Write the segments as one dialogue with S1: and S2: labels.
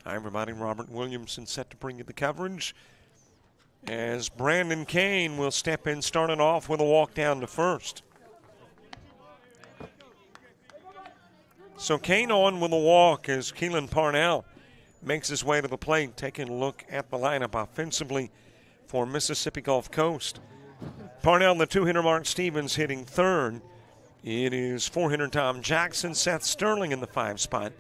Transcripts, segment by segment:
S1: Hi, everybody. Robert Williamson set to bring you the coverage as Brandon Kane will step in, starting off with a walk down to first. So Kane on with a walk as Keelan Parnell makes his way to the plate, taking a look at the lineup offensively for Mississippi Gulf Coast. Parnell, the two-hitter, Mark Stevens hitting third. It is four-hitter Tom Jackson, Seth Sterling in the 5 spot.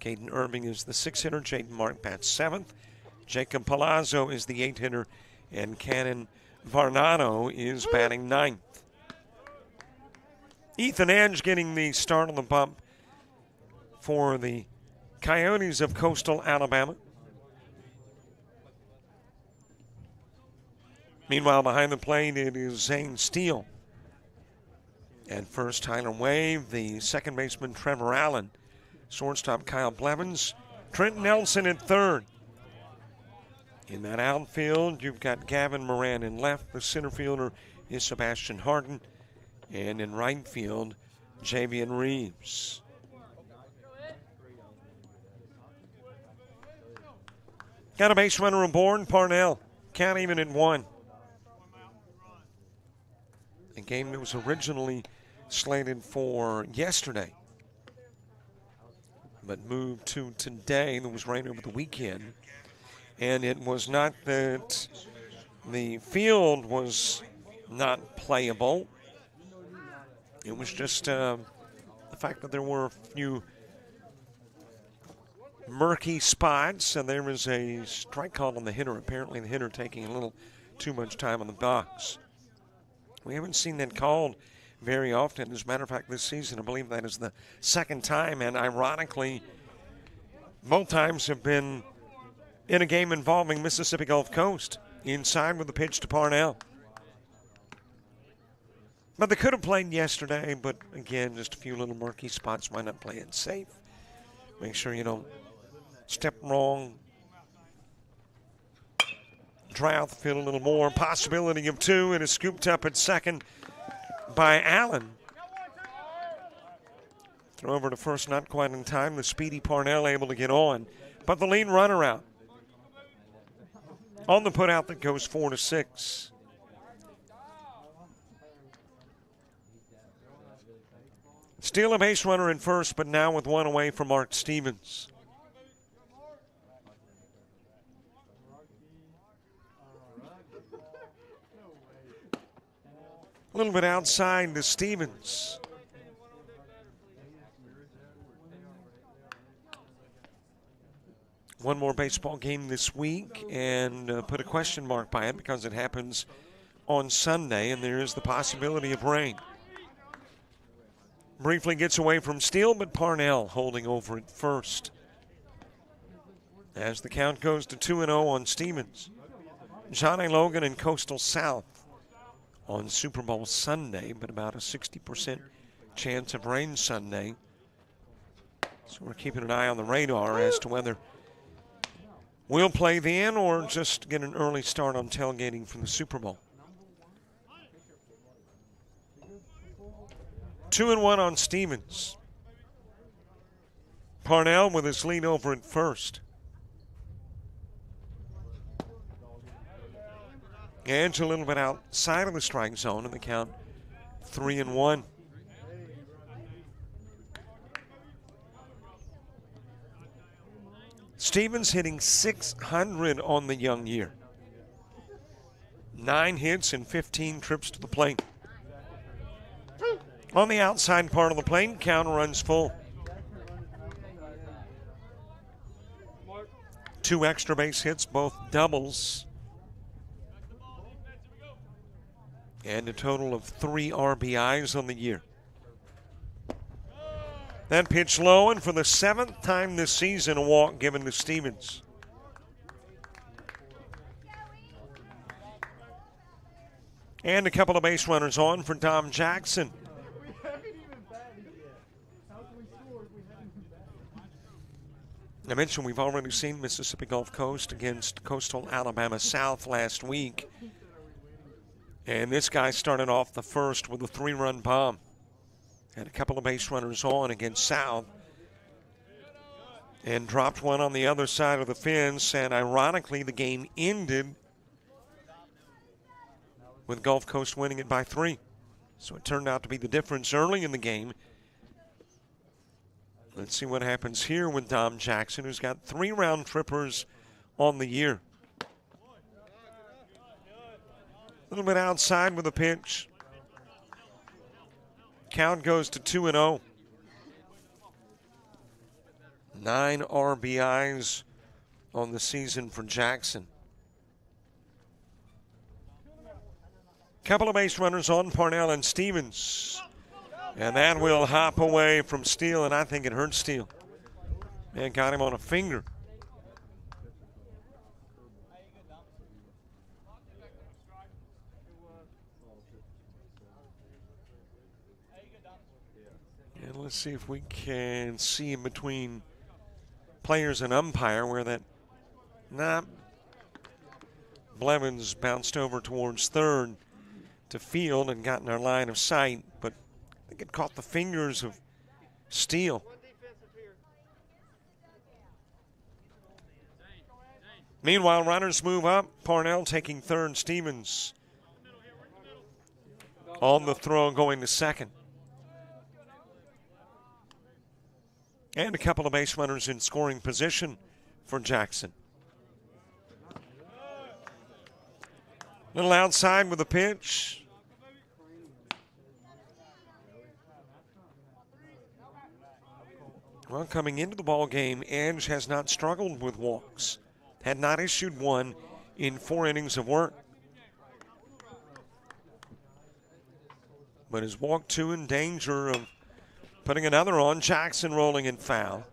S1: Caden Irving is the 6-hitter, Jaden Mark bats 7th. Jacob Palazzo is the 8-hitter, and Cannon Varnado is batting 9th. Ethan Edge getting the start on the bump for the Coyotes of Coastal Alabama. Meanwhile, behind the plate, it is Zane Steele. At first, Tyler Wave, the second baseman, Trevor Allen. Shortstop, Kyle Blevins. Trent Nelson at third. In that outfield, you've got Gavin Moran in left. The center fielder is Sebastian Harden. And in right field, Javian Reeves. Got a base runner aboard, Parnell. Count even at 1. A game that was originally slated for yesterday, but moved to today. There was rain over the weekend. And it was not that the field was not playable. It was just the fact that there were a few murky spots, and there was a strike call on the hitter. Apparently the hitter taking a little too much time on the box. We haven't seen that called very often. As a matter of fact, this season, I believe that is the second time, and ironically, both times have been in a game involving Mississippi Gulf Coast, inside with the pitch to Parnell. But they could have played yesterday, but again, just a few little murky spots. Why not play it safe? Make sure you don't step wrong. Dry out the field a little more. Possibility of 2. It is scooped up at second by Allen. Throw over to first, not quite in time. The speedy Parnell able to get on. But the lead runner out. On the putout that goes 4-6. Still a base runner in first, but now with 1 away from Mark Stevens. A little bit outside to Stevens. One more baseball game this week, and put a question mark by it because it happens on Sunday, and there is the possibility of rain. Briefly gets away from Steele, but Parnell holding over at first. As the count goes to 2-0 on Stevens. Johnny Logan and Coastal South on Super Bowl Sunday, but about a 60% chance of rain Sunday. So we're keeping an eye on the radar as to whether we'll play then or just get an early start on tailgating from the Super Bowl. 2-1 on Stevens. Parnell with his lead over at first. Edge a little bit outside of the strike zone, and the count 3-1. Stevens hitting .600 on the young year. 9 hits and 15 trips to the plate. On the outside part of the plate, count runs full. 2 extra base hits, both doubles. And a total of 3 RBIs on the year. That pitch low, and for the 7th time this season, a walk given to Stevens. And a couple of base runners on for Tom Jackson. I mentioned we've already seen Mississippi Gulf Coast against Coastal Alabama South last week. And this guy started off the first with a 3-run bomb. Had a couple of base runners on against South. and dropped one on the other side of the fence, and ironically the game ended with Gulf Coast winning it by 3. So it turned out to be the difference early in the game. Let's see what happens here with Dom Jackson, who's got 3 round trippers on the year. A little bit outside with a pitch. Count goes to 2-0. 9 RBIs on the season for Jackson. Couple of base runners on, Parnell and Stevens. And that will hop away from Steele, and I think it hurt Steele. Man, got him on a finger. And let's see if we can see in between players and umpire where that, Blevins bounced over towards third to field and got in our line of sight, but I think it caught the fingers of Steele. Meanwhile, runners move up. Parnell taking third, Stevens on the throw going to second. And a couple of base runners in scoring position for Jackson. Little outside with a pitch. Well, coming into the ball game, Edge has not struggled with walks. Had not issued one in 4 innings of work. But has walked 2 in danger of putting another on. Jackson rolling in foul.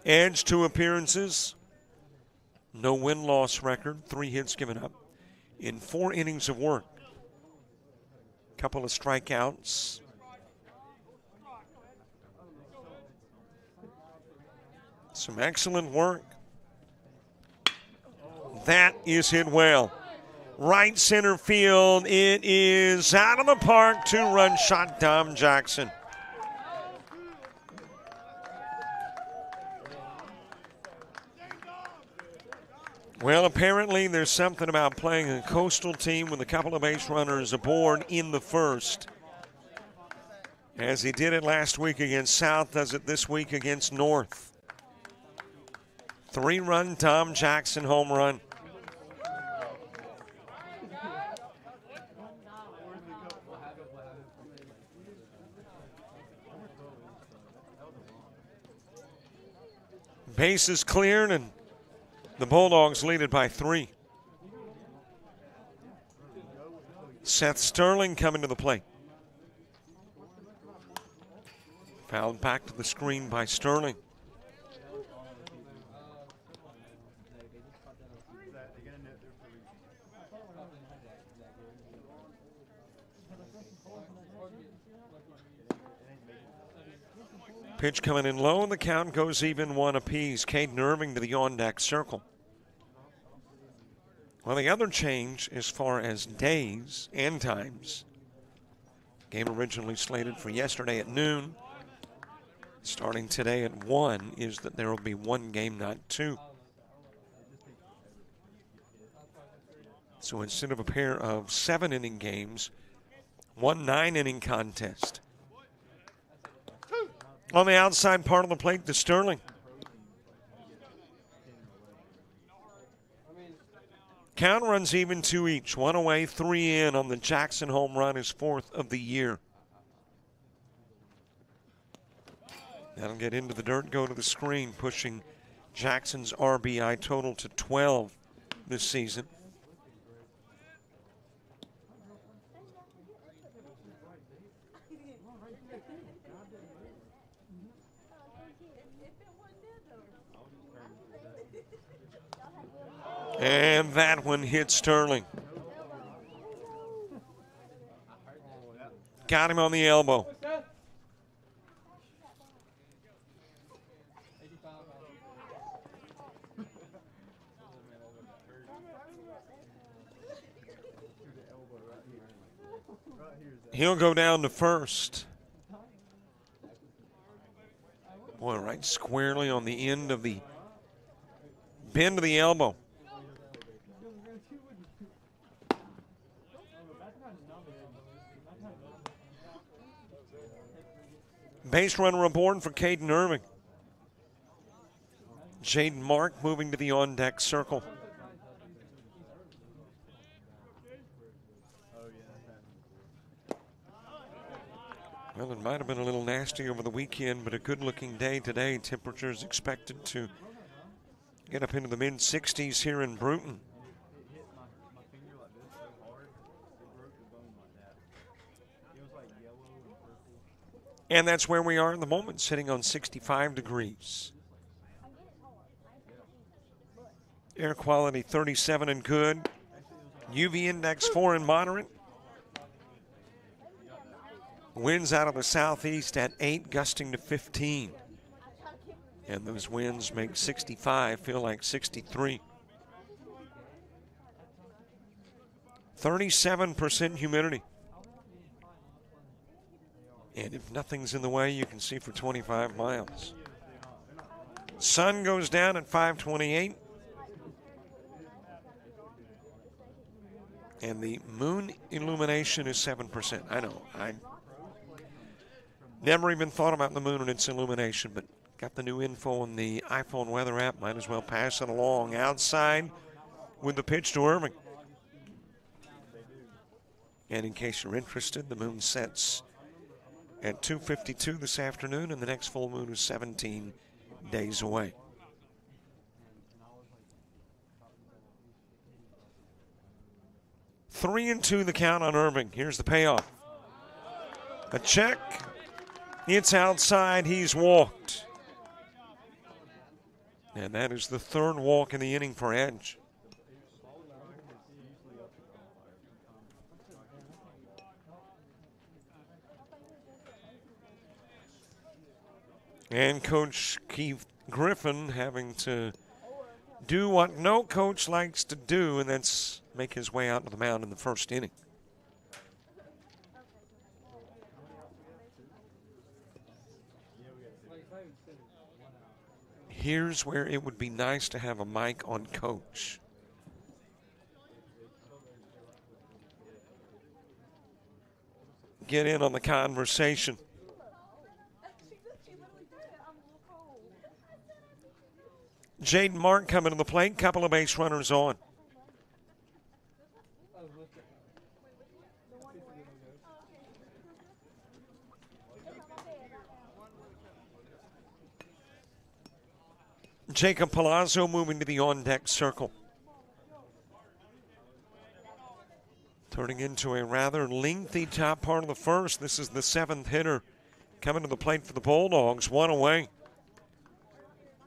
S1: Edge 2 appearances. No win-loss record. 3 hits given up in 4 innings of work. Couple of strikeouts. Some excellent work. That is hit well. Right center field. It is out of the park. 2-run shot, Dom Jackson. Well, apparently there's something about playing a coastal team with a couple of base runners aboard in the first. As he did it last week against South, does it this week against North. 3-run Dom Jackson home run. Bases cleared, and the Bulldogs lead it by 3. Seth Sterling coming to the plate. Fouled back to the screen by Sterling. Pitch coming in low, and the count goes even 1 apiece. Caden Irving to the on-deck circle. Well, the other change as far as days and times. Game originally slated for yesterday at noon. Starting today at 1 is that there will be 1 game, not 2. So instead of a pair of 7-inning games, 1 9-inning contest. On the outside part of the plate to Sterling. Count runs even 2 each. 1 away, 3 in on the Jackson home run, his 4th of the year. That'll get into the dirt, go to the screen, pushing Jackson's RBI total to 12 this season. And that one hit Sterling. Got him on the elbow. He'll go down to first. Boy, right squarely on the end of the bend of the elbow. Base runner aboard for Caden Irving. Jaden Mark moving to the on-deck circle. Well, it might have been a little nasty over the weekend, but a good-looking day today. Temperatures expected to get up into the mid-60s here in Bruton. And that's where we are at the moment, sitting on 65 degrees. Air quality 37 and good. UV index 4 and moderate. Winds out of the southeast at 8, gusting to 15. And those winds make 65 feel like 63. 37% humidity. And if nothing's in the way, you can see for 25 miles. Sun goes down at 5:28. And the moon illumination is 7%. I know, I never even thought about the moon and its illumination, but got the new info on the iPhone weather app. Might as well pass it along. Outside with the pitch to Irving. And in case you're interested, the moon sets at 2:52 this afternoon, and the next full moon is 17 days away. Three and two the count on Irving. Here's the payoff. A check. It's outside. He's walked. And that is the third walk in the inning for Edge. And Coach Keith Griffin having to do what no coach likes to do, and that's make his way out to the mound in the first inning. Here's where it would be nice to have a mic on Coach. Get in on the conversation. Jaden Mark coming to the plate. Couple of base runners on. Jacob Palazzo moving to the on-deck circle. Turning into a rather lengthy top part of the first. This is the seventh hitter coming to the plate for the Bulldogs. One away.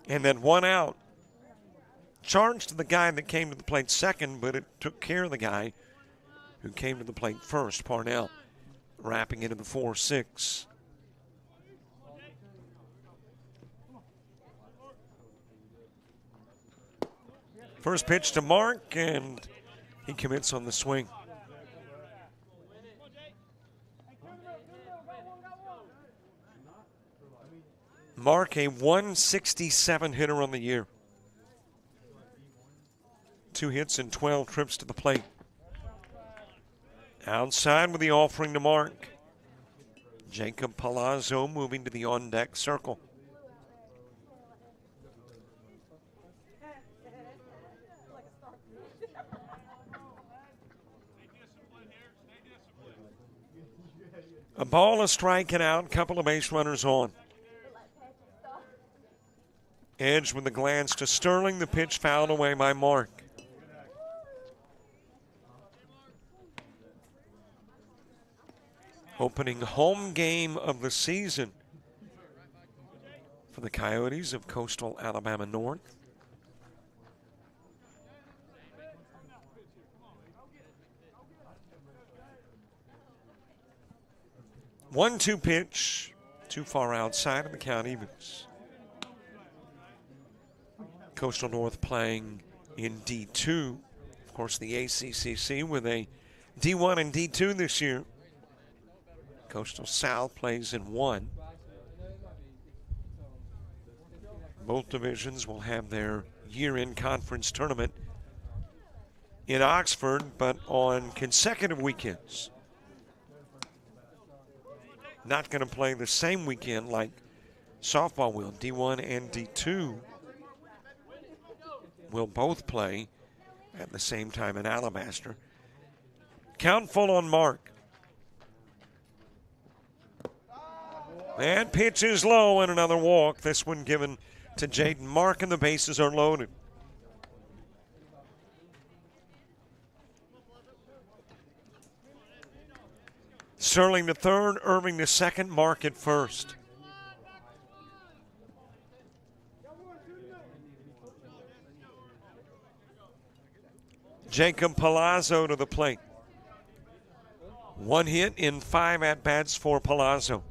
S1: And then one out. Charged to the guy that came to the plate second, but it took care of the guy who came to the plate first, Parnell, wrapping into the 4-6. First pitch to Mark, and he commits on the swing. Mark, a 167 hitter on the year. 2 hits and 12 trips to the plate. Outside with the offering to Mark. Jacob Palazzo moving to the on-deck circle. A ball, a strike, and out. Couple of base runners on. Edge with the glance to Sterling. The pitch fouled away by Mark. Opening home game of the season for the Coyotes of Coastal Alabama North. One-two pitch, too far outside, and the count evens. Coastal North playing in D2. Of course, the ACCC with a D1 and D2 this year. Coastal South plays in 1. Both divisions will have their year-end conference tournament in Oxford, but on consecutive weekends. Not going to play the same weekend like softball will. D1 and D2 will both play at the same time in Alabaster. Count full on Mark. And pitch is low and another walk. This one given to Jaden Mark, and the bases are loaded. Sterling to third, Irving to second, Mark at first. Jacob Palazzo to the plate. 1 hit in 5 at-bats for Palazzo.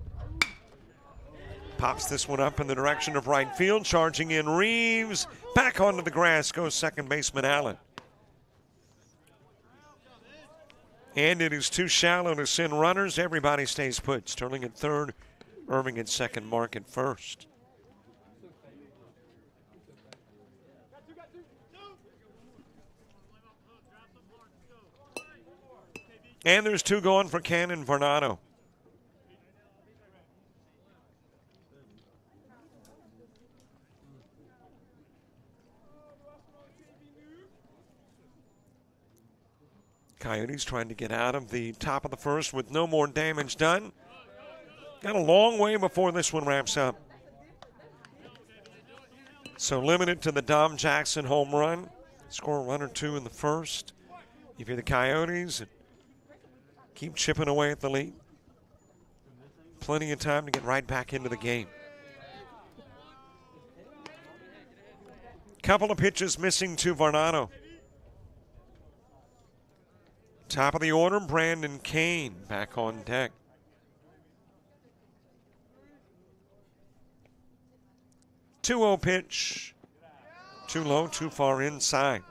S1: Pops this one up in the direction of right field. Charging in Reeves. Back onto the grass goes second baseman Allen. And it is too shallow to send runners. Everybody stays put. Sterling at third, Irving at second, Mark at first. And there's 2 going for Cannon Varnado. Coyotes trying to get out of the top of the first with no more damage done. Got a long way before this one wraps up. So limited to the Dom Jackson home run. Score a run or 2 in the first. If you're the Coyotes, keep chipping away at the lead. Plenty of time to get right back into the game. Couple of pitches missing to Varnado. Top of the order, Brandon Kane back on deck. Two-0 pitch. Too low, too far inside.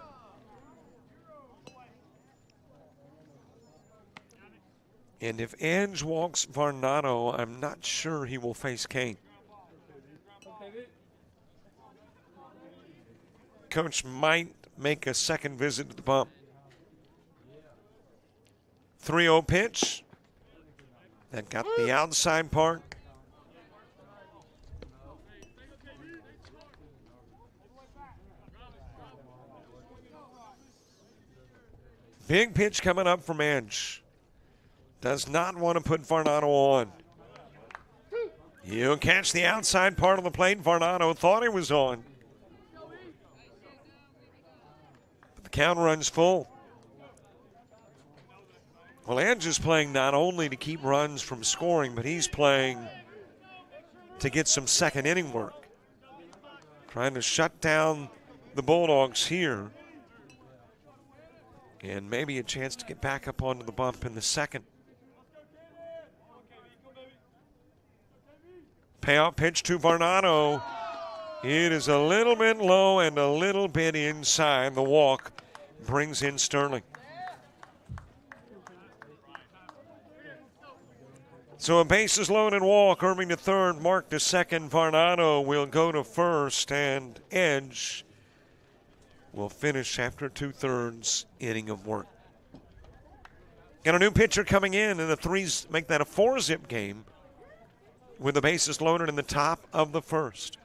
S1: And if Edge walks Varnado, I'm not sure he will face Kane. Coach might make a second visit to the bump. 3-0 pitch. That got the outside part. Big pitch coming up from Edge. Does not want to put Varnado on. He'll catch the outside part of the plate. Varnado thought he was on. But the count runs full. Well, Edge is playing not only to keep runs from scoring, but he's playing to get some second inning work. Trying to shut down the Bulldogs here. And maybe a chance to get back up onto the bump in the second. Payout pitch to Varnado. It is a little bit low and a little bit inside. The walk brings in Sterling. So a bases loaded walk. Irving to third, Mark to second. Varnado will go to first, and Edge will finish after 2/3 inning of work. Got a new pitcher coming in, and the Threes make that a 4-zip game with the bases loaded in the top of the first.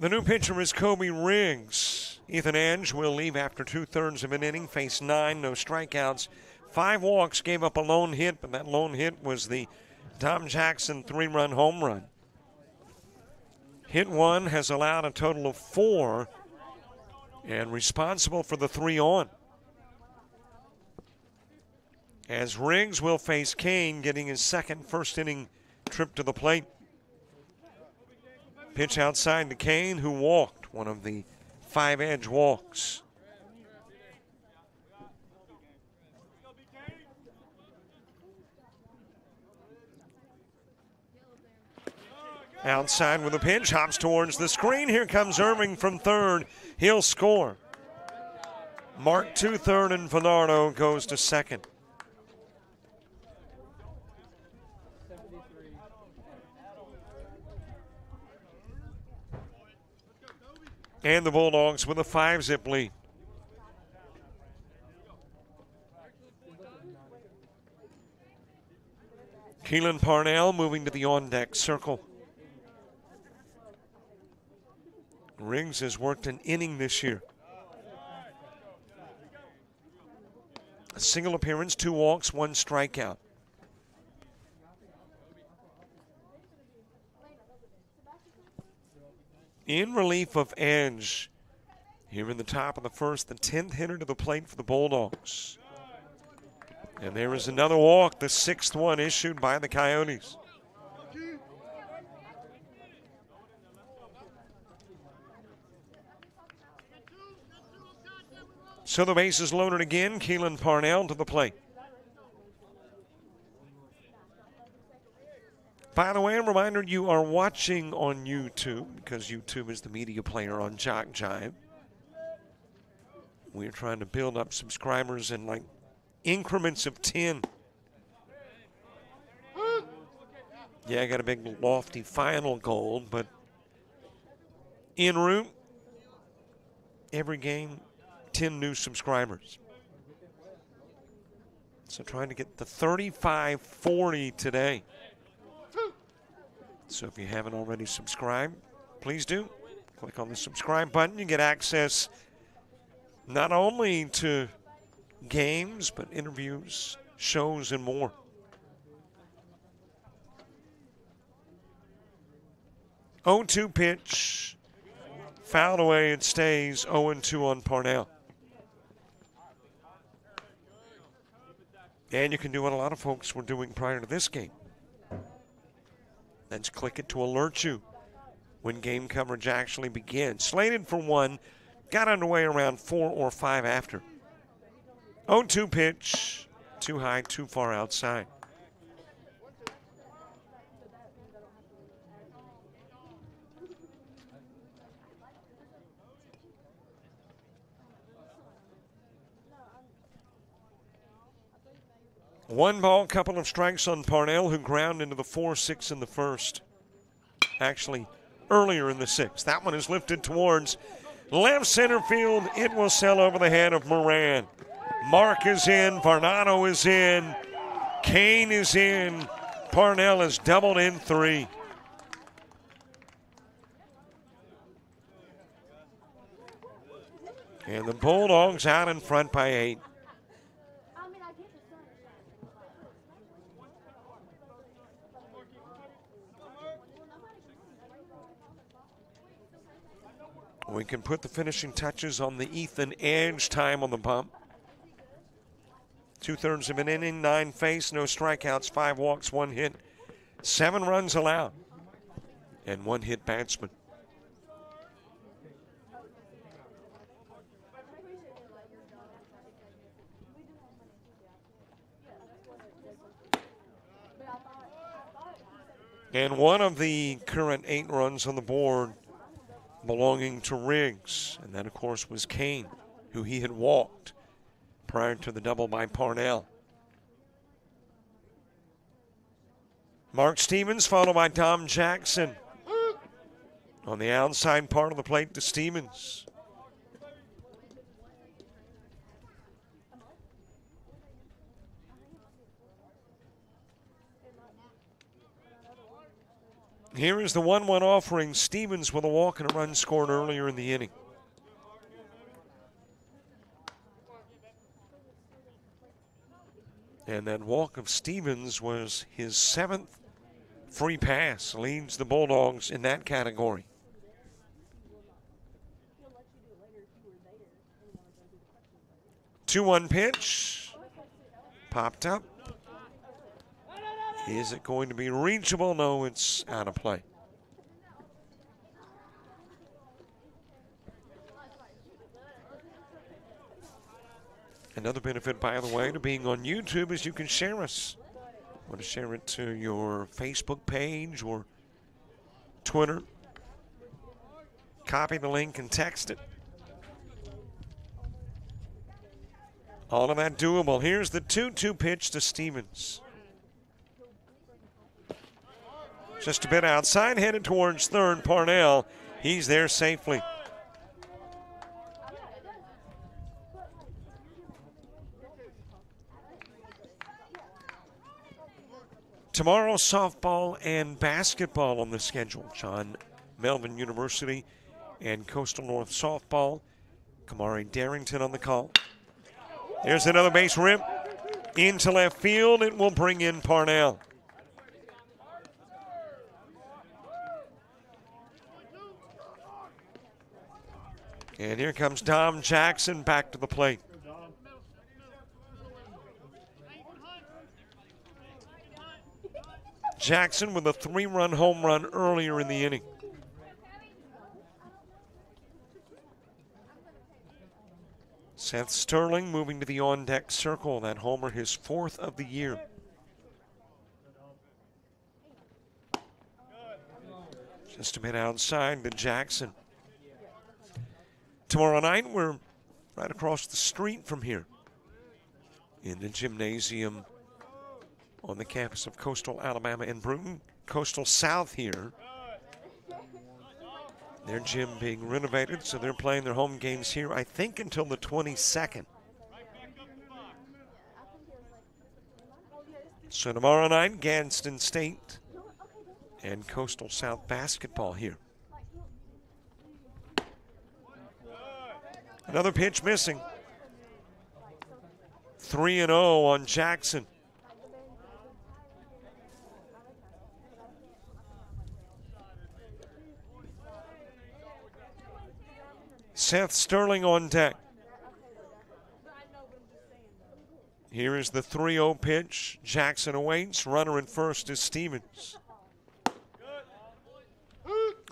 S1: The new pitcher is Kobe Riggs. Ethan Edge will leave after 2/3 of an inning, faced 9, no strikeouts, 5 walks, gave up a lone hit, but that lone hit was the Tom Jackson 3-run home run. Hit 1, has allowed a total of 4, and responsible for the 3 on. As Riggs will face Kane, getting his second first-inning trip to the plate. Pitch outside to Kane, who walked one of the 5 edge walks. Outside with a pitch, hops towards the screen. Here comes Irving from third. He'll score. Mark to third, and Venardo goes to second. And the Bulldogs with a 5-zip lead. Keelan Parnell moving to the on-deck circle. Riggs has worked an inning this year. A single appearance, 2 walks, 1 strikeout. In relief of Edge, here in the top of the first, the 10th hitter to the plate for the Bulldogs. And there is another walk, the 6th one issued by the Coyotes. So the base is loaded again. Keelan Parnell to the plate. By the way, a reminder, you are watching on YouTube, because YouTube is the media player on JockJive. We're trying to build up subscribers in like increments of 10. Yeah, I got a big lofty final goal, but en route, every game, 10 new subscribers. So trying to get the 35-40 today. So if you haven't already subscribed, please do. Click on the subscribe button. You get access not only to games, but interviews, shows, and more. Oh, 2 pitch. Fouled away. It stays 0-2 on Parnell. And you can do what a lot of folks were doing prior to this game. Let's click it to alert you when game coverage actually begins. Slated for 1, got underway around 4 or 5 after. 0-2 pitch, too high, too far outside. One ball, couple of strikes on Parnell, who ground into the 4-6 in the first. Actually, earlier in the 6th. That one is lifted towards left center field. It will sail over the head of Moran. Mark is in. Varnado is in. Kane is in. Parnell is doubled in 3. And the Bulldogs out in front by 8. We can put the finishing touches on the Ethan Edge time on the bump. 2/3 of an inning, 9 faced, no strikeouts, 5 walks, 1 hit, 7 runs allowed, and 1 hit batsman. And one of the current 8 runs on the board belonging to Riggs, and that, of course, was Kane, who he had walked prior to the double by Parnell. Mark Stevens followed by Tom Jackson. On the outside part of the plate to Stevens. Here is the 1-1 offering. Stevens with a walk and a run scored earlier in the inning. And that walk of Stevens was his 7th free pass. Leads the Bulldogs in that category. Two-one pitch. Popped up. Is it going to be reachable? No, it's out of play. Another benefit, by the way, to being on YouTube is you can share us. Want to share it to your Facebook page or Twitter? Copy the link and text it. All of that doable. Here's the 2-2 pitch to Stevens. Just a bit outside, headed towards third. Parnell, he's there safely. Tomorrow, softball and basketball on the schedule. John Melvin University and Coastal North softball. Kamari Darrington on the call. There's another base rip into left field. It will bring in Parnell. And here comes Tom Jackson back to the plate. Jackson with a 3-run home run earlier in the inning. Seth Sterling moving to the on-deck circle. That homer, his 4th of the year. Just a bit outside to Jackson. Tomorrow night, we're right across the street from here in the gymnasium on the campus of Coastal Alabama in Bruton. Coastal South here. Their gym being renovated, so they're playing their home games here, I think, until the 22nd. So tomorrow night, Gadsden State and Coastal South basketball here. Another pitch missing. 3-0 on Jackson. Seth Sterling on deck. Here is the 3-0 pitch. Jackson awaits. Runner in first is Stevens.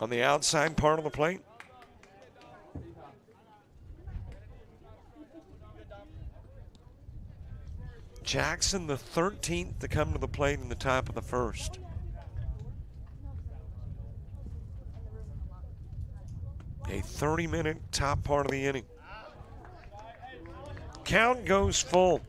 S1: On the outside part of the plate. Jackson, the 13th to come to the plate in the top of the first. A 30-minute top part of the inning. Count goes full.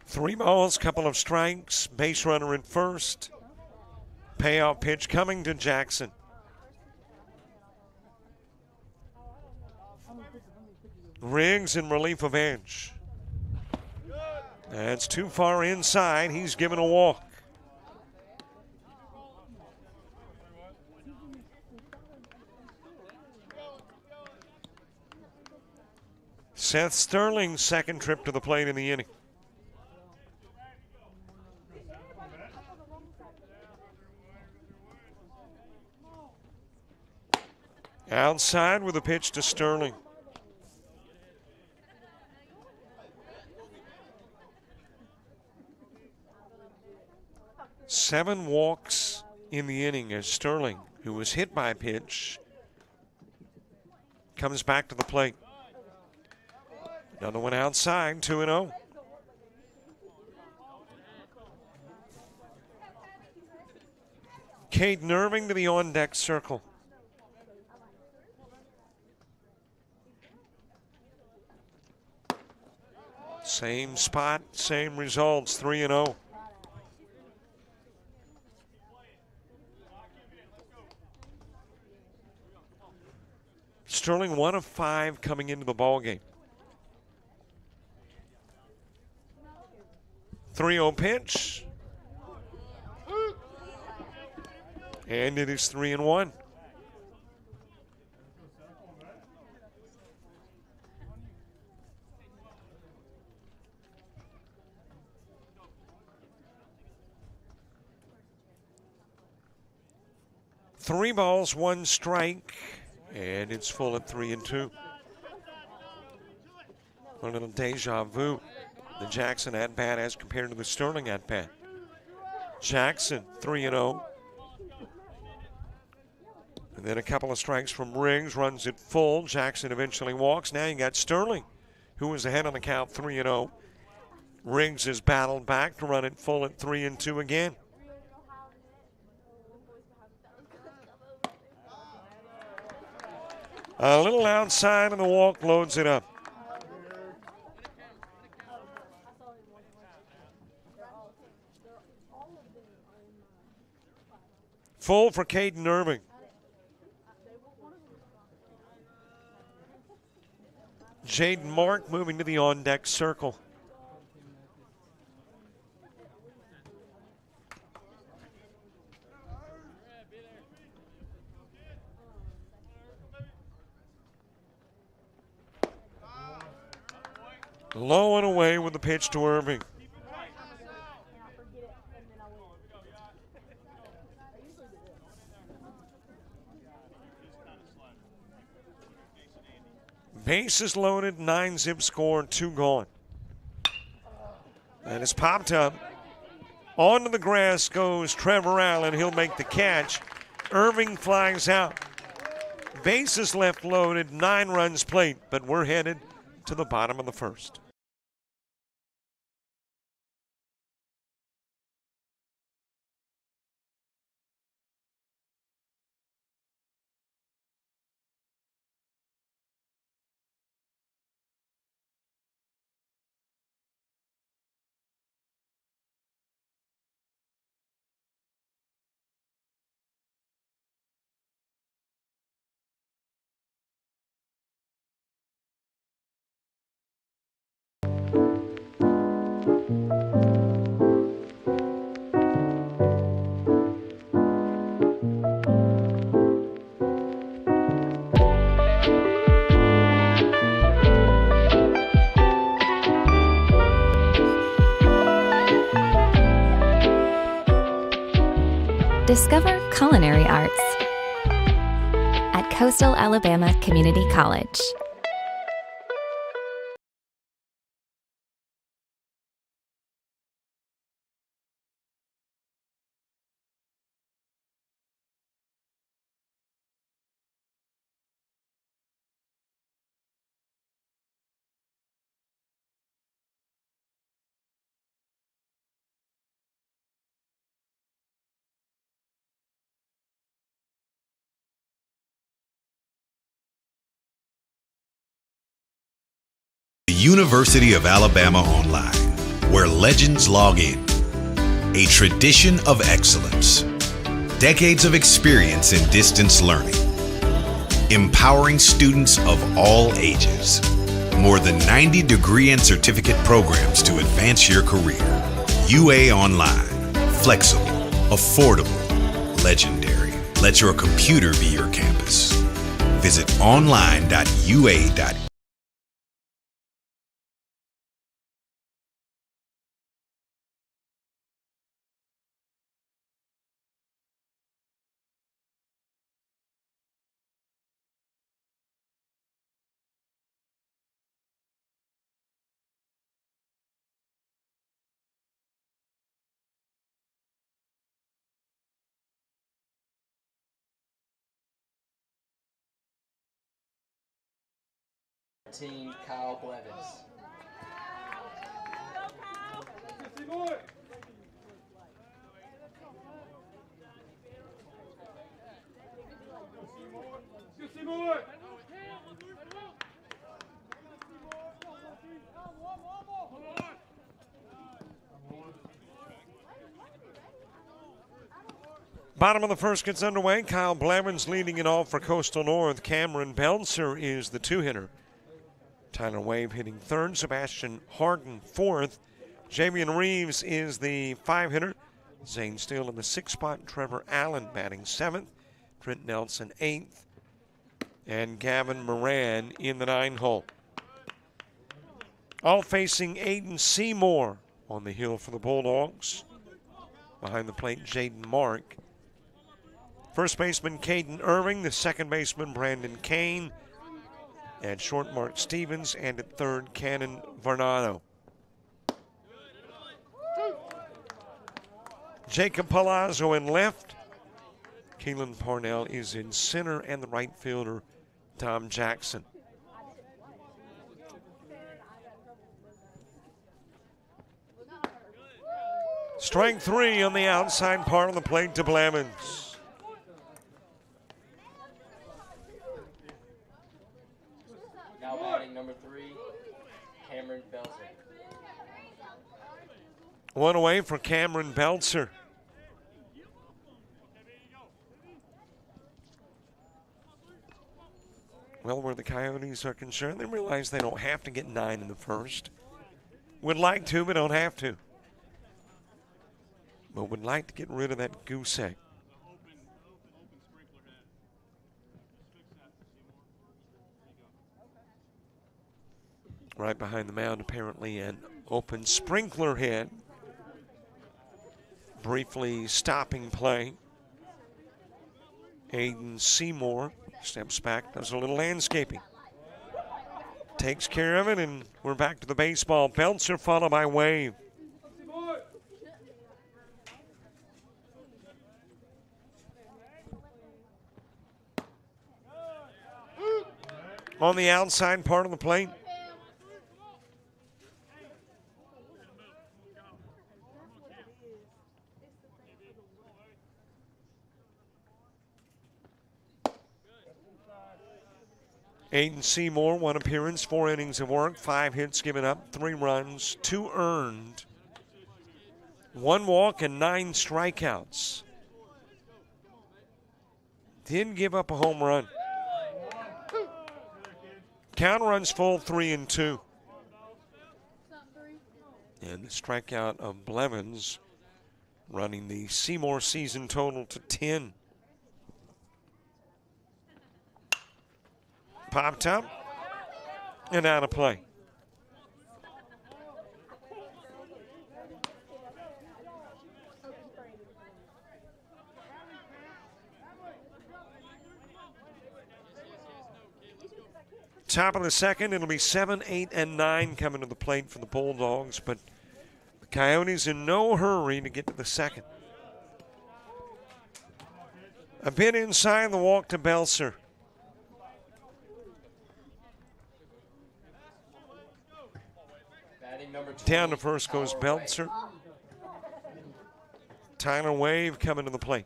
S1: Three balls, couple of strikes, base runner in first. Payout pitch coming to Jackson. Riggs in relief of Edge. That's too far inside. He's given a walk. Seth Sterling's second trip to the plate in the inning. Outside with a pitch to Sterling. Seven walks in the inning as Sterling, who was hit by a pitch, comes back to the plate. Another one outside, 2-0. Caden Irving to the on-deck circle. Same spot, same results, 3-0. Sterling 1 of 5 coming into the ball game. 3-0 pitch. And it is 3-1. Three balls, one strike, and it's full at 3-2. A little deja vu. The Jackson at-bat as compared to the Sterling at-bat. Jackson, 3-0. And then a couple of strikes from Riggs, runs it full. Jackson eventually walks. Now you got Sterling, who was ahead on the count, 3-0. Riggs has battled back to run it full at 3-2 again. A little outside and the walk loads it up. Full for Caden Irving. Jaden Mark moving to the on-deck circle. Low and away with the pitch to Irving. Bases loaded, 9-zip score, 2 gone. And it's popped up. Onto the grass goes Trevor Allen. He'll make the catch. Irving flies out. Bases left loaded, 9 runs played, but we're headed to the bottom of the first.
S2: Discover culinary arts at Coastal Alabama Community College.
S3: University of Alabama Online, where legends log in. A tradition of excellence. Decades of experience in distance learning. Empowering students of all ages. More than 90 degree and certificate programs to advance your career. UA Online. Flexible, affordable, legendary. Let your computer be your campus. Visit online.ua.edu.
S4: Kyle Blevins.
S1: Bottom of the first gets underway. Kyle Blevins leading it off for Coastal North. Cameron Belzer is the two-hitter. Tyler Wave hitting third. Sebastian Harden fourth. Jamian Reeves is the five-hitter. Zane Steele in the sixth spot. Trevor Allen batting seventh. Trent Nelson eighth. And Gavin Moran in the nine hole. All facing Aiden Seymour on the hill for the Bulldogs. Behind the plate, Jaden Mark. First baseman, Caden Irving. The second baseman, Brandon Kane. At short, Mark Stevens. And at third, Cannon Varnado. Jacob Palazzo in left. Keelan Parnell is in center. And the right fielder, Tom Jackson. Strike three on the outside part of the plate to Blevins.
S4: Now batting number 3, Cameron Belzer.
S1: One away for Cameron Belzer. Well, where the Coyotes are concerned, they realize they don't have to get 9 in the first. Would like to, but don't have to. But would like to get rid of that goose egg. Right behind the mound, apparently an open sprinkler head. Briefly stopping play. Aiden Seymour steps back, does a little landscaping. Takes care of it, and we're back to the baseball. Belzer followed by Wave. On the outside part of the plate. Aiden Seymour, 1 appearance, 4 innings of work, 5 hits given up, 3 runs, 2 earned, 1 walk, and 9 strikeouts. Didn't give up a home run. Count runs full, 3 and 2. And the strikeout of Blevins running the Seymour season total to 10. Popped up and out of play. Top of the second, it'll be 7, 8, and 9 coming to the plate for the Bulldogs, but the Coyotes in no hurry to get to the second. A bit inside the walk to Belzer. Down to first goes Belzer. Tyler Wave coming to the plate.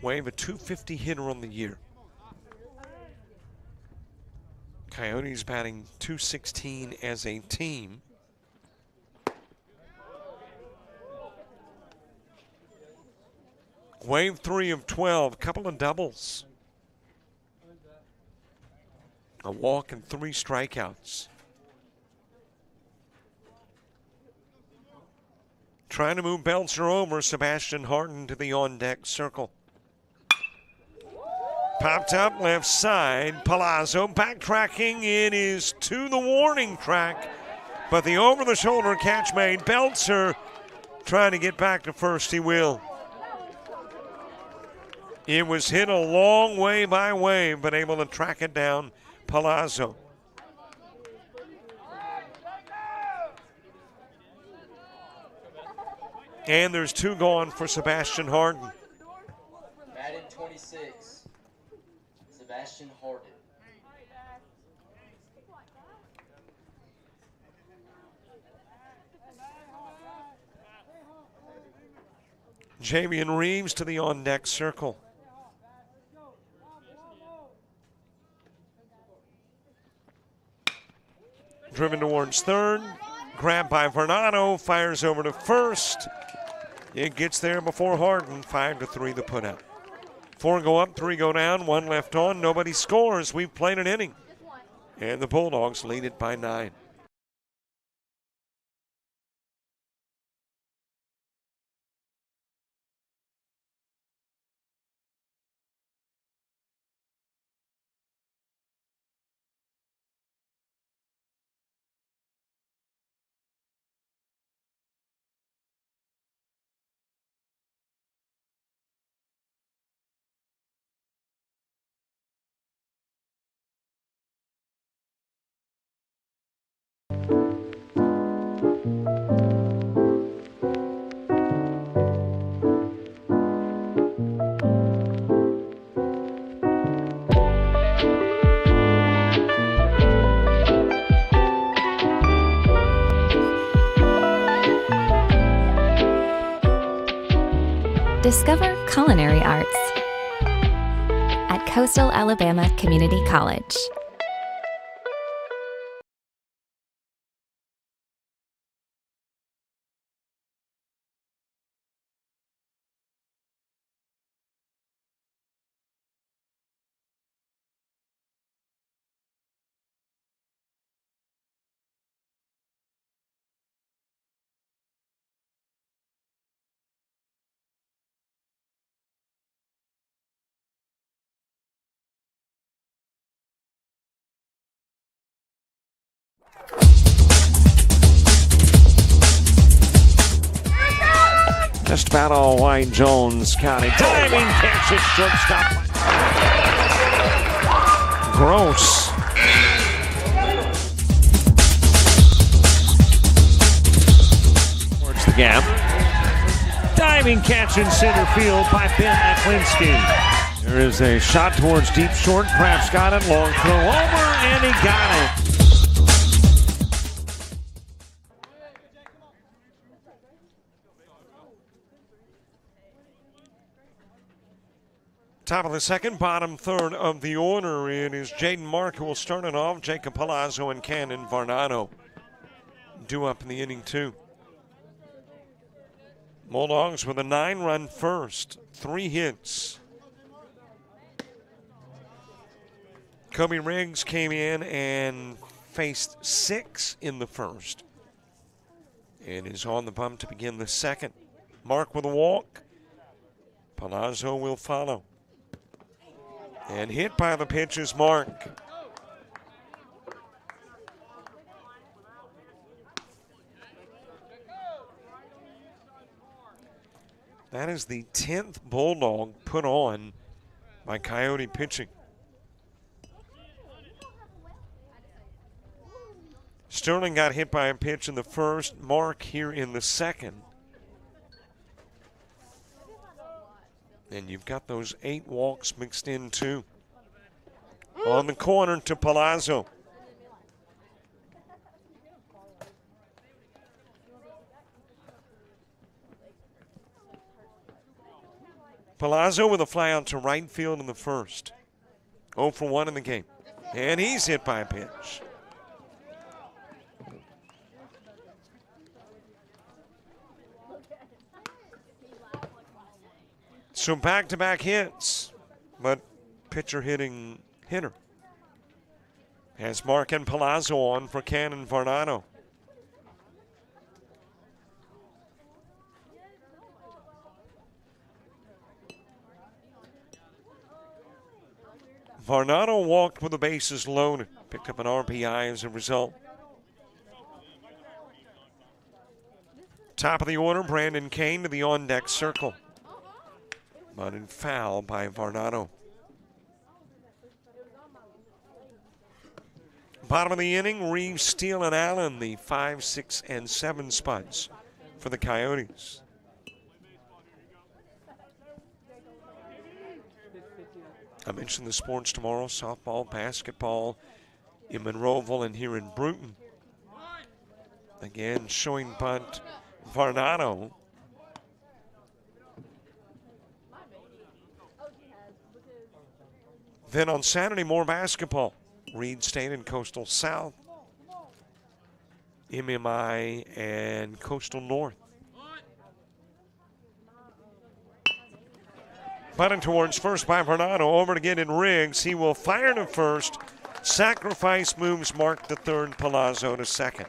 S1: Wave, a .250 hitter on the year. Coyotes batting .216 as a team. Wave 3 of 12, couple of doubles. A walk and 3 strikeouts. Trying to move Belzer over, Sebastian Harden to the on-deck circle. Popped up left side, Palazzo backtracking. It is to the warning track, but the over-the-shoulder catch made. Belzer trying to get back to first, he will. It was hit a long way by Wave, but able to track it down, Palazzo. And there's 2 gone for Sebastian Harden.
S4: Batting 26, Sebastian Harden.
S1: Jamian Reeves to the on-deck circle. Driven towards third. Grabbed by Varnado, fires over to first. It gets there before Harden. 5-3 the putout. 4 go up, 3 go down, 1 left on. Nobody scores. We've played an inning. And the Bulldogs lead it by 9.
S2: Discover culinary arts at Coastal Alabama Community College.
S1: Just about all white, Jones County. Diving catch at shortstop. Gross. Towards the gap. Diving catch in center field by Ben Aklinski. There is a shot towards deep short. Kraft's got it. Long throw over, and he got it. Top of the second, bottom third of the order. It is Jaden Mark who will start it off. Jacob Palazzo and Cannon Varnado due up in the inning, too. Bulldogs with a 9-run first, 3 hits. Kobe Riggs came in and faced 6 in the first and is on the bump to begin the second. Mark with a walk. Palazzo will follow. And hit by the pitch is Mark. That is the 10th Bulldog put on by Coyote pitching. Sterling got hit by a pitch in the first. Mark here in the second. And you've got those 8 walks mixed in, too. On the corner to Palazzo. Palazzo with a fly out to right field in the first. 0 for 1 in the game. And he's hit by a pitch. So back-to-back hits, but pitcher hitting hitter. Has Mark and Palazzo on for Cannon Varnado. Varnado walked with the bases loaded, picked up an RBI as a result. Top of the order, Brandon Kane to the on-deck circle. But in foul by Varnado. Bottom of the inning, Reeves, Steele, and Allen, the 5, 6, and 7 spots for the Coyotes. I mentioned the sports tomorrow, softball, basketball in Monroeville and here in Bruton. Again, showing bunt Varnado. Then on Saturday, more basketball. Reed State and Coastal South. MMI and Coastal North. Bunting towards first by Bernardo. Over to get in Riggs. He will fire to first. Sacrifice moves Mark to third. Palazzo to second.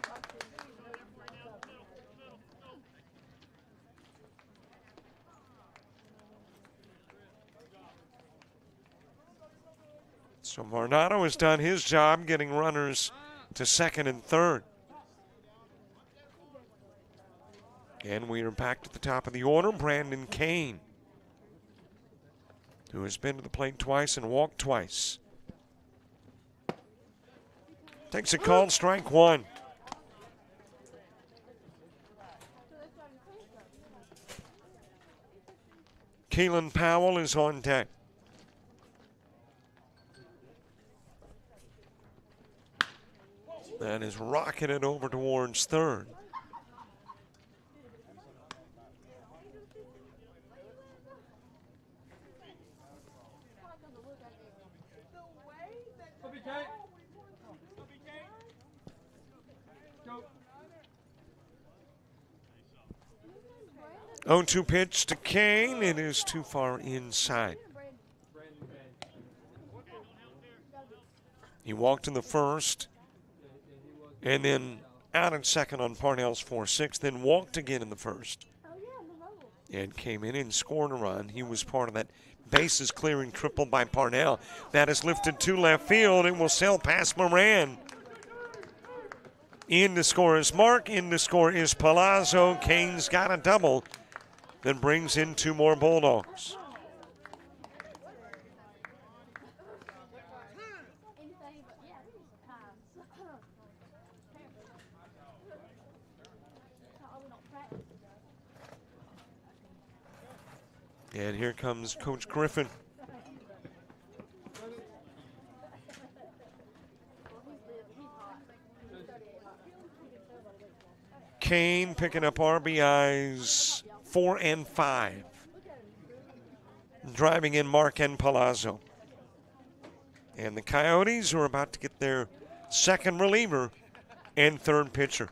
S1: So Bernardo has done his job getting runners to second and third. And we are back to the top of the order. Brandon Kane, who has been to the plate twice and walked twice. Takes a call, strike one. Keelan Powell is on deck. That is rocketed over towards third. Oh, 0-2 pitch to Kane. It is too far inside. He walked in the first and then out in second on Parnell's 4-6, then walked again in the first and came in and scored a run. He was part of that bases clearing triple by Parnell. That is lifted to left field and will sail past Moran. In to score is Mark. In to score is Palazzo. Kane's got a double. Then brings in two more Bulldogs. And here comes Coach Griffin. Kane picking up RBIs 4 and 5. Driving in Mark and Palazzo. And the Coyotes are about to get their second reliever and third pitcher.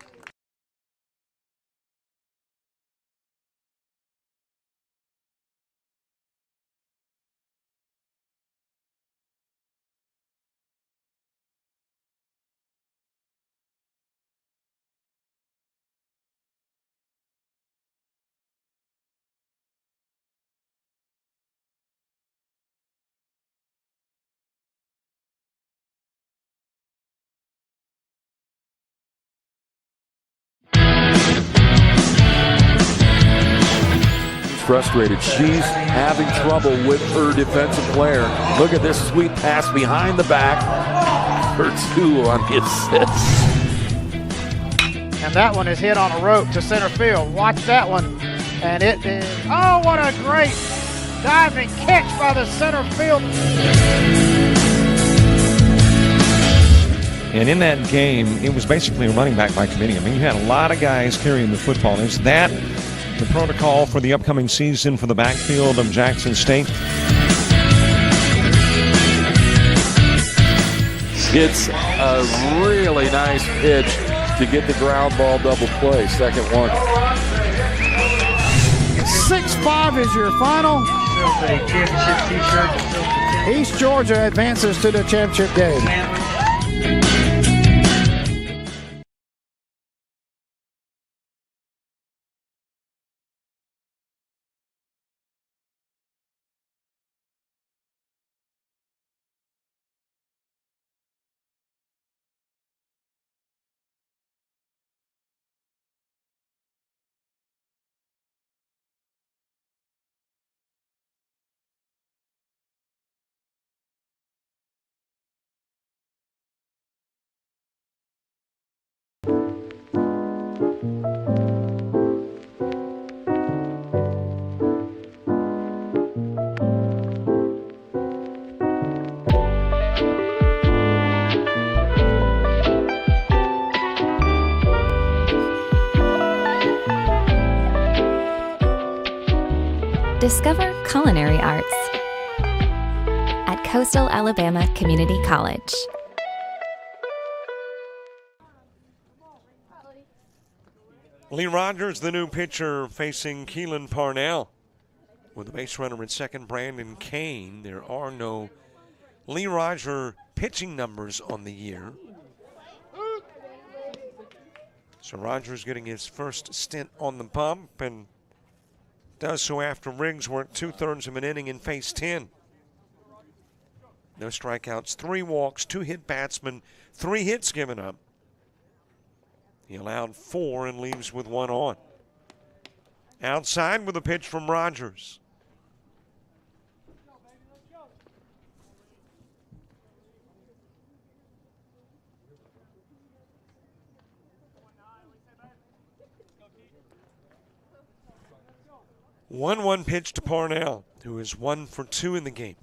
S5: Frustrated. She's having trouble with her defensive player. Look at this sweet pass behind the back for two on the assist.
S6: And that one is hit on a rope to center field. Watch that one. And it is, oh, what a great diving catch by the center field.
S1: And in that game, it was basically a running back by committee. I mean, you had a lot of guys carrying the football. Is that the protocol for the upcoming season for the backfield of Jackson State?
S5: It's a really nice pitch to get the ground ball double play. Second one.
S6: 6-5 is your final. East Georgia advances to the championship game.
S2: Discover culinary arts at Coastal Alabama Community College.
S1: Lee Rogers, the new pitcher, facing Keelan Parnell. With the base runner at second, Brandon Kane. There are no Lee Rogers pitching numbers on the year. So Rogers getting his first stint on the bump and does so after Riggs worked 2/3 of an inning in phase 10. No strikeouts, 3 walks, 2 hit batsmen, 3 hits given up. He allowed 4 and leaves with 1 on. Outside with a pitch from Rogers. One pitch to Parnell, who is 1 for 2 in the game.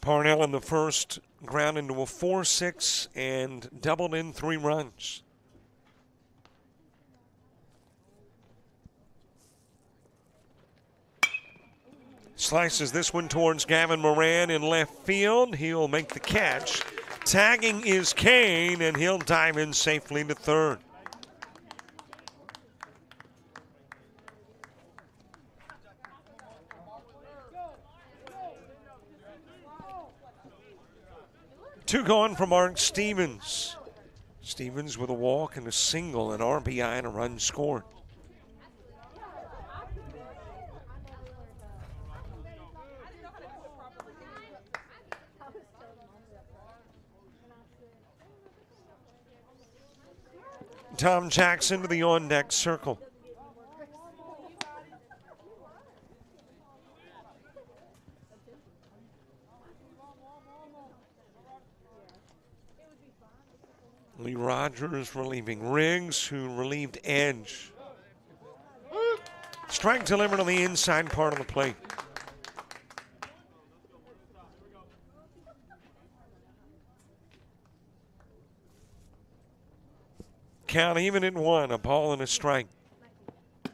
S1: Parnell in the first ground into a 4-6 and doubled in 3 runs. Slices this one towards Gavin Moran in left field. He'll make the catch. Tagging is Kane, and he'll dive in safely to third. Two gone for Mark Stevens. Stevens with a walk and a single, an RBI and a run scored. Tom Jackson to the on-deck circle. Lee Rogers relieving Riggs, who relieved Edge. Strike delivered on the inside part of the plate. Count even at 1, a ball and a strike. A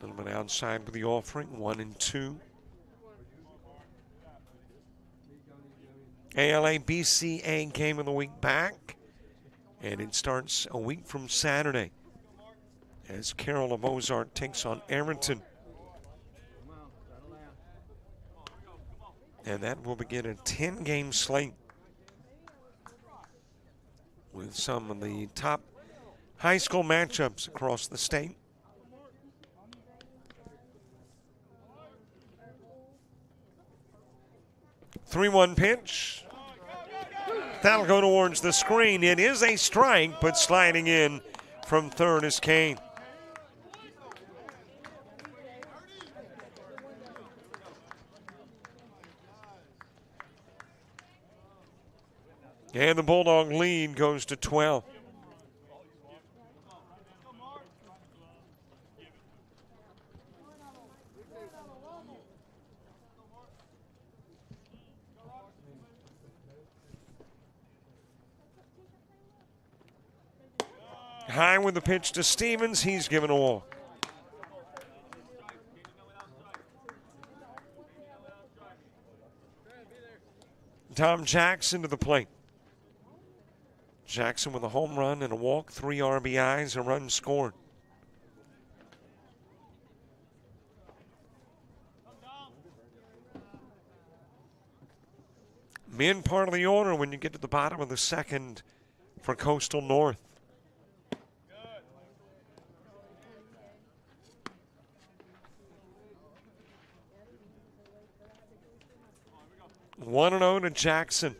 S1: little bit outside with the offering, 1-2. ALA BCA game of the week back, and it starts a week from Saturday as Carroll of Ozark takes on Arrington. And that will begin a 10-game slate with some of the top high school matchups across the state. Three-one pitch. That'll go towards the screen. It is a strike, but sliding in from third is Kane. And the Bulldog lead goes to 12. High with the pitch to Stevens. He's given a walk. Tom Jackson to the plate. Jackson with a home run and a walk, 3 RBIs, a run scored. Mid part of the order when you get to the bottom of the second for Coastal North. One 1-0 to Jackson.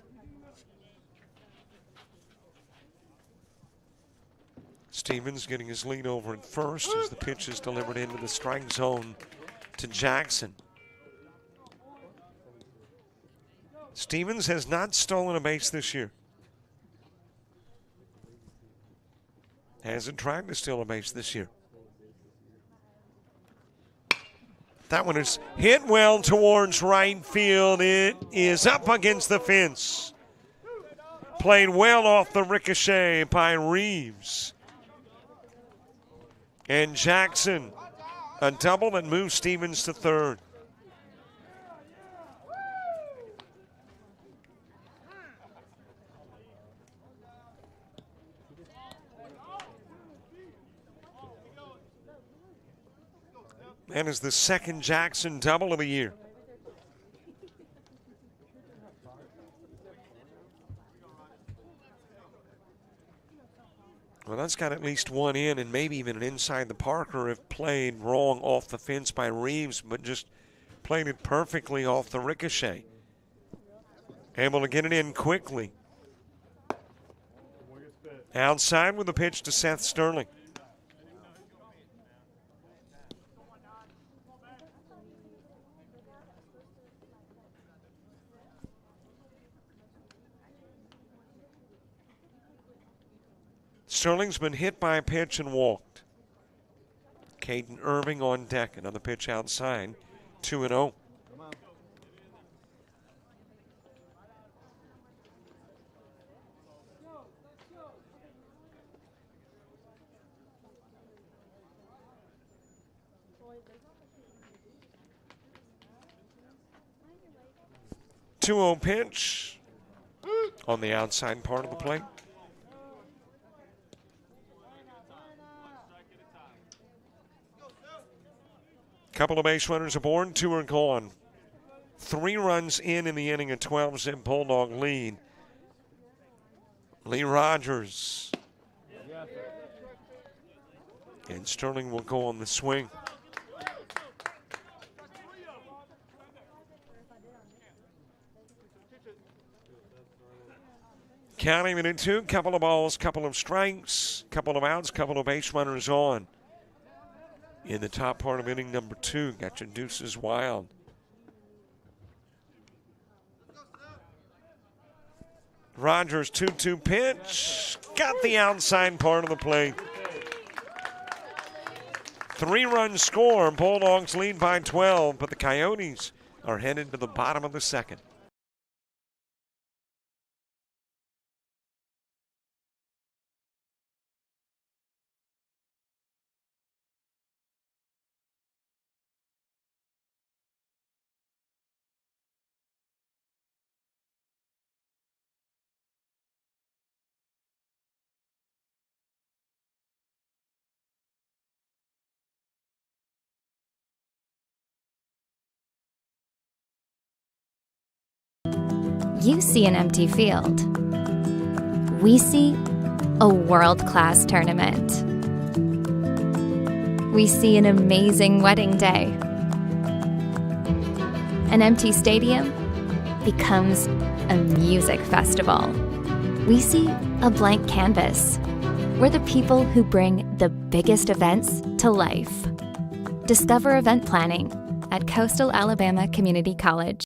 S1: Stevens getting his lead over at first as the pitch is delivered into the strike zone to Jackson. Stevens has not stolen a base this year. Hasn't tried to steal a base this year. That one is hit well towards right field. It is up against the fence. Played well off the ricochet by Reeves. And Jackson A double that moves Stevens to third. That is the second Jackson double of the year. Well, that's got at least one in and maybe even an inside the Parker if played wrong off the fence by Reeves, but just played it perfectly off the ricochet. Able to get it in quickly. Outside with the pitch to Seth Sterling. Sterling's been hit by a pitch and walked. Caden Irving on deck. Another pitch outside. 2-0. Two-0 pitch on the outside part of the plate. Couple of base runners aboard, 2 are gone. 3 runs in the inning, a 12-zip Bulldog lead. Lee Rogers. And Sterling will go on the swing. Counting it in 2, couple of balls, couple of strikes, couple of outs, couple of base runners on. In the top part of inning number 2, got your deuces wild. Rogers 2-2 pitch, got the outside part of the plate. 3-run score, Bulldogs lead by 12, but the Coyotes are headed to the bottom of the second.
S2: You see an empty field. We see a world-class tournament. We see an amazing wedding day. An empty stadium becomes a music festival. We see a blank canvas. We're the people who bring the biggest events to life. Discover event planning at Coastal Alabama Community College.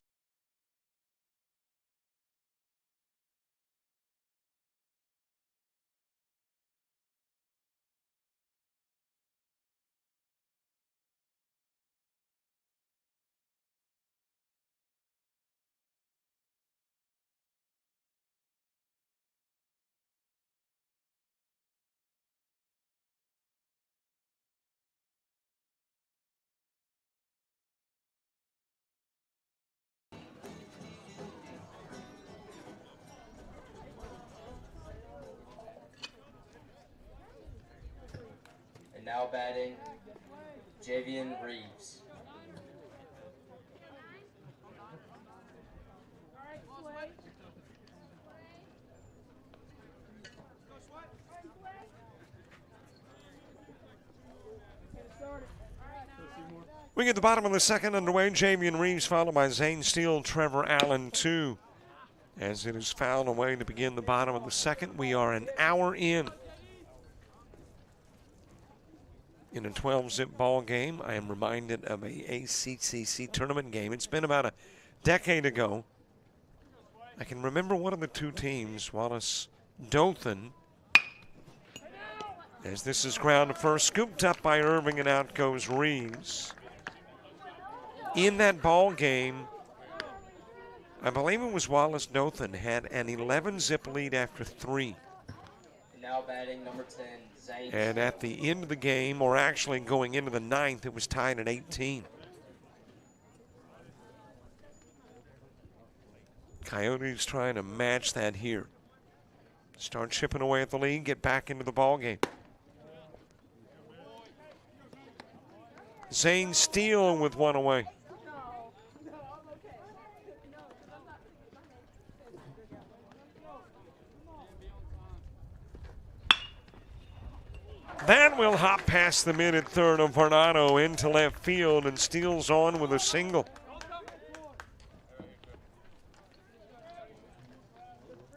S4: Now batting, Javian Reeves.
S1: We get the bottom of the second underway. Javian Reeves followed by Zane Steele, Trevor Allen, 2. As it is fouled away to begin the bottom of the second, we are an hour in a 12-zip ball game. I am reminded of a ACCC tournament game. It's been about a decade ago. I can remember one of the two teams, Wallace-Dothan. As this is ground to first, scooped up by Irving, and out goes Reeves. In that ball game, I believe it was Wallace-Dothan had an 11-zip lead after 3.
S4: Now batting number 10, Zane.
S1: And at the end of the game, or actually going into the ninth, it was tied at 18. Coyotes trying to match that here. Start chipping away at the lead, get back into the ball game. Zane Steele with one away. That will hop past the mid at third of Varnado into left field, and Steele's on with a single.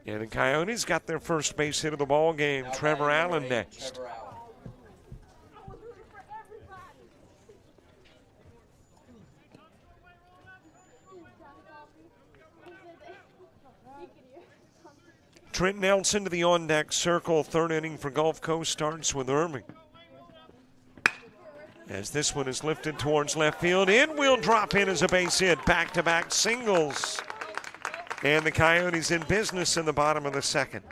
S1: And the Coyotes got their first base hit of the ball game.
S4: Now
S1: Trevor
S4: batting
S1: Allen
S4: number 8,
S1: next.
S4: Trevor Allen.
S1: Trent Nelson to the on-deck circle. Third inning for Gulf Coast starts with Irving. As this one is lifted towards left field, it will drop in as a base hit. Back-to-back singles. And the Coyotes in business in the bottom of the second.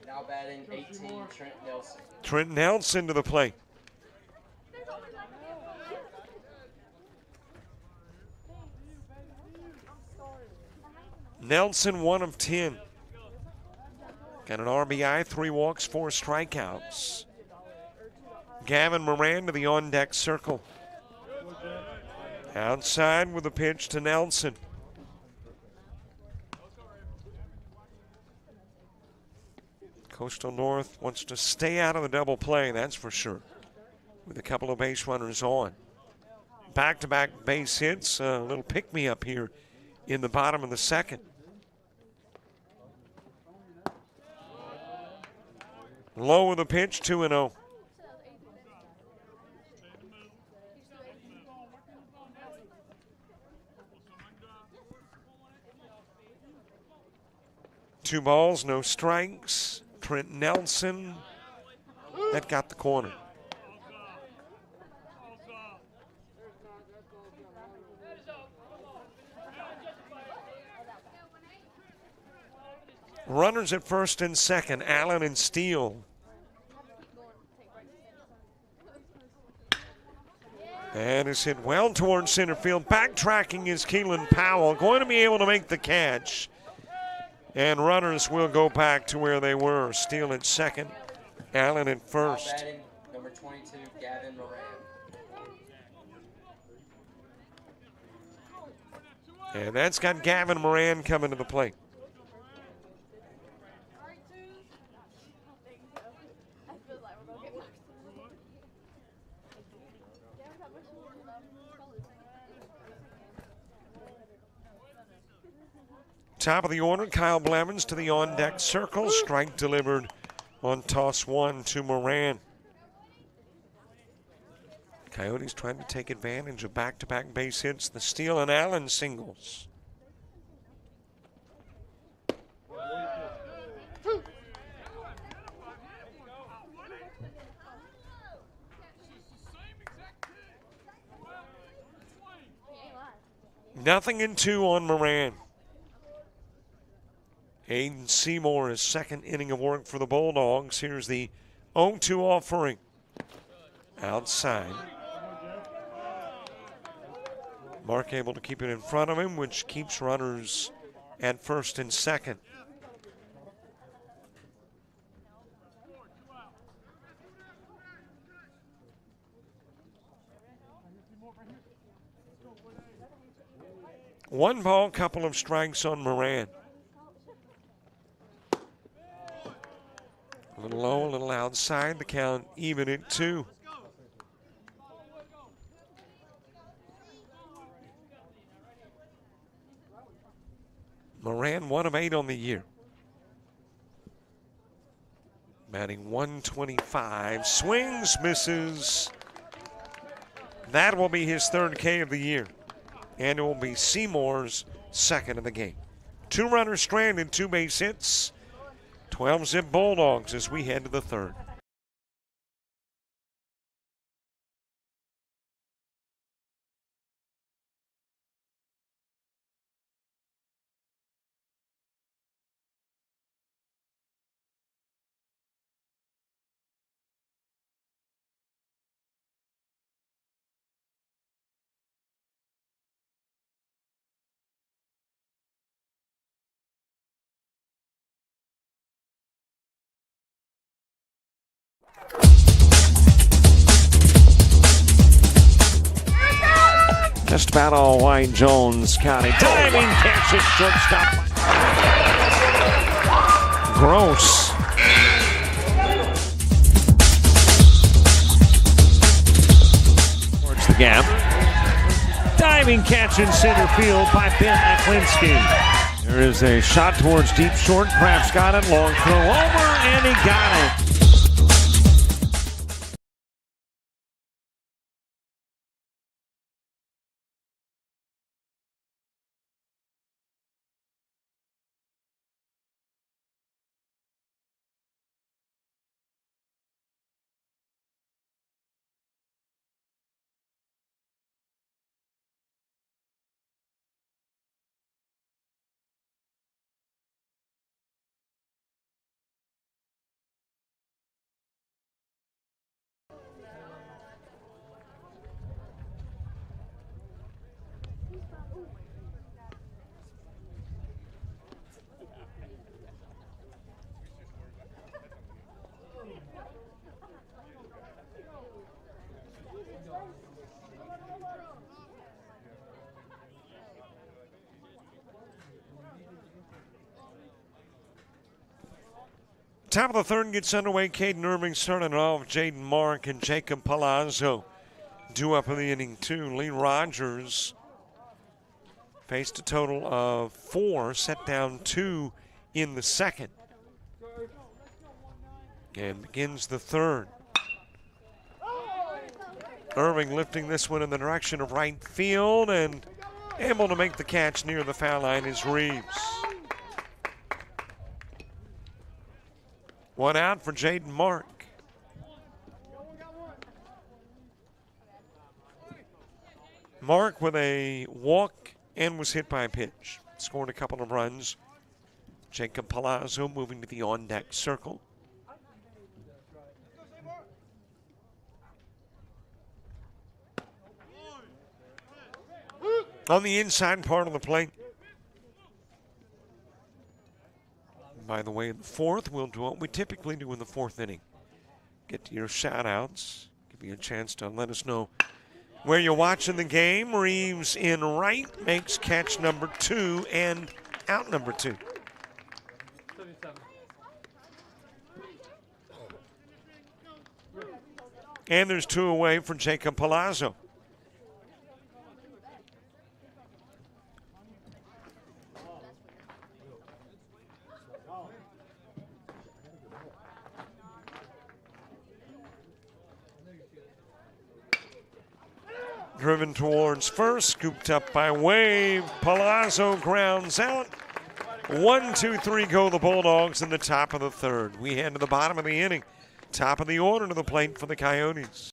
S4: Now batting 18, Trent Nelson.
S1: Trent Nelson to the plate. Nelson 1 of 10. Got an RBI, 3 walks, 4 strikeouts. Gavin Moran to the on-deck circle. Outside with a pitch to Nelson. Coastal North wants to stay out of the double play, that's for sure, with a couple of base runners on. Back-to-back base hits, a little pick-me-up here in the bottom of the second. Low with a pitch, 2-0. Two balls, no strikes. Trent Nelson, that got the corner. Runners at first and second, Allen and Steele. And is hit well towards center field. Backtracking is Keelan Powell, going to be able to make the catch. And runners will go back to where they were. Steele at second, Allen at
S4: Now
S1: first.
S4: batting number 22, Gavin Moran.
S1: And that's got Gavin Moran coming to the plate. Top of the order, Kyle Blevins to the on-deck circle. Strike delivered on toss 1 to Moran. Coyotes trying to take advantage of back-to-back base hits, the Steele and Allen singles. Nothing in 2 on Moran. Aiden Seymour, his second inning of work for the Bulldogs. Here's the 0-2 offering. Outside. Mark able to keep it in front of him, which keeps runners at first and second. One ball, couple of strikes on Moran. A little low, a little outside. The count even at 2. Moran 1 of 8 on the year. Batting 125. Swings, misses. That will be his 3rd K of the year. And it will be Seymour's 2nd of the game. 2 runners stranded, 2 base hits. 12-zip Bulldogs as we head to the 3rd. Just about all White Jones County. Diving catch at shortstop. Gross. Towards the gap. Diving catch in center field by Ben Aklinski. There is a shot towards deep short. Kraft's got it. Long throw over, and he got it. Top of the third gets underway. Caden Irving starting off. Jaden Mark and Jacob Palazzo due up in the inning two. Lee Rogers faced a total of 4, set down 2 in the second. And begins the third. Irving lifting this one in the direction of right field and able to make the catch near the foul line is Reeves. One out for Jaden Mark. Mark with a walk and was hit by a pitch. Scored a couple of runs. Jacob Palazzo moving to the on-deck circle. On the inside part of the plate. By the way, in the fourth, we'll do what we typically do in the fourth inning. Get to your shout-outs. Give you a chance to let us know where you're watching the game. Reeves in right makes catch number 2 and out number 2. And there's 2 away for Jacob Palazzo. Driven towards first, scooped up by Wave. Palazzo grounds out. 1, 2, 3 go the Bulldogs in the top of the third. We head to the bottom of the inning. Top of the order to the plate for the Coyotes.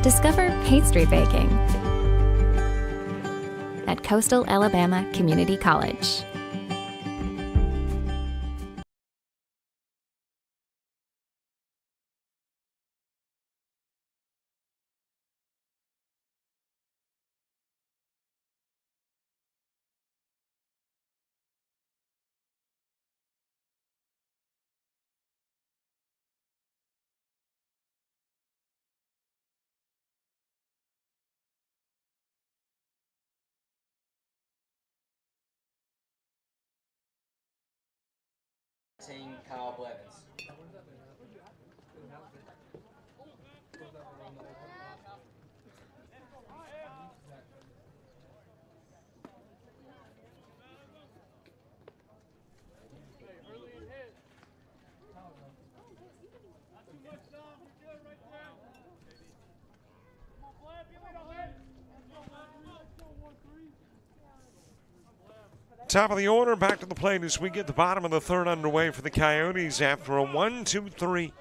S2: Discover pastry baking at Coastal Alabama Community College.
S4: Kyle Blevins.
S1: Top of the order, back to the plate as we get the bottom of the third underway for the Coyotes after a 1-2-3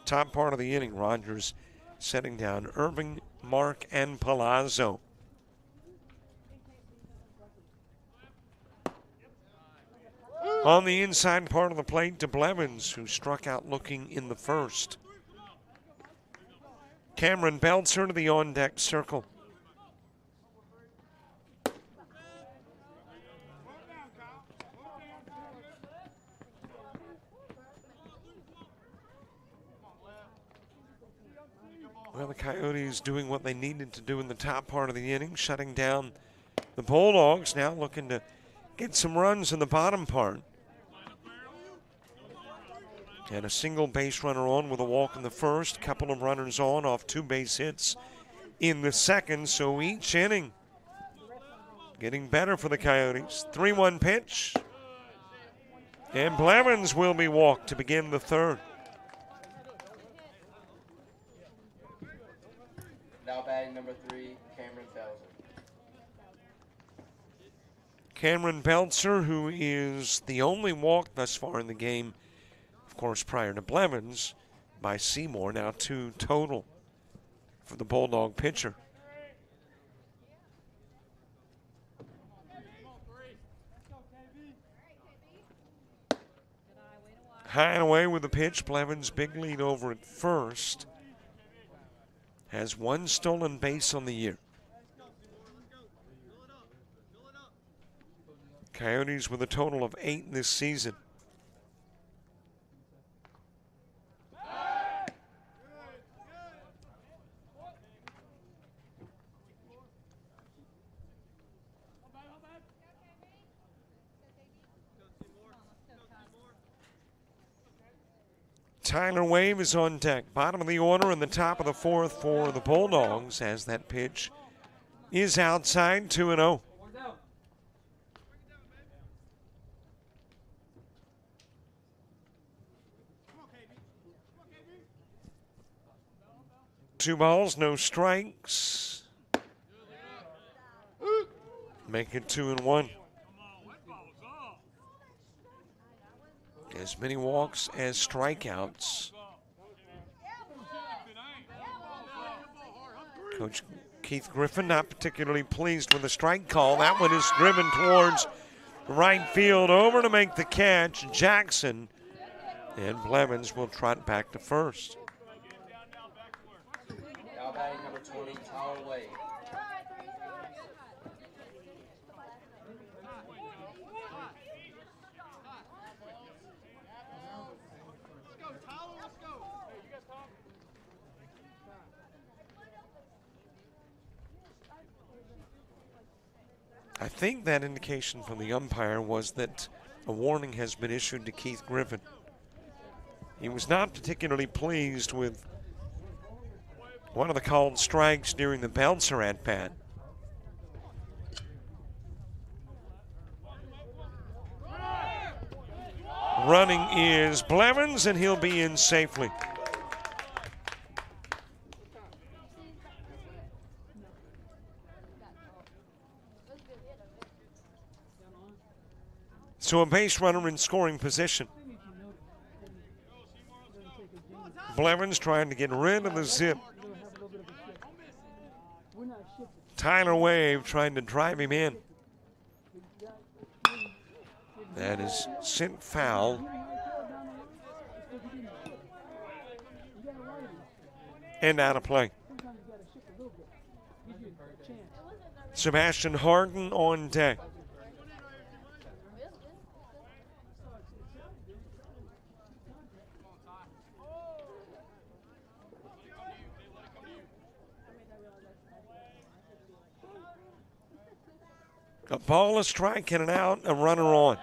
S1: top part of the inning. Rogers setting down Irving, Mark, and Palazzo. On the inside part of the plate to Blevins, who struck out looking in the first. Cameron Belzer to the on-deck circle. Well, the Coyotes doing what they needed to do in the top part of the inning, shutting down the Bulldogs, now looking to get some runs in the bottom part. And a single base runner on with a walk in the first, couple of runners on off 2 base hits in the second, so each inning getting better for the Coyotes. 3-1 pitch, and Blevins will be walked to begin the third.
S4: Now batting number 3, Cameron Belzer.
S1: Cameron Belzer, who is the only walk thus far in the game, of course, prior to Blevins, by Seymour, now 2 total for the Bulldog pitcher. High and away with the pitch. Blevins' big lead over at first. Has 1 stolen base on the year. Coyotes with a total of 8 this season. Tyler Wave is on deck. Bottom of the order in the top of the fourth for the Bulldogs as that pitch is outside, 2-0. Two balls, no strikes. Make it 2-1. As many walks as strikeouts. Coach Keith Griffin not particularly pleased with the strike call. That one is driven towards right field, over to make the catch. Jackson, and Blevins will trot back to first.
S4: Now batting number 20, Tyler Wade.
S1: I think that indication from the umpire was that a warning has been issued to Keith Griffin. He was not particularly pleased with one of the called strikes during the Belzer at-bat. Running is Blevins, and he'll be in safely. So a base runner in scoring position. Blevins trying to get rid of the zip. Tyler Wave trying to drive him in. That is sent foul. And out of play. Sebastian Harden on deck. A ball, a strike, and an out, a runner on.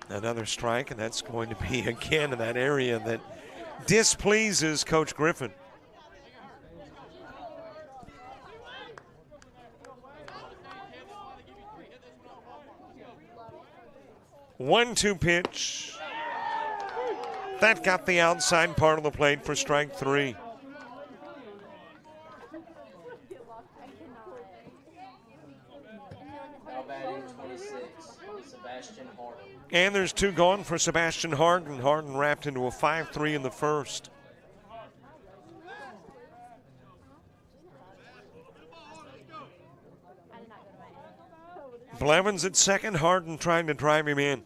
S1: Another strike, and that's going to be again in that area that displeases Coach Griffin. One-two pitch. That got the outside part of the plate for strike 3.
S4: Now batting
S1: And there's 2 gone for Sebastian Harden. Harden wrapped into a 5-3 in the first. Blevins at second, Harden trying to drive him in.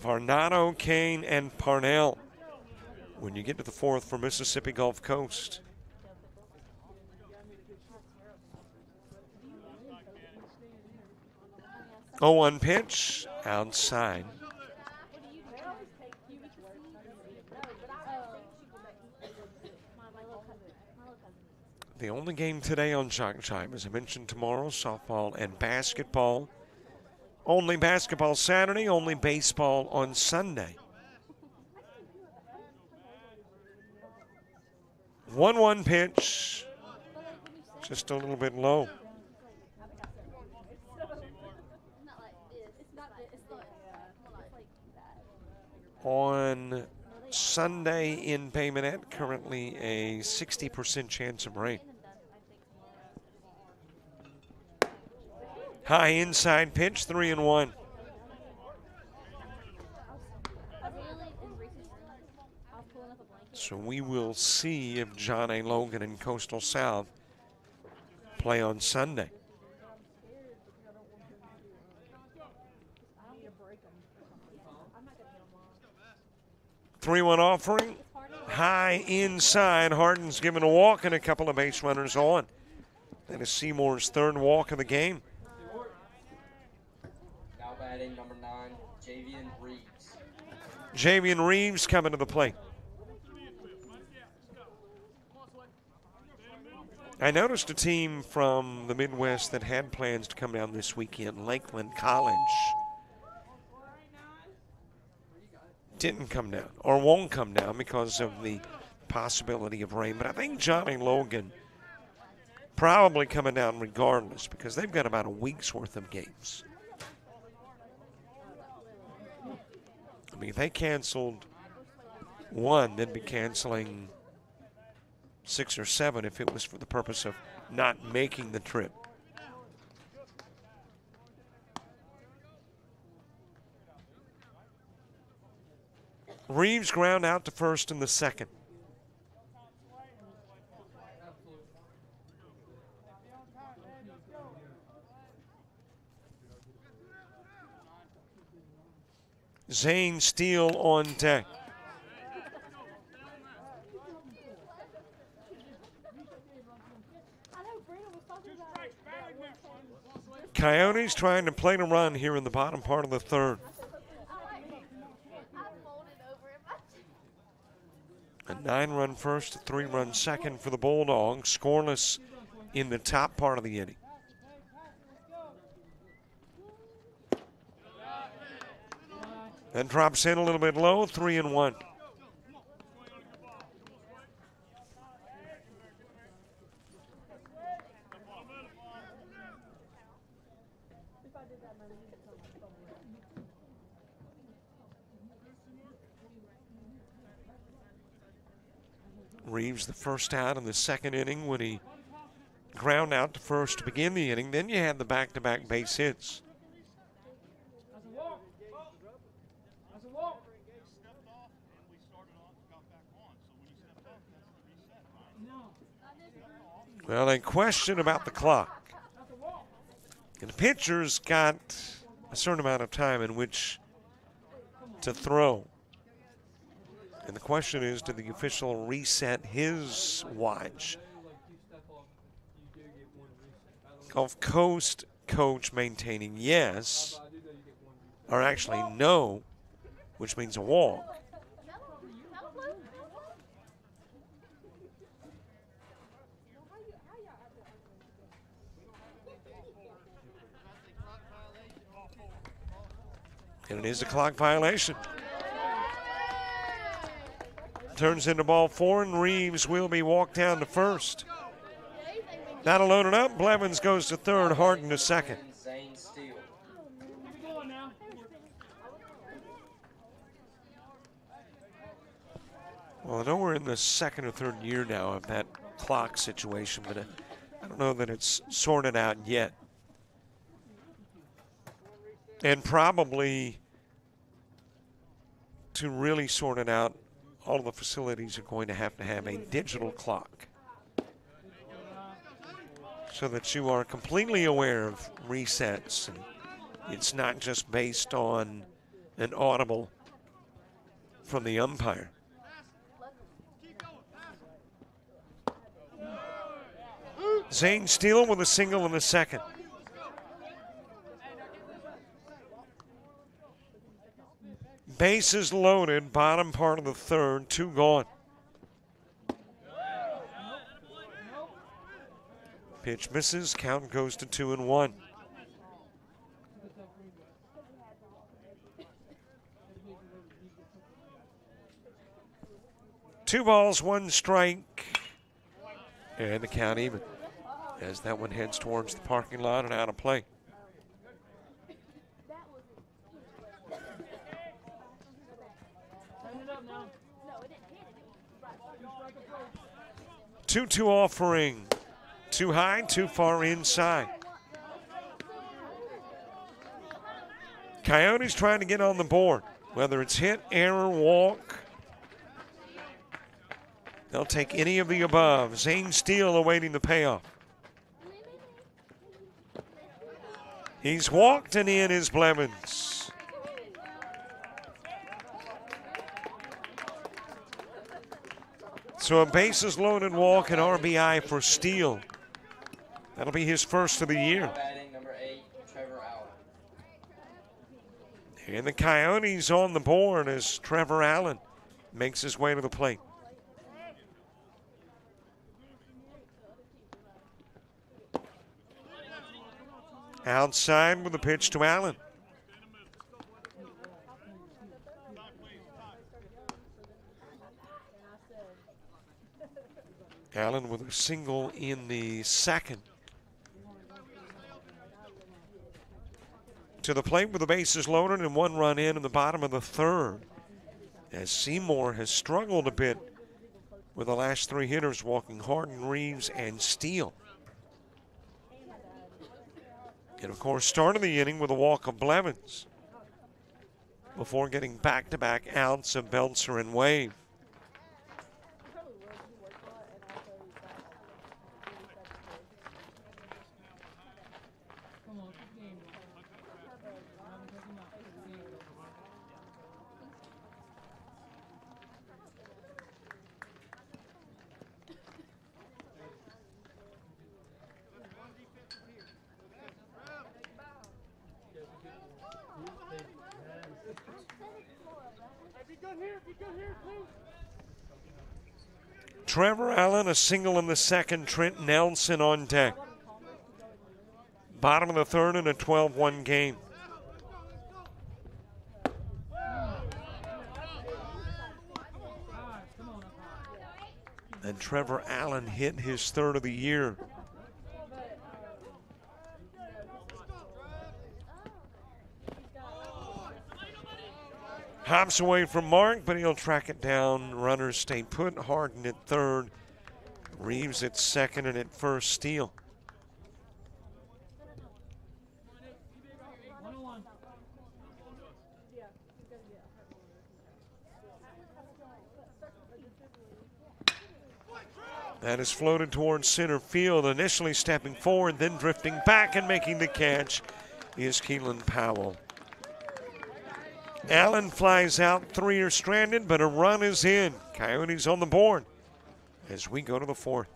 S1: Varnado, Kane, and Parnell when you get to the fourth for Mississippi Gulf Coast. Oh, 1 pitch outside. The only game today on JockJive, as I mentioned, tomorrow, softball and basketball. Only basketball Saturday, only baseball on Sunday. 1-1 pitch, just a little bit low. On Sunday in Bay Minette, currently a 60% chance of rain. High inside pitch, 3-1. So we will see if John A. Logan and Coastal South play on Sunday. Three-one offering, high inside. Harden's given a walk and a couple of base runners on. That is Seymour's 3rd walk of the game.
S4: Now batting number 9, Javian Reeves.
S1: Javian Reeves coming to the plate. I noticed a team from the Midwest that had plans to come down this weekend, Lakeland College. Didn't come down or won't come down because of the possibility of rain. But I think Johnny Logan probably coming down regardless because they've got about a week's worth of games. I mean, if they canceled one, they'd be canceling 6 or 7 if it was for the purpose of not making the trip. Reeves ground out to first in the second. Zane Steele on deck. Coyotes trying to play to run here in the bottom part of the 3rd. A 9-run first, a 3-run second for the Bulldogs, scoreless in the top part of the inning. Then drops in a little bit low, 3-1. Reeves the first out in the second inning when he ground out to first to begin the inning. Then you had the back-to-back base hits. Well, a question about the clock. And the pitcher's got a certain amount of time in which to throw. And the question is, did the official reset his watch? Gulf Coast coach maintaining yes, or actually no, which means a walk. And it is a clock violation. Turns into ball 4, and Reeves will be walked down to first. That'll load it up. Blevins goes to 3rd, Harden to 2nd. Well, I know we're in the 2nd or 3rd year now of that clock situation, but I don't know that it's sorted out yet. And probably to really sort it out, all of the facilities are going to have a digital clock so that you are completely aware of resets. And it's not just based on an audible from the umpire. Zane Steele with a single in the second. Bases loaded, bottom part of the third, 2 gone. Pitch misses, count goes to 2-1. Two balls, 1 strike, and the count even as that one heads towards the parking lot and out of play. Two offering. Too high, too far inside. Coyotes trying to get on the board. Whether it's hit, error, walk, they'll take any of the above. Zane Steele awaiting the payoff. He's walked, and in is Blevins. So a bases loaded walk and RBI for Steele. That'll be his first of the year.
S4: Batting number 8, Trevor Allen.
S1: And the Coyotes on the board as Trevor Allen makes his way to the plate. Outside with the pitch to Allen. Allen with a single in the second. To the plate with the bases loaded and 1 run in the bottom of the third, as Seymour has struggled a bit with the last 3 hitters walking Harden, Reeves, and Steele. And of course, started the inning with a walk of Blevins before getting back-to-back outs of Belzer and Wave. Trevor Allen, a single in the second. Trent Nelson on deck. Bottom of the third in a 12-1 game. And Trevor Allen hit his third of the year. Hops away from Mark, but he'll track it down. Runners stay put. Harden at third. Reeves at second, and at first, Steele. That is floated towards center field, initially stepping forward, then drifting back and making the catch is Keelan Powell. Allen flies out, 3 are stranded, but a run is in. Coyotes on the board as we go to the 4th.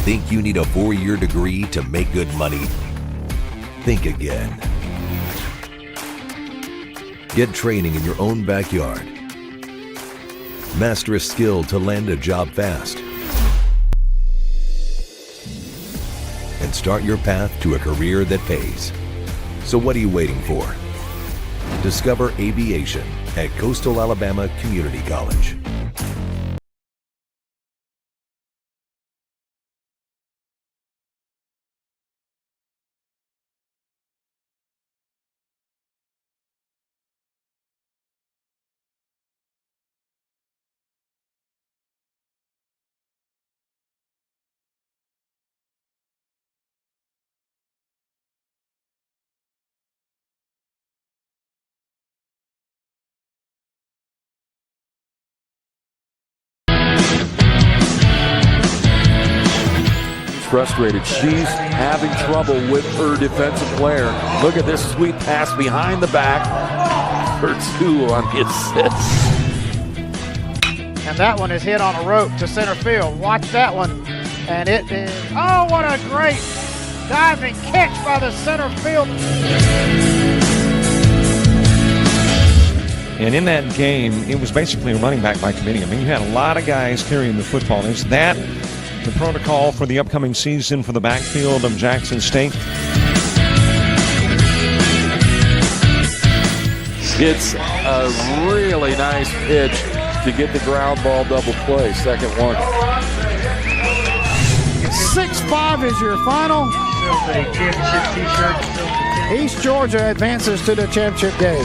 S3: Think you need a 4-year degree to make good money? Think again. Get training in your own backyard. Master a skill to land a job fast. And start your path to a career that pays.
S7: So what are you waiting for? Discover aviation at Coastal Alabama Community College.
S5: Frustrated. She's having trouble with her defensive player. Look at this sweet pass behind the back for 2 on the assist.
S6: And that one is hit on a rope to center field. Watch that one. And it is, oh, what a great diving catch by the center field.
S1: And in that game, it was basically a running back by committee. I mean, you had a lot of guys carrying the football. Is that the protocol for the upcoming season for the backfield of Jackson State?
S5: It's a really nice pitch to get the ground ball double play. Second one.
S6: 6-5 is your final. East Georgia advances to the championship game.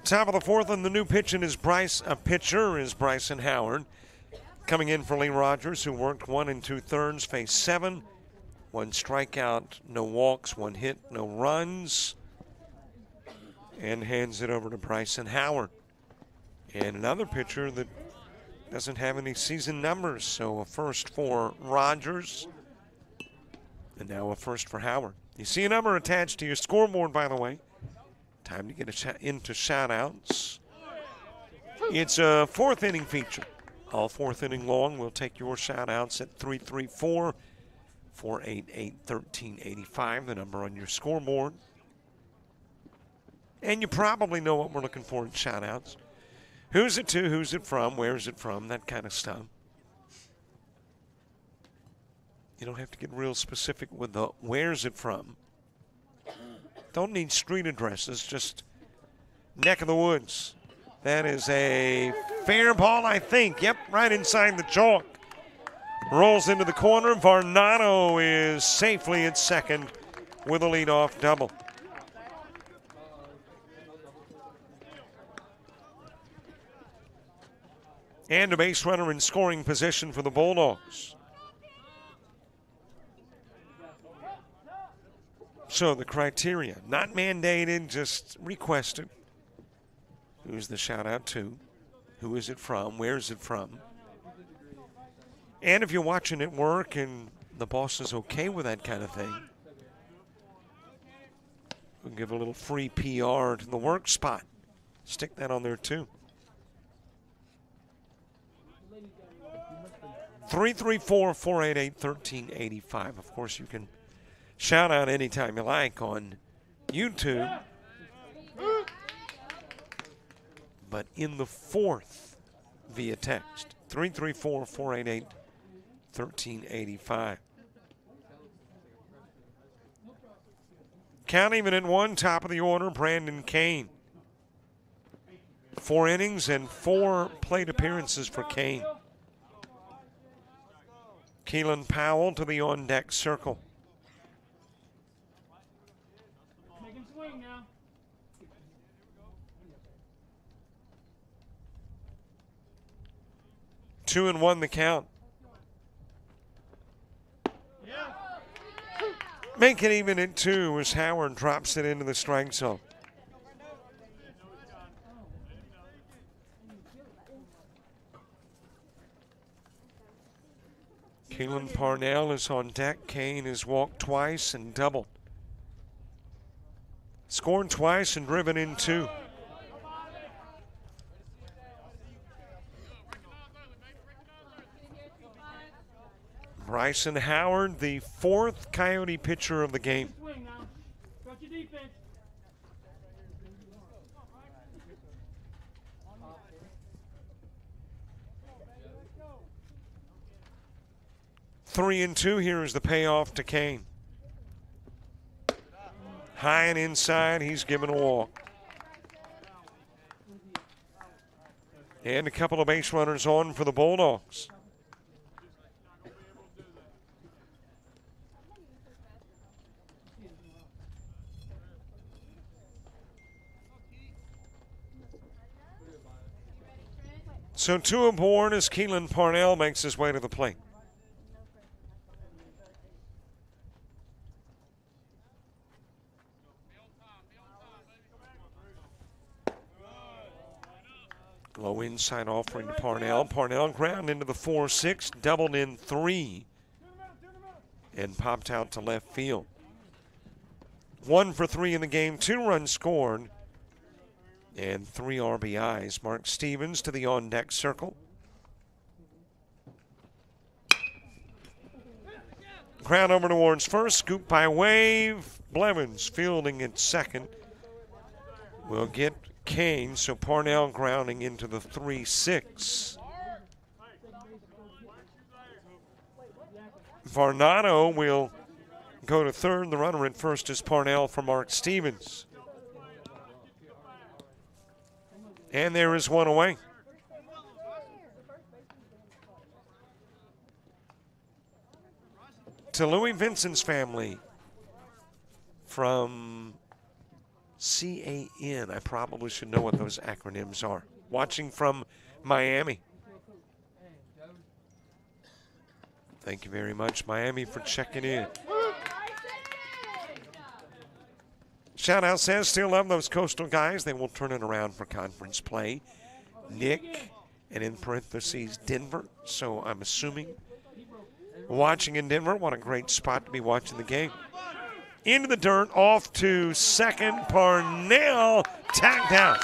S1: Top of the fourth, and the new pitcher is Bryson Howard. Coming in for Lee Rogers, who worked 1 2/3, faced 7. 1 strikeout, no walks, 1 hit, no runs. And hands it over to Bryson Howard. And another pitcher that doesn't have any season numbers, so a first for Rogers. And now a first for Howard. You see a number attached to your scoreboard, by the way. Time to get into shout-outs. It's a 4th inning feature. All 4th inning long. We'll take your shout-outs at 334-488-1385, the number on your scoreboard. And you probably know what we're looking for in shout-outs. Who's it to, who's it from, where's it from, that kind of stuff. You don't have to get real specific with the where's it from. Don't need street addresses, just neck of the woods. That is a fair ball, I think. Yep, right inside the chalk. Rolls into the corner. Varnado is safely at second with a leadoff double. And a base runner in scoring position for the Bulldogs. So the criteria, not mandated, just requested. Who's the shout out to? Who is it from? Where is it from? And if you're watching it work and the boss is okay with that kind of thing, we'll give a little free PR to the work spot. Stick that on there too. 334-488-1385. Of course, you can shout out anytime you like on YouTube. But in the 4th via text, 334-488-1385. Count even at 1, top of the order, Brandon Kane. 4 innings and 4 plate appearances for Kane. Keelan Powell to the on-deck circle. Two and 1 the count. Make it even at 2 as Howard drops it into the strike zone. Keelan Parnell is on deck. Kane has walked twice and doubled. Scored twice and driven in 2. Bryson Howard, the 4th Coyote pitcher of the game. 3-2. Here is the payoff to Kane. High and inside, he's given a walk. And a couple of base runners on for the Bulldogs. So 2 aboard as Keelan Parnell makes his way to the plate. Low inside offering to Parnell. Parnell ground into the 4-6, doubled in 3, and popped out to left field. 1 for 3 in the game, 2 runs scored, and 3 RBIs. Mark Stevens to the on-deck circle. Ground over towards first, scoop by Wave. Blevins fielding at second. We'll get Kane, so Parnell grounding into the 3-6. Varnado will go to third. The runner at first is Parnell for Mark Stevens. And there is one away. To Louis Vincent's family from CAN. I probably should know what those acronyms are. Watching from Miami. Thank you very much, Miami, for checking in. Shout out says, still love those Coastal guys. They will turn it around for conference play. Nick, and in parentheses, Denver. So I'm assuming watching in Denver. What a great spot to be watching the game. Into the dirt, off to second. Parnell tagged out.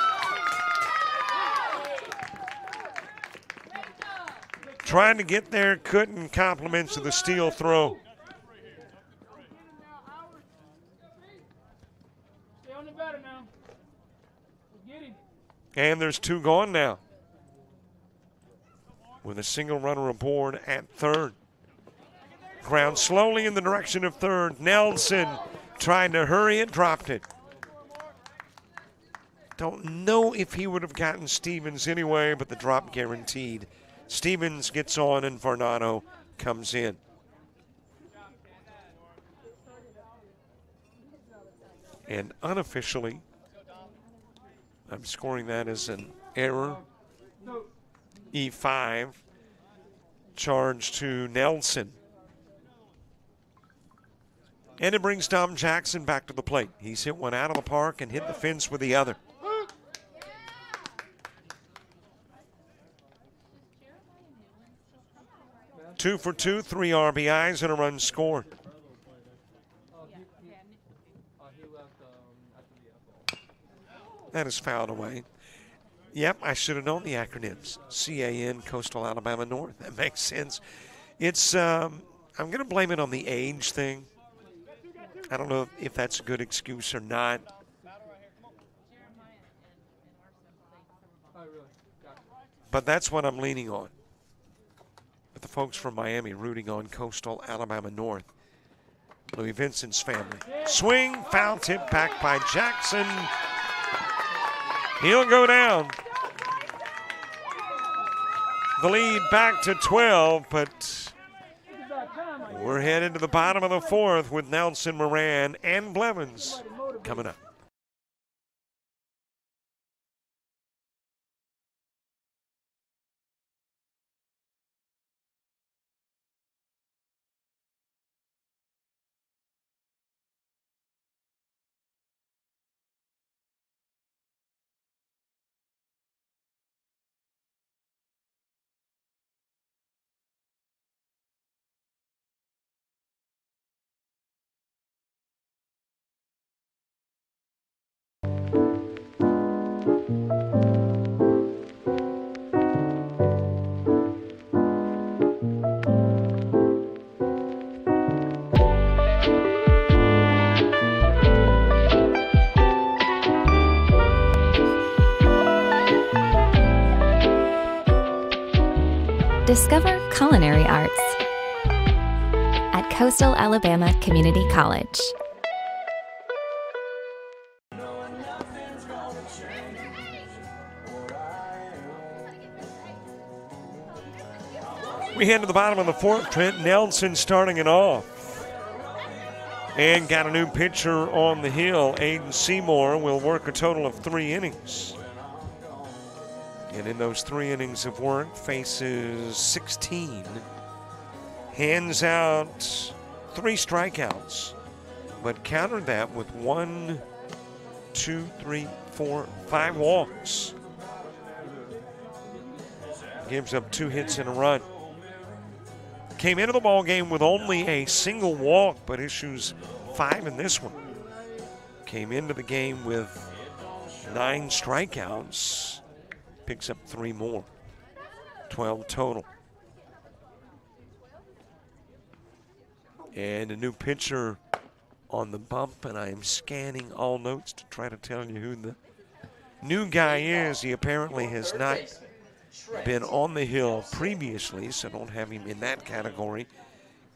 S1: Trying to get there, couldn't. Compliments of the steal throw. And there's 2 gone now, with a single runner aboard at third. Ground slowly in the direction of third. Nelson trying to hurry it, dropped it. Don't know if he would have gotten Stevens anyway, but the drop guaranteed. Stevens gets on and Varnado comes in. And unofficially, I'm scoring that as an error. E5, charge to Nelson. And it brings Dom Jackson back to the plate. He's hit one out of the park and hit the fence with the other. Two for 2, 3 RBIs and a run scored. That is fouled away. Yep, I should have known the acronyms. CAN, Coastal Alabama North. That makes sense. It's, I'm going to blame it on the age thing. I don't know if that's a good excuse or not. But that's what I'm leaning on. With the folks from Miami rooting on Coastal Alabama North. Louis Vincent's family. Swing, foul tip back by Jackson. He'll go down. The lead back to 12, but we're headed to the bottom of the 4th with Nelson Moran and Blevins coming up.
S2: Discover culinary arts at Coastal Alabama Community College.
S1: We head to the bottom of the fourth. Trent Nelson starting it off. And got a new pitcher on the hill. Aiden Seymour will work a total of 3 innings. And in those 3 innings of work, faces 16. Hands out 3 strikeouts. But countered that with 1, 2, 3, 4, 5 walks. Gives up 2 hits and a run. Came into the ball game with only a single walk, but issues 5 in this one. Came into the game with 9 strikeouts. Picks up 3 more. 12 total. And a new pitcher on the bump, and I am scanning all notes to try to tell you who the new guy is. He apparently has not been on the hill previously, so don't have him in that category.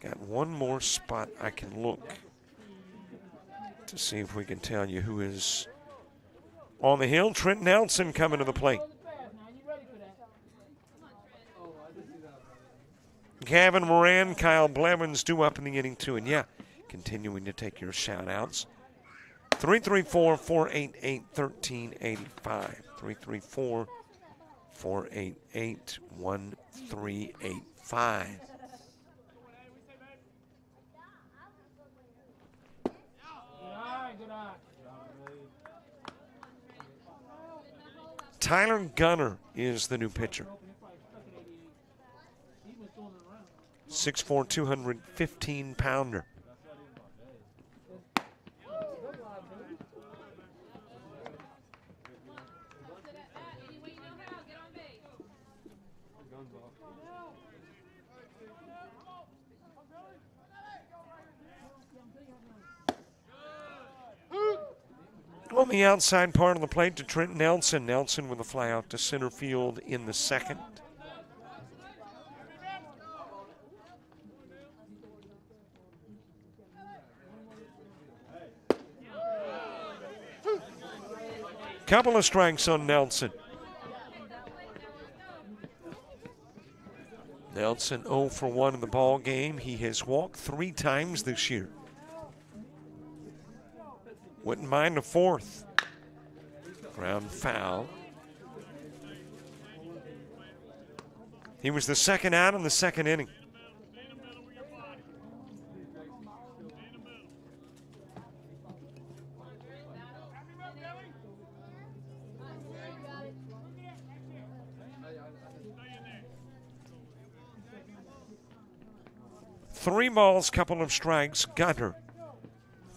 S1: Got one more spot I can look to see if we can tell you who is on the hill. Trent Nelson coming to the plate. Gavin Moran, Kyle Blevins due up in the inning too. And yeah, continuing to take your shout outs. 334-488-1385. 334-488-1385. Tyler Gunner is the new pitcher. 6'4", 215-pounder. On the outside part of the plate to Trent Nelson. Nelson with a fly out to center field in the second. Couple of strikes on Nelson. Nelson 0 for 1 in the ball game. He has walked 3 times this year. Wouldn't mind a 4th. Ground foul. He was the second out in the second inning. Three balls, couple of strikes. Gunter.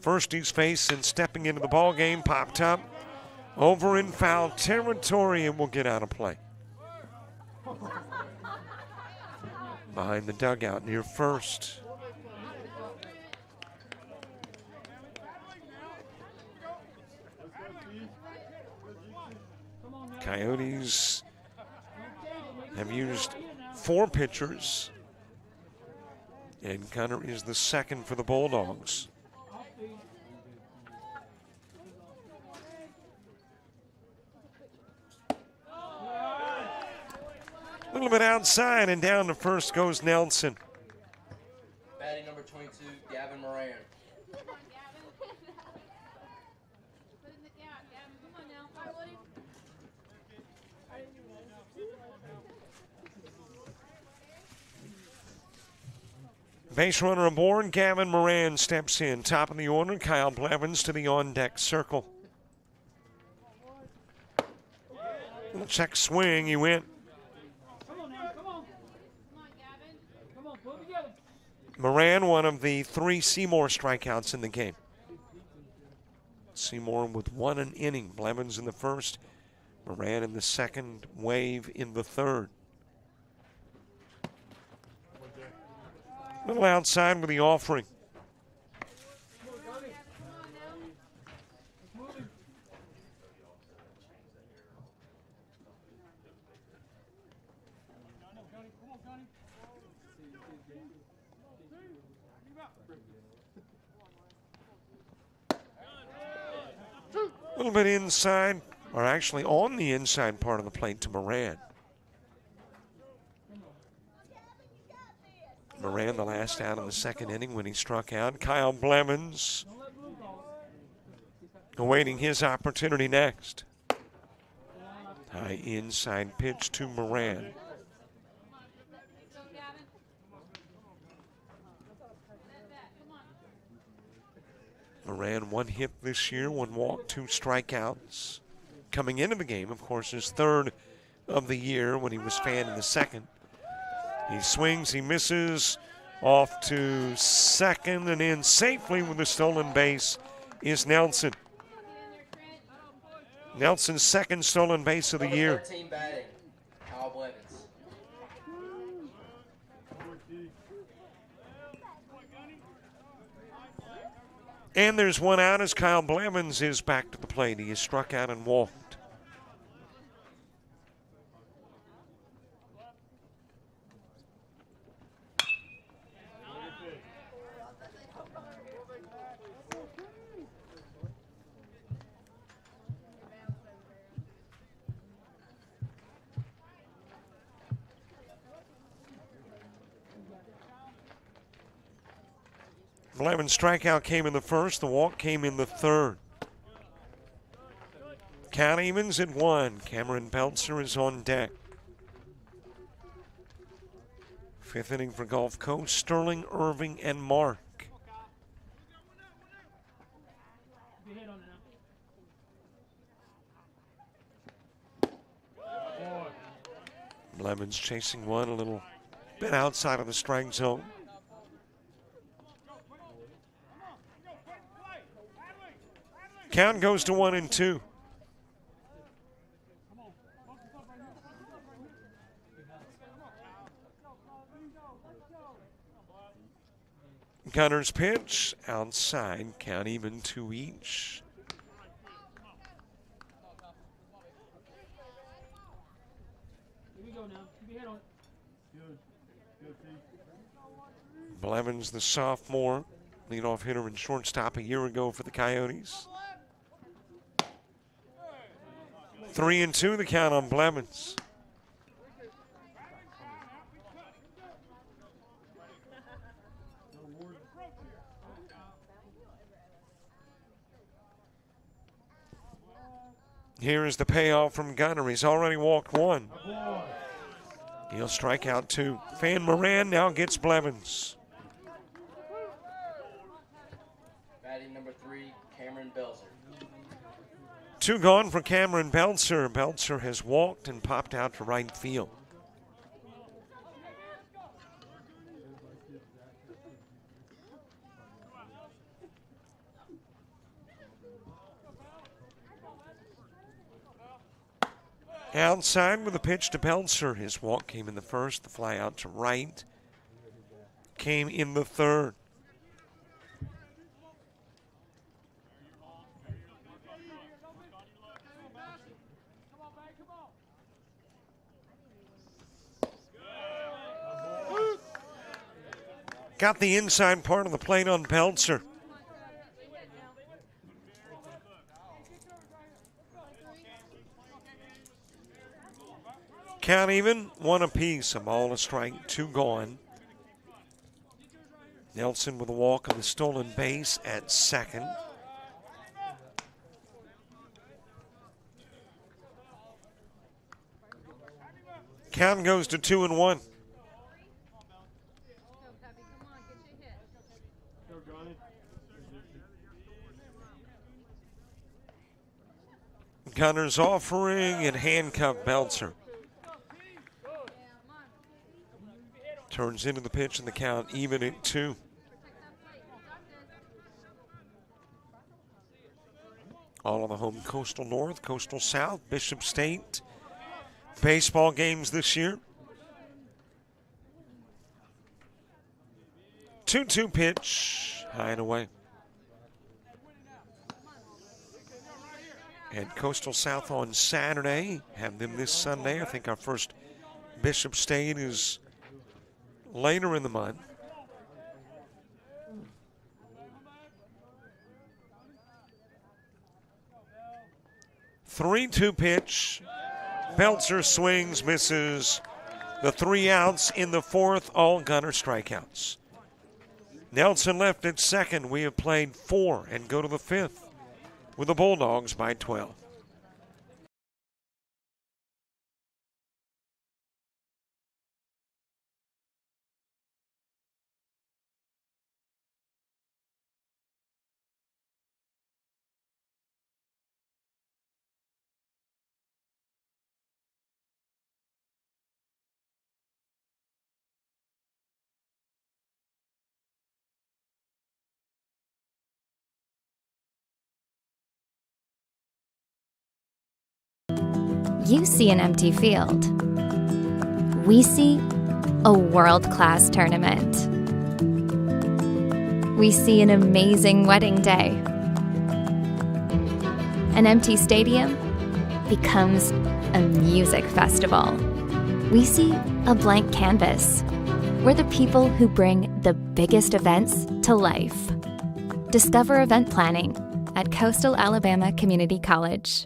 S1: First he's faced and stepping into the ball game, popped up. Over in foul territory and will get out of play. Behind the dugout near first. Coyotes have used 4 pitchers. And Gunner is the second for the Bulldogs. A little bit outside and down to first goes Nelson.
S4: Batting number 22, Gavin Moran.
S1: Base runner aboard, Gavin Moran steps in. Top of the order, Kyle Blevins to the on-deck circle. Little check swing, he went. Moran, one of the 3 Seymour strikeouts in the game. Seymour with 1 an inning. Blevins in the first, Moran in the second, Wave in the third. A little outside with the offering. A little bit inside, or actually on the inside part of the plate to Moran. Moran, the last out in the second inning when he struck out. Kyle Blevins awaiting his opportunity next. High inside pitch to Moran. Moran, 1 hit this year, 1 walk, 2 strikeouts. Coming into the game, of course, his third of the year when he was fanned in the second. He swings, he misses, off to second, and in safely with the stolen base is Nelson. Nelson's second stolen base of the year.
S4: 13 batting, Kyle Blevins.
S1: And there's 1 out as Kyle Blevins is back to the plate. He is struck out and walked. Blevins' strikeout came in the first. The walk came in the third. Count evens at 1. Cameron Belzer is on deck. 5th inning for Gulf Coast. Sterling, Irving, and Mark. Blevins chasing 1 a little bit outside of the strike zone. Count goes to 1-2. Gunner's pitch outside, count even 2 each. Blevins, the sophomore, leadoff hitter and shortstop a year ago for the Coyotes. 3-2 the count on Blevins. Here is the payoff from Gunner. He's already walked 1. He'll strike out 2. Fan Moran now gets Blevins.
S4: Batting number 3, Cameron Belzer.
S1: 2 gone for Cameron Belzer. Belzer has walked and popped out to right field. Outside with a pitch to Belzer. His walk came in the first. The fly out to right came in the third. Got the inside part of the plate on Belzer. Count even, 1 apiece. A ball, a strike, 2 gone. Nelson with a walk on the stolen base at second. Count goes to 2-1. Gunner's offering and handcuff Belzer. Turns into the pitch and the count even at 2. all of the home Coastal North, Coastal South, Bishop State baseball games this year. 2-2 pitch, high and away. And Coastal South on Saturday, have them this Sunday. I think our first Bishop State is later in the month. Three-two pitch. Belzer swings, misses. The 3 outs in the 4th, all Gunner strikeouts. Nelson left at second. We have played 4 and go to the 5th with the Bulldogs by 12.
S2: You see an empty field. We see a world-class tournament. We see an amazing wedding day. An empty stadium becomes a music festival. We see a blank canvas. We're the people who bring the biggest events to life. Discover event planning at Coastal Alabama Community College.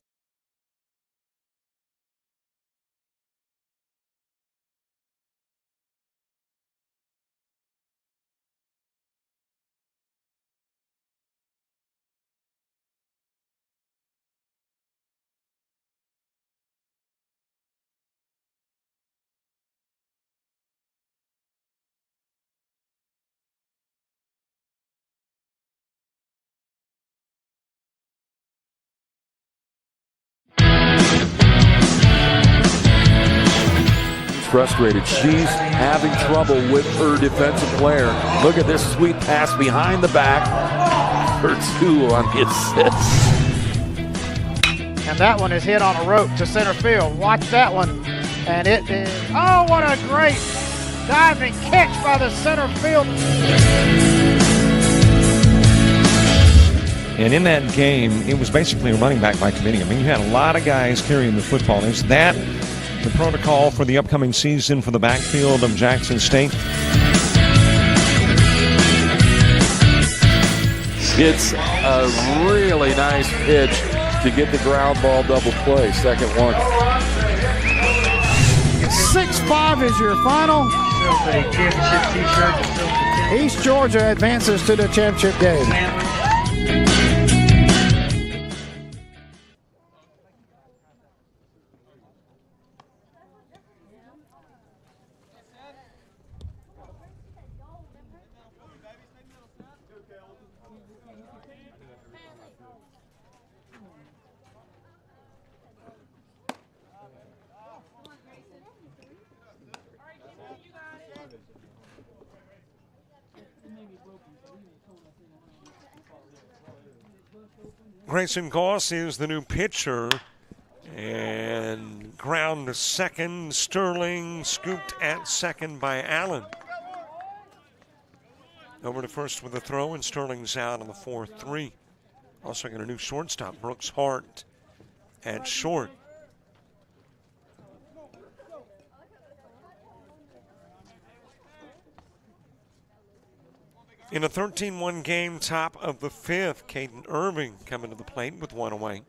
S5: Frustrated. She's having trouble with her defensive player. Look at this sweet pass behind the back for 2 on the assist.
S6: And that one is hit on a rope to center field. Watch that one. And it is, oh, what a great diving catch by the center field.
S1: And in that game, it was basically a running back by committee. I mean, you had a lot of guys carrying the football. Is that the protocol for the upcoming season for the backfield of Jackson State?
S5: It's a really nice pitch to get the ground ball double play. Second one.
S6: 6-5 is your final. East Georgia advances to the championship game.
S1: Grayson Goss is the new pitcher. And ground to second. Sterling scooped at second by Allen. Over to first with a throw, and Sterling's out on the 4-3. Also got a new shortstop, Brooks Hart at short. In a 13-1 game, top of the 5th, Caden Irving coming to the plate with 1 away.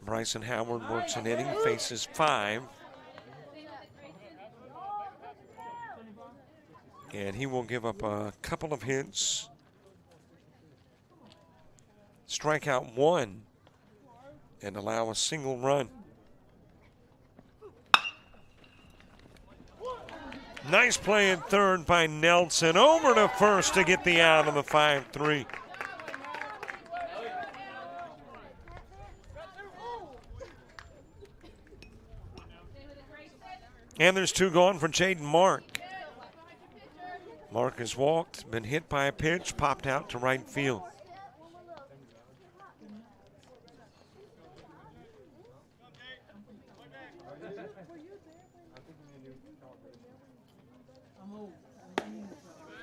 S1: Bryson Howard works an inning, faces 5. And he will give up a couple of hits. Strike out 1 and allow a single run. Nice play at third by Nelson. Over to first to get the out of the 5-3. And there's 2 gone for Jaden Mark. Mark has walked, been hit by a pitch, popped out to right field.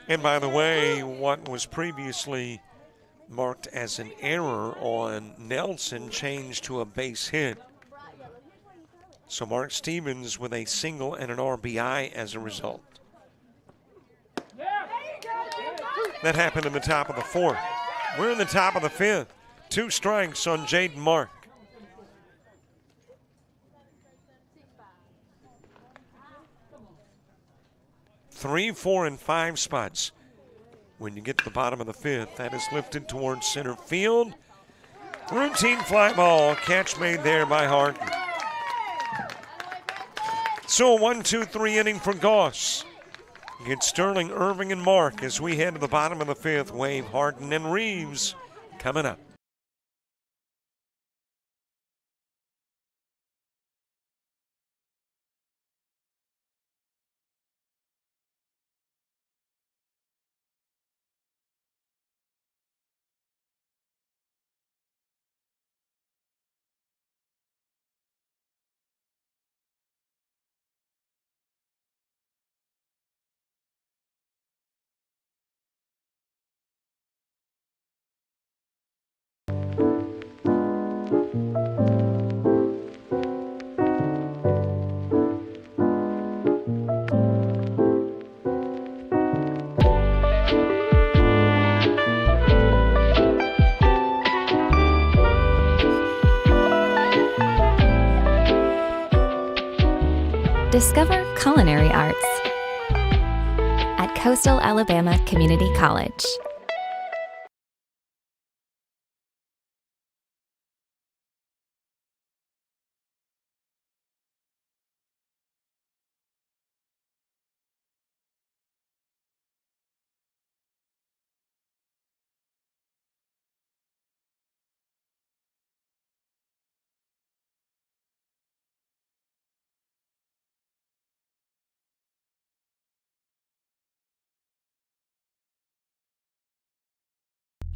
S1: And by the way, what was previously marked as an error on Nelson changed to a base hit. So Mark Stevens with a single and an RBI as a result. That happened in the top of the fourth. We're in the top of the fifth. 2 strikes on Jaden Mark. Three, 4, and 5 spots. When you get to the bottom of the fifth, that is lifted towards center field. Routine fly ball, catch made there by Harden. So a 1-2-3 inning for Goss. Get Sterling, Irving, and Mark as we head to the bottom of the fifth. Wave, Harden, and Reeves coming up.
S2: Discover culinary arts at Coastal Alabama Community College.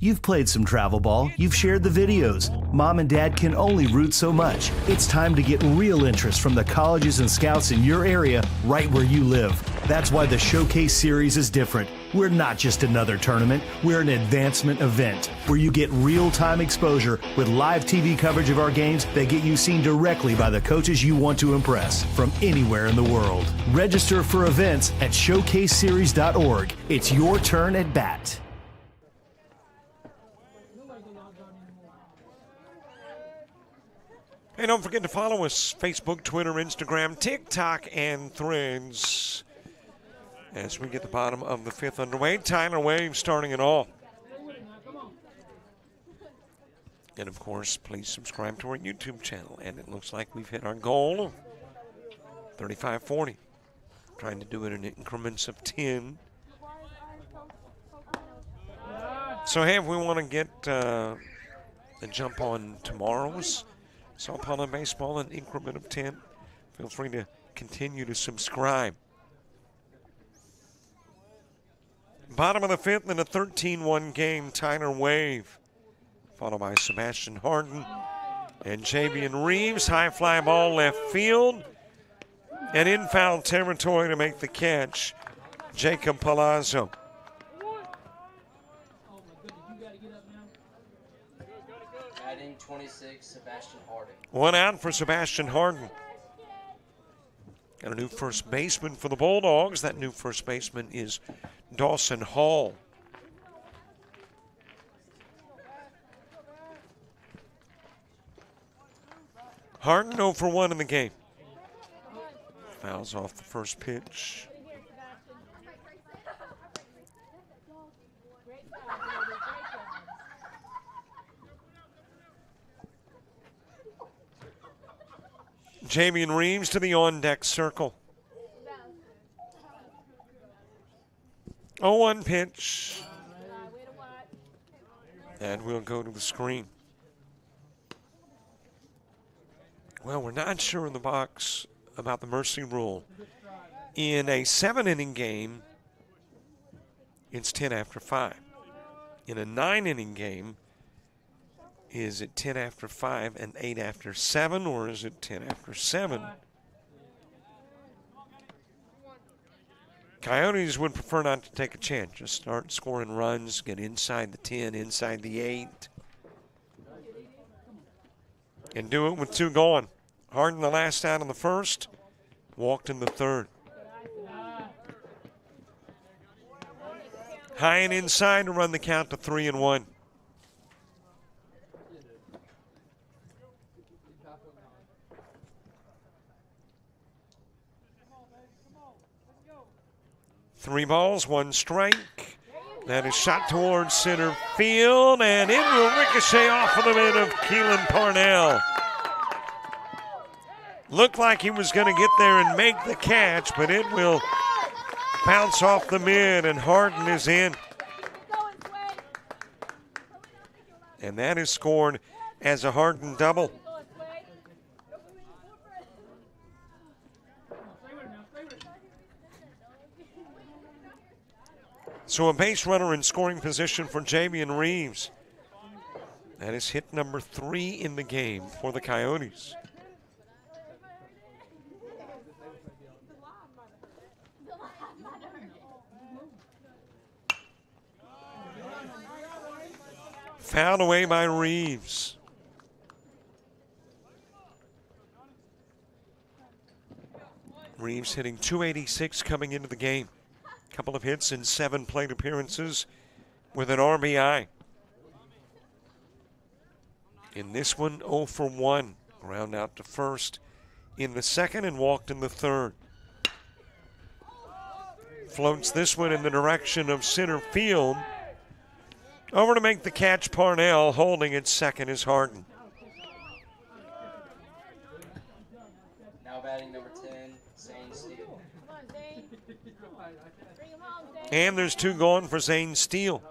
S8: You've played some travel ball, you've shared the videos. Mom and Dad can only root so much. It's time to get real interest from the colleges and scouts in your area right where you live. That's why the Showcase Series is different. We're not just another tournament, we're an advancement event where you get real-time exposure with live TV coverage of our games that get you seen directly by the coaches you want to impress from anywhere in the world. Register for events at showcaseseries.org. It's your turn at bat.
S1: Hey, don't forget to follow us, Facebook, Twitter, Instagram, TikTok, and Threads. As we get the bottom of the fifth underway, Tyler Wave starting it all. And, of course, please subscribe to our YouTube channel. And it looks like we've hit our goal of 35-40. Trying to do it in increments of 10. So, hey, if we want to get a jump on tomorrow's softball and baseball in increment of 10, feel free to continue to subscribe. Bottom of the fifth in a 13-1 game, Tyler Wave, followed by Sebastian Harden and Javian Reeves. High fly ball left field. And in foul territory to make the catch, Jacob Palazzo.
S4: Batting 26, Sebastian Harden.
S1: One out for Sebastian Harden. Got a new first baseman for the Bulldogs. That new first baseman is Dawson Hall. Harden 0 for 1 in the game. Fouls off the first pitch. Javian Reeves to the on-deck circle. 0-1 pitch. And we'll go to the screen. Well, we're not sure in the box about the mercy rule. In a 7-inning game, it's 10 after 5. In a 9-inning game, is it 10 after 5 and 8 after 7, or is it 10 after 7? Coyotes would prefer not to take a chance. Just start scoring runs, get inside the 10, inside the 8. And do it with 2 gone. Harden the last out in the first, walked in the third. High and inside to run the count to 3-1. Three balls, 1 strike. That is shot towards center field, and it will ricochet off of the mid of Keelan Parnell. Looked like he was going to get there and make the catch, but it will bounce off the mid, and Harden is in. And that is scored as a Harden double. So a base runner in scoring position for Javian Reeves. That is hit number 3 in the game for the Coyotes. Fouled away by Reeves. Reeves hitting .286 coming into the game. Couple of hits in 7 plate appearances with an RBI. In this one, 0 for 1. Ground out to first in the second and walked in the third. Floats this one in the direction of center field. Over to make the catch, Parnell. Holding at second is Harden.
S4: Now batting number 10, Zane Steele.
S1: And there's 2 gone for Zane Steele.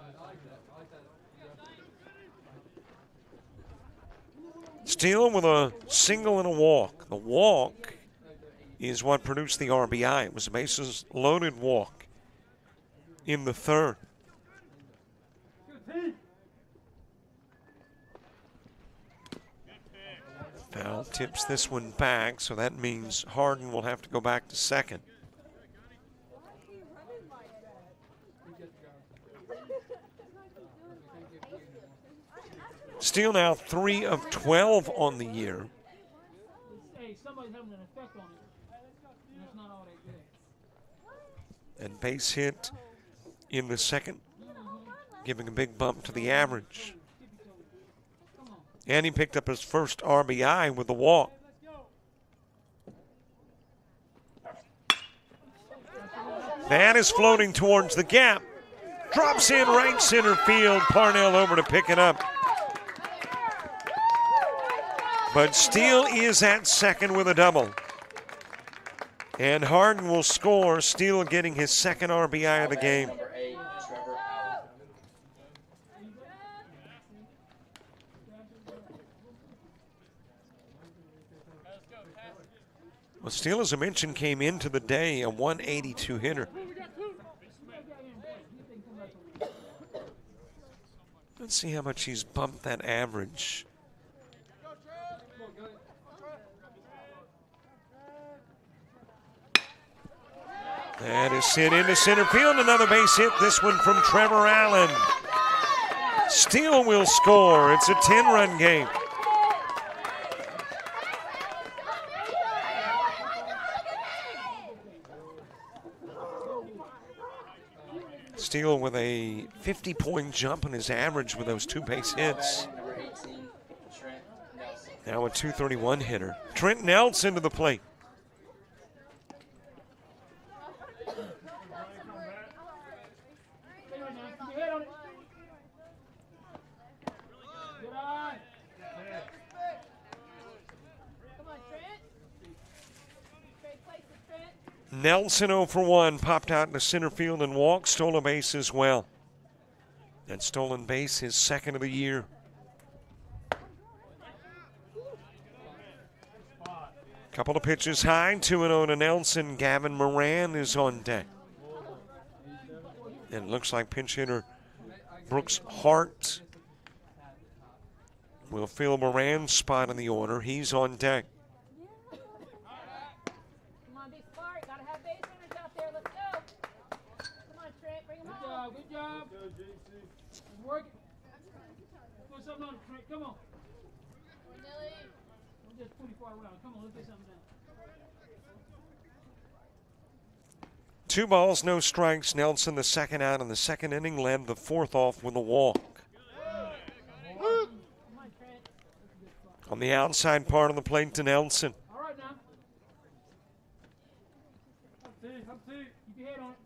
S1: Steele with a single and a walk. The walk is what produced the RBI. It was a bases loaded walk in the third. Foul tips this one back, so that means Harden will have to go back to second. Steele now 3 of 12 on the year. And base hit in the second, giving a big bump to the average. And he picked up his first RBI with the walk. That is floating towards the gap. Drops in right center field. Parnell over to pick it up. But Steele is at second with a double. And Harden will score. Steele getting his second RBI of the game.
S4: Number 8, Trevor Allen.
S1: Well, Steele, as I mentioned, came into the day a 182 hitter. Let's see how much he's bumped that average. That is hit into center field. Another base hit, this one from Trevor Allen. Steele will score. It's a 10-run game. Steele with a 50-point jump in his average with those 2 base hits.
S4: Number 18, Trent Nelson.
S1: Now a 231 hitter. Trent Nelson to the plate. Nelson 0 for 1, popped out into center field and walked, stole a base as well. That stolen base, his second of the year. Couple of pitches high, 2-0 to Nelson. Gavin Moran is on deck. And it looks like pinch hitter Brooks Hart will fill Moran's spot in the order. He's on deck.
S9: Come on, be smart. Gotta have base runners out there. Let's go. Come on, Trent. Bring him home.
S10: Good job. Good job. Let's work it. Put something on, Trent. Come on. Don't just put it far around. Come on, let's get something down.
S1: 2 balls, no strikes. Nelson, the second out in the second inning, led the fourth off with a walk. On the outside part of the plate to Nelson.
S10: All right now. Up two. Keep your head on it.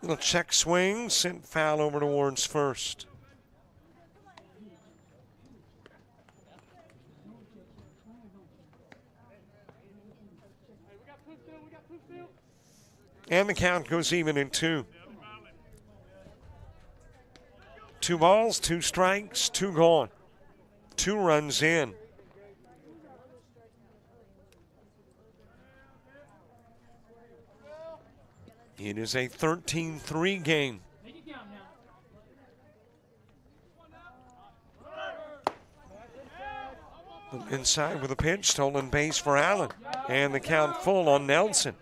S1: Little check swing, sent foul over towards first. And the count goes even in 2. 2 balls, 2 strikes, 2 gone. 2 runs in. It is a 13-3 game. Inside with a pitch, stolen base for Allen. And the count full on Nelson.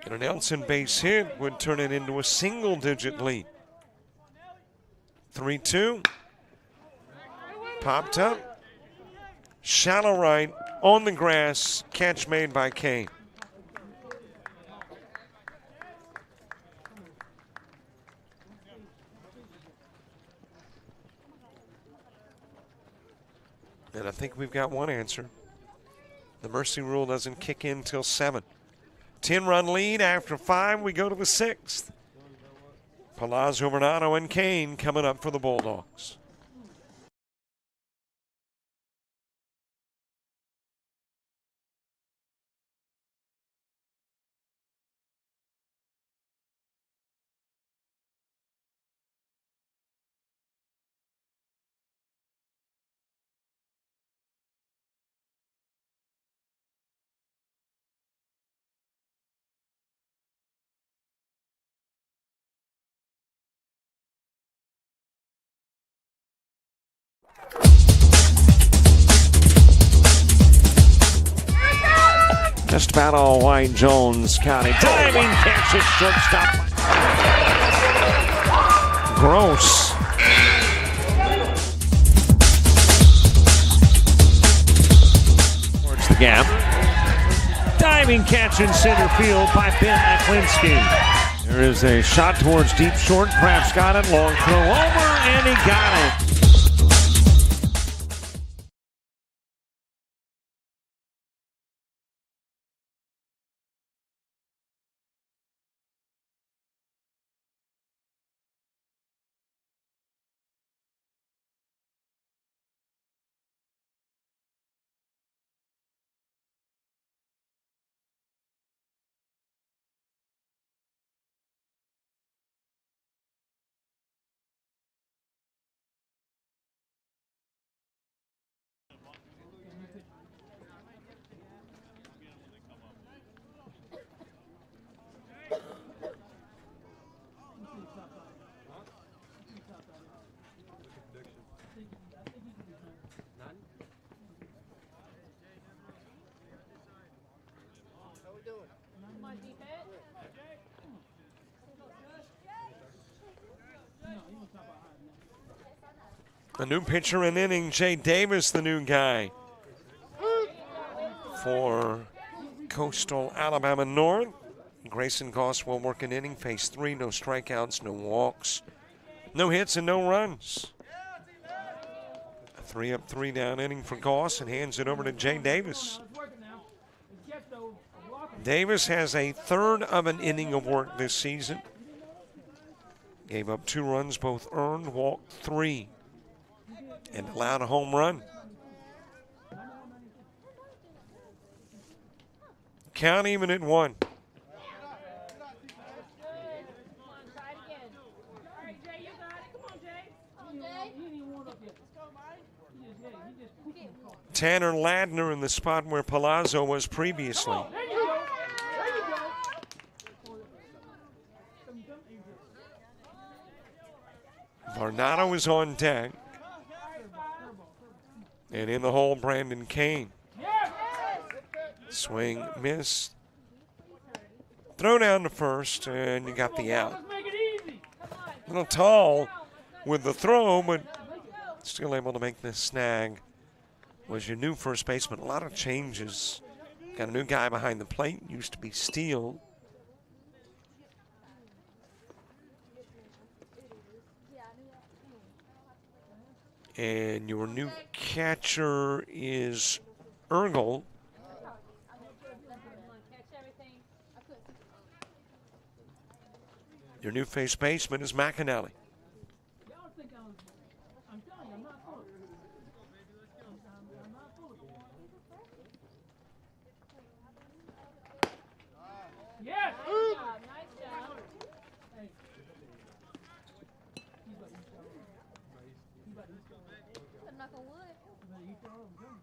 S1: And a Nelson base hit would turn it into a single-digit lead. 3-2. Popped up. Shallow right on the grass. Catch made by Kane. And I think we've got one answer. The mercy rule doesn't kick in till 7. 10-run lead after 5. We go to the 6th. Palazzo, Bernardo, and Kane coming up for the Bulldogs. Just about all white, Jones County. Diving catch at shortstop. Gross. Towards the gap. Diving catch in center field by Ben Aklinski. There is a shot towards deep short. Kraft's got it. Long throw over, and he got it. The new pitcher in inning, Jay Davis, the new guy for Coastal Alabama North. Grayson Goss will work an inning, phase 3, no strikeouts, no walks, no hits, and no runs. A 3-up, 3-down inning for Goss, and hands it over to Jay Davis. Davis has a third of an inning of work this season. Gave up 2 runs, both earned, walked 3. And allowed a home run. Count even at 1. Tanner Ladner in the spot where Palazzo was previously. Varnado is on deck. And in the hole, Brandon Kane. Swing, miss. Throw down to first, and you got the out. A little tall with the throw, but still able to make this snag. Was your new first baseman. A lot of changes. Got a new guy behind the plate. Used to be Steele. And your new catcher is Ergel. Your new first baseman is McAnally.
S10: Yes!
S9: Knock on wood.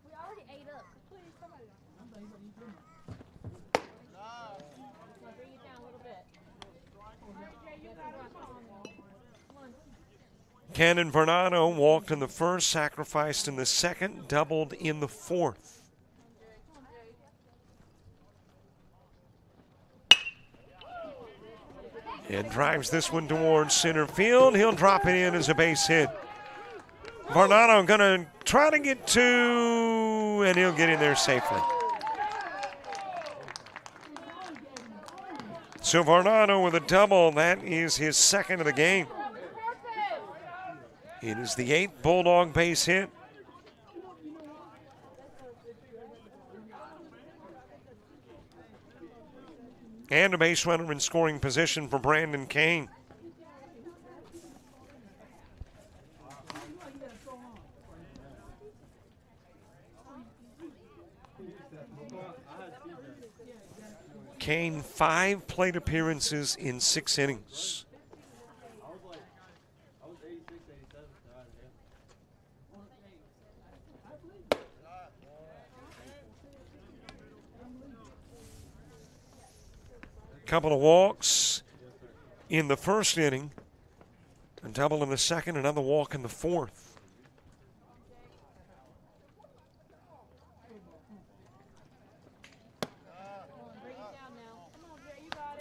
S9: We already ate up. Please, somebody. Bring it down a little bit.
S1: Cannon Varnado walked in the first, sacrificed in the second, doubled in the fourth. And drives this one towards center field. He'll drop it in as a base hit. Varnado going to try to get two, and he'll get in there safely. So Varnado with a double. That is his second of the game. It is the 8th Bulldog base hit. And a base runner in scoring position for Brandon Kane. Kane, 5 plate appearances in 6 innings. Couple of walks in the first inning, a double in the second, another walk in the fourth.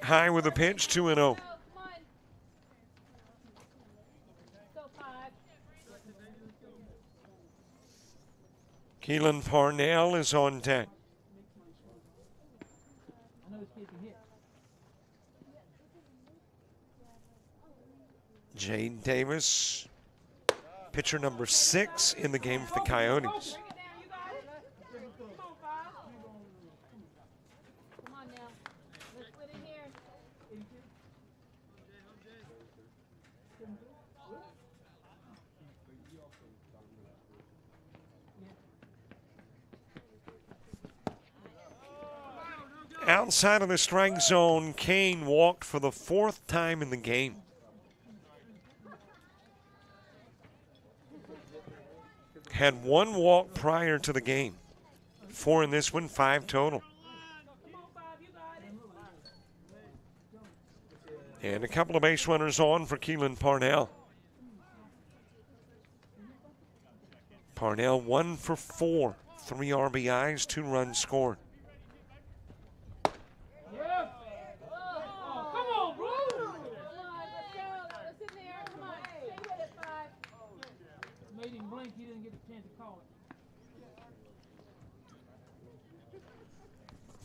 S1: High with a pitch, 2-0. Keelan Parnell is on deck. Jade Davis, pitcher number 6 in the game for the Coyotes. Outside of the strike zone, Kane walked for the 4th time in the game. Had 1 walk prior to the game. 4 in this one, 5 total. And a couple of base runners on for Keelan Parnell. Parnell 1 for 4. 3 RBIs, 2 runs scored.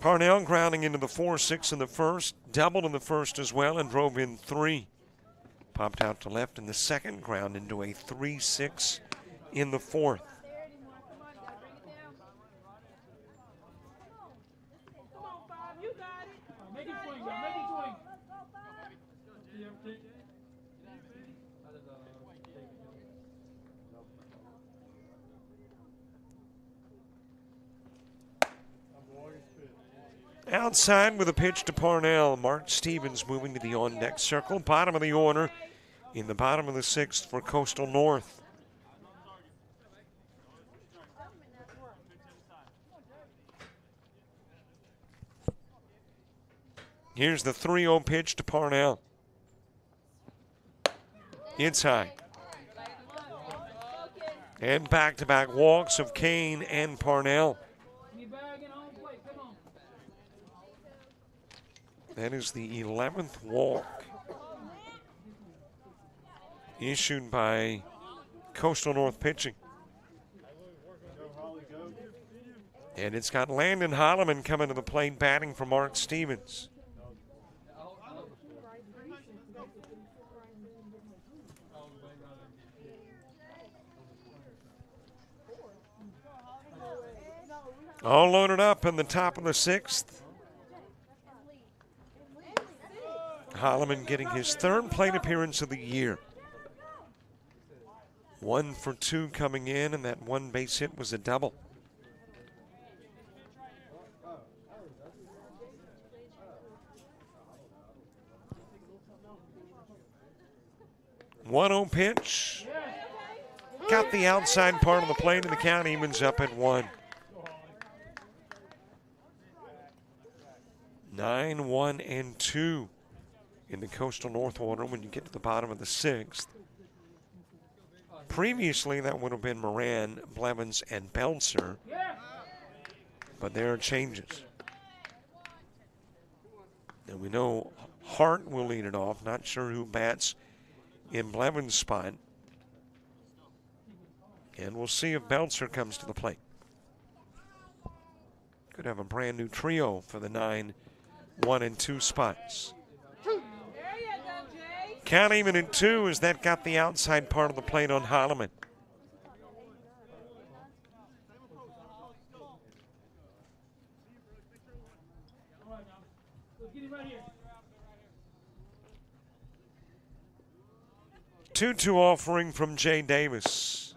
S1: Parnell grounding into the 4-6 in the first, doubled in the first as well, and drove in 3. Popped out to left in the second, ground into a 3-6 in the fourth. Outside with a pitch to Parnell. Mark Stevens moving to the on-deck circle. Bottom of the order in the bottom of the 6th for Coastal North. Here's the 3-0 pitch to Parnell. It's high. And back-to-back walks of Kane and Parnell. That is the 11th walk issued by Coastal North pitching. And it's got Landon Holloman coming to the plate, batting for Mark Stevens. All loaded up in the top of the 6th. Holloman getting his 3rd plate appearance of the year. 1 for 2 coming in, and that 1 base hit was a double. One-oh pitch. Got the outside part of the plate, and the count evens up at 1. 9-1-2 in the Coastal North order when you get to the bottom of the 6th. Previously, that would have been Moran, Blevins, and Belzer, but there are changes. And we know Hart will lead it off. Not sure who bats in Blevins' spot. And we'll see if Belzer comes to the plate. Could have a brand new trio for the 9-1-2 spots. Count even at 2 as that got the outside part of the plate on Holloman. Two offering from Jay Davis.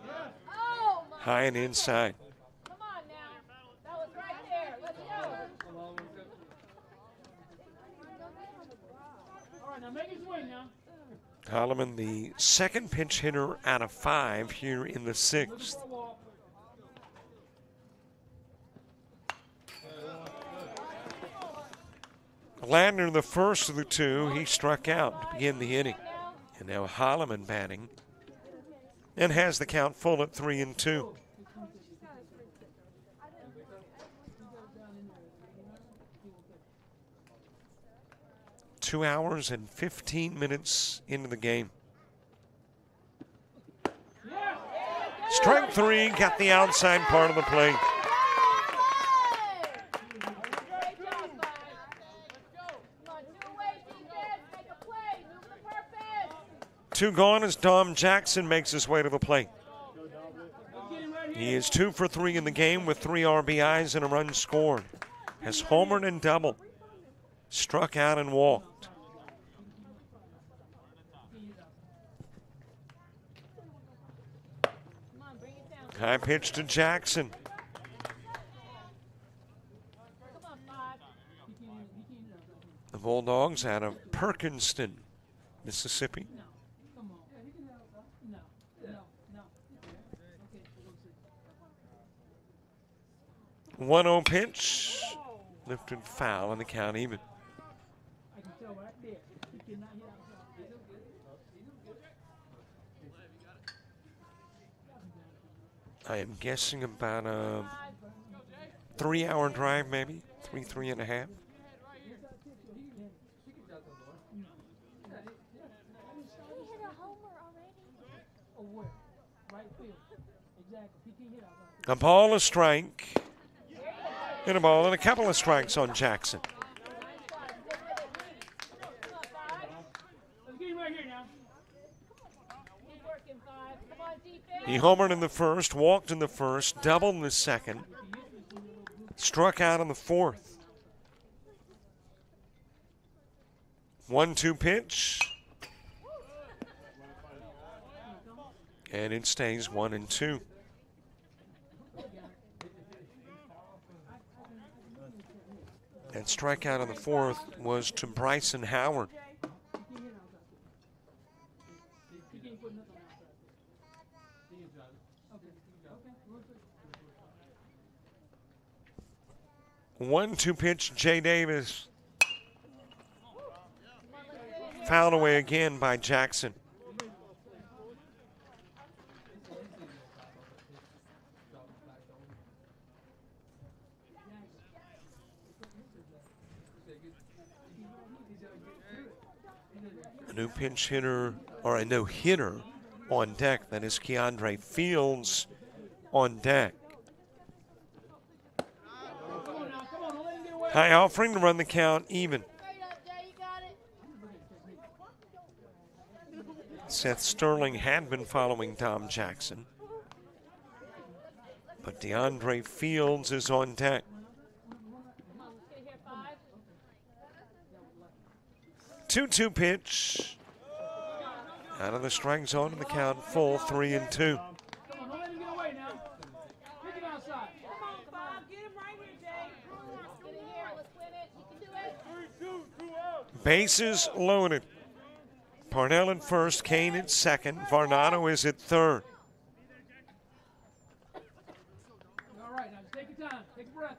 S1: High and inside.
S9: Come on now. That was right there. Let's go. All right, now make it swing now.
S1: Holloman, the 2nd pinch hitter out of 5 here in the 6th. Landner, the first of the 2, he struck out to begin the inning. And now Holloman batting and has the count full at 3-2. 2 hours and 15 minutes into the game. Strike 3, got the outside part of the plate. Two gone as Dom Jackson makes his way to the plate. He is 2 for 3 in the game with 3 RBIs and a run scored. Has homered and doubled. Struck out and walked. High pitch to Jackson. The Bulldogs out of Perkinston, Mississippi. 1-0 pitch. Lifted foul and the count even. I am guessing about a 3-hour drive, maybe. 3.5. A ball, a strike, and a ball, and a couple of strikes on Jackson. He homered in the first, walked in the first, doubled in the second, struck out in the fourth. 1-2 pitch. And it stays 1-2. That strikeout in the fourth was to Bryson Howard. One-two pitch, Jay Davis. Fouled away again by Jackson. A new pinch hitter, or a no-hitter on deck. That is Keandre Fields on deck. High offering to run the count even. Seth Sterling had been following Dom Jackson, but DeAndre Fields is on deck. 2-2 pitch. Out of the strike zone in the count full, 3-2. Bases loaded. Parnell at first, Kane at second, Varnado is at third.
S10: All right, now just take your time. Take a breath.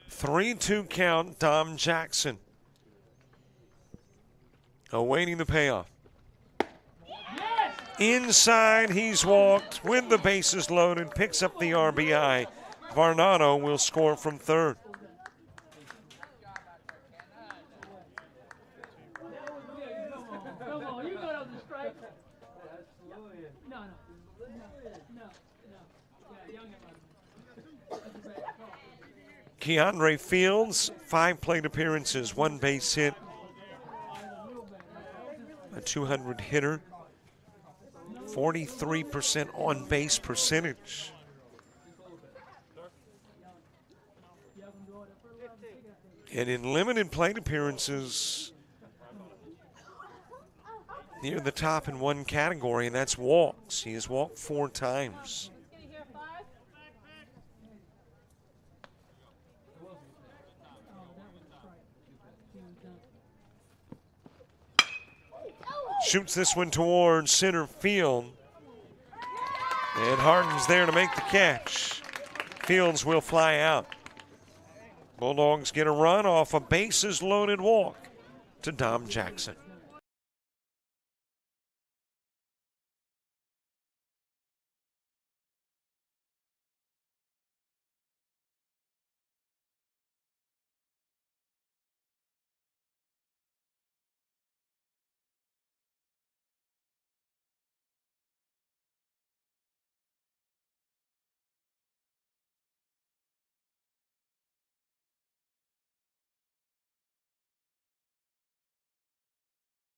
S1: 3-2 count, Dom Jackson. Awaiting the payoff.
S10: Yes!
S1: Inside, he's walked with the bases loaded, picks up the RBI. Varnado will score from third.
S10: Come on, you know that was a strike. No. Yeah, young
S1: Keandre Fields, 5 plate appearances, 1 base hit, a 200 hitter, 43% on base percentage. And in limited plate appearances, near the top in one category, and that's walks. He has walked 4 times. Shoots this one towards center field. And Harden's there to make the catch. Fields will fly out. Bulldogs get a run off a bases loaded walk to Dom Jackson.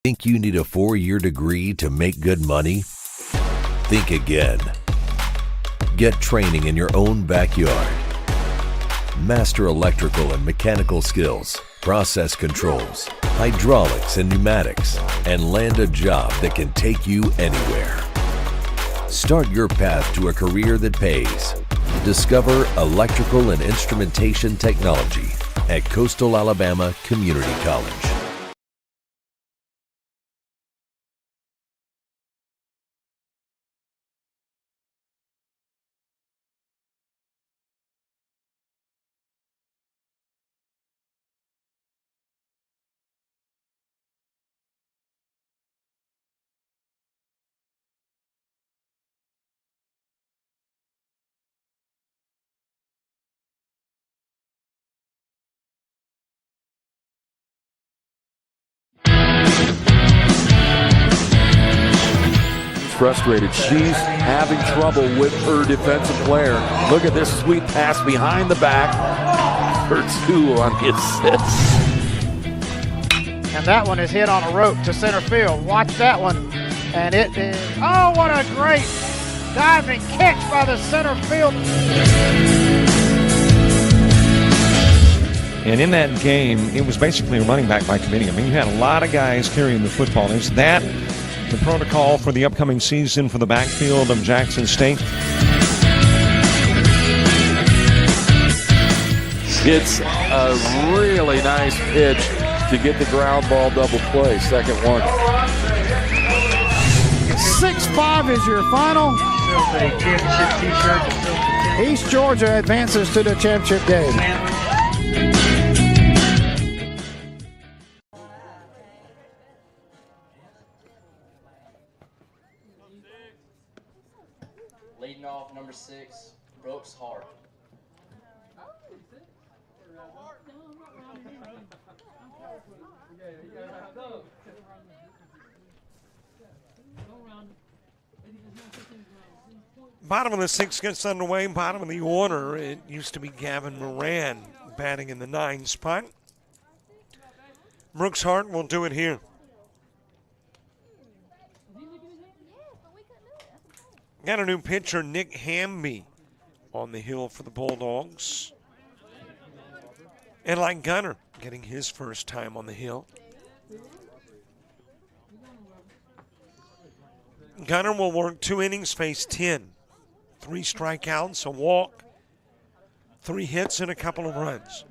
S7: Think you need a 4-year degree to make good money? Think again. Get training in your own backyard. Master electrical and mechanical skills, process controls, hydraulics and pneumatics, and land a job that can take you anywhere. Start your path to a career that pays. Discover electrical and instrumentation technology at Coastal Alabama Community College.
S5: Frustrated. She's having trouble with her defensive player. Look at this sweet pass behind the back for 2 on the assist.
S6: And that one is hit on a rope to center field. Watch that one. And it is, oh, what a great diving catch by the center field.
S1: And in that game, it was basically a running back by committee. I mean, you had a lot of guys carrying the football. Is that the protocol for the upcoming season for the backfield of Jackson State?
S5: It's a really nice pitch to get the ground ball double play. Second one.
S6: 6-5 is your final. East Georgia advances to the championship game.
S4: number 6, Brooks Hart.
S1: Bottom of the 6th gets underway. Bottom of the order. It used to be Gavin Moran batting in the 9 spot. Brooks Hart will do it here. Got a new pitcher, Nick Hamby, on the hill for the Bulldogs. And like Gunner, getting his first time on the hill. Gunner will work 2 innings, face 10. 3 strikeouts, a walk, 3 hits, and a couple of runs.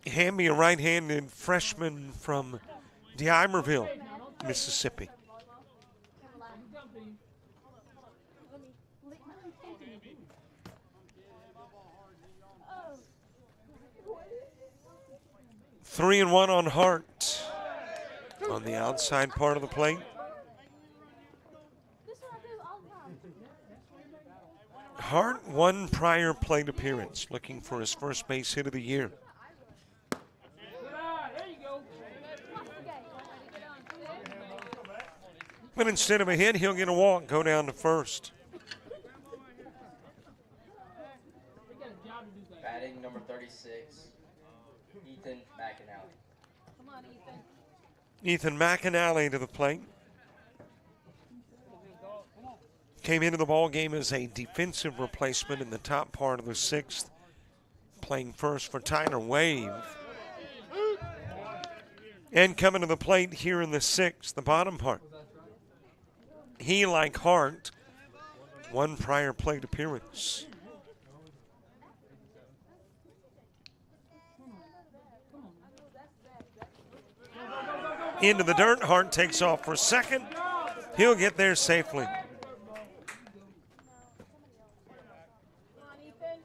S1: Hamby, a right-handed freshman from DeIverville, Mississippi. Three and 1 on Hart on the outside part of the plate. Hart, 1 prior plate appearance, looking for his first base hit of the year. But instead of a hit, he'll get a walk, go down to first.
S4: Batting number 36, Ethan McAnally.
S9: Come on, Ethan.
S1: Ethan McAnally to the plate. Came into the ball game as a defensive replacement in the top part of the 6th, playing first for Tyler Wave. And coming to the plate here in the 6th, the bottom part. He, like Hart, 1 prior plate appearance. Into the dirt, Hart takes off for second. He'll get there safely.
S9: Come on, Ethan.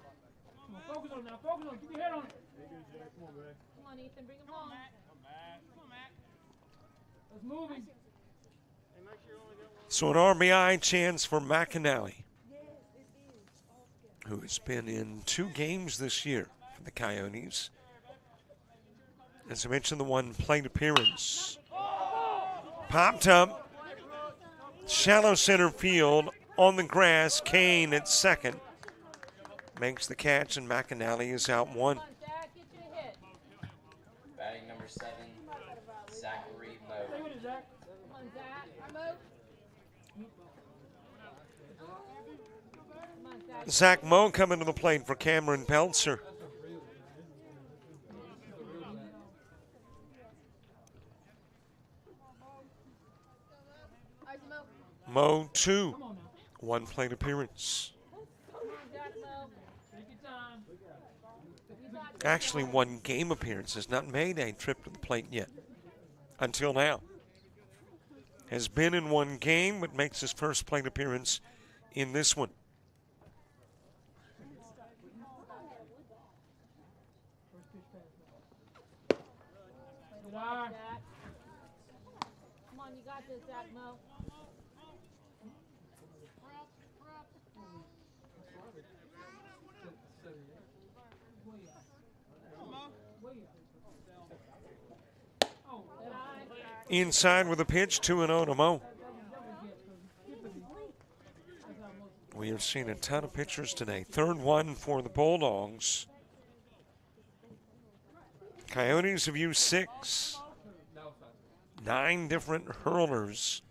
S10: Focus on it now. Focus on it. Keep your head on it.
S9: Come on, Ethan. Bring him home.
S10: It's moving.
S1: So an RBI chance for McAnally, who has been in 2 games this year for the Coyotes. As I mentioned, the 1 plate appearance. Popped up, shallow center field, on the grass. Kane at second makes the catch, and McAnally is out 1.
S4: Batting number 7, Zachary Moe.
S10: Stay with it, Zach.
S9: Come on, Zach. Come on, Zach.
S1: Zach Moe coming to the plate for Cameron Peltzer. Moe 2, 1 plate appearance. Actually, 1 game appearance. Has not made a trip to the plate yet until now. Has been in 1 game, but makes his first plate appearance in this one.
S9: Come on, you got this, Zach Mo.
S1: Inside with a pitch, 2-0 to Mo. We have seen a ton of pitchers today. 3rd one for the Bulldogs. Coyotes have used 6. 9 different hurlers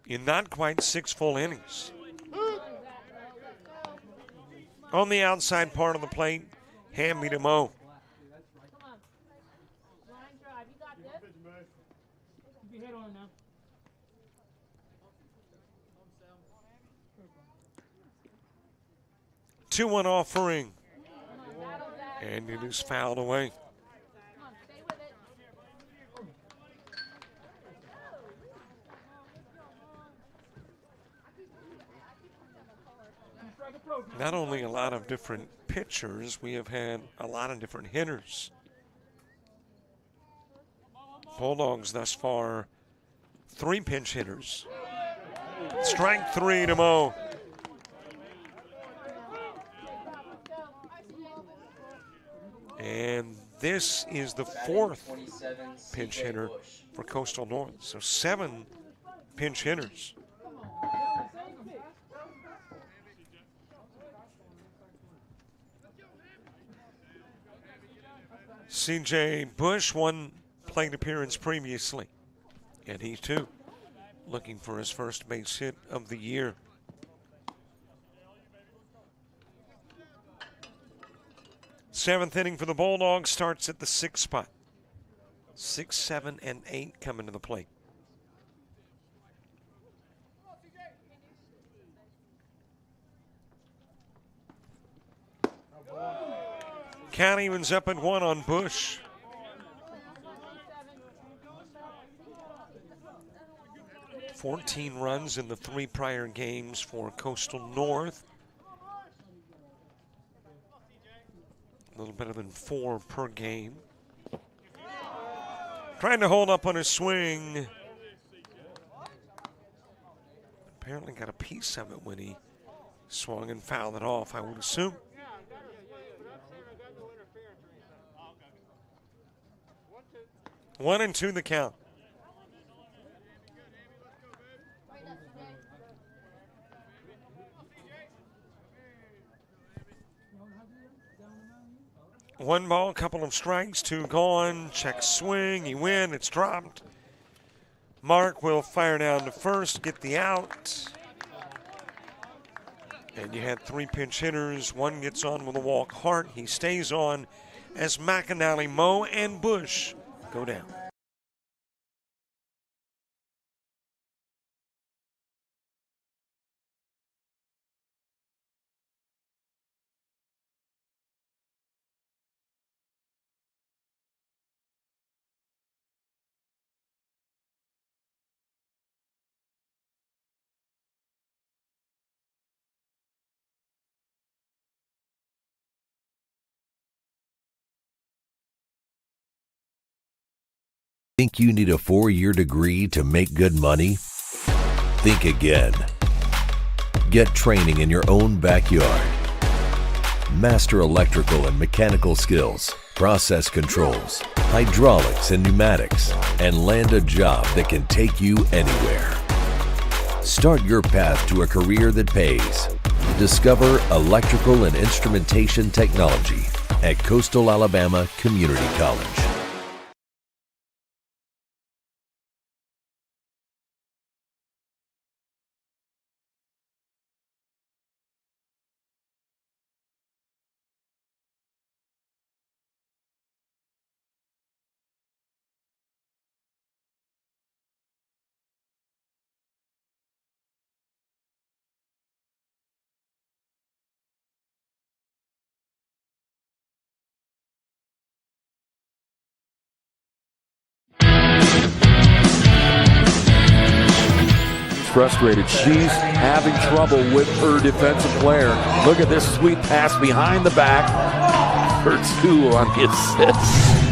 S1: in not quite 6 full innings. On the outside part of the plate, Hamby to Mo.
S9: Come on. Line drive. You got this.
S10: Keep your head on it now.
S1: Two one offering. And it is fouled away.
S9: Come on, stay with it.
S1: not only a lot of different pitchers, we have had a lot of different hitters. Bulldogs thus far, 3 pinch hitters. Strike 3 to Mo. And this is the 4th pinch hitter for Coastal North. So 7 pinch hitters. CJ Bush, 1 plate appearance previously. And he too looking for his first base hit of the year. Seventh inning for the Bulldogs starts at the 6th spot. 6, 7, and 8 coming to the plate. Count evens up at 1 on Bush. $14 runs in the 3 prior games for Coastal North. A little better than 4 per game. Trying to hold up on his swing. Apparently got a piece of it when he swung and fouled it off, I would assume. 1-2 the count. One ball, couple of strikes, 2 gone. Check swing, he win, it's dropped. Mark will fire down to first, get the out. And you had 3 pinch hitters. 1 gets on with a walk. Hart, he stays on as McAnally, Moe, and Bush go down.
S7: Think you need a 4-year degree to make good money? Think again. Get training in your own backyard. Master electrical and mechanical skills, process controls, hydraulics and pneumatics, and land a job that can take you anywhere. Start your path to a career that pays. Discover electrical and instrumentation technology at Coastal Alabama Community College.
S5: Frustrated. She's having trouble with her defensive player. Look at this sweet pass behind the back for 2 on the assist.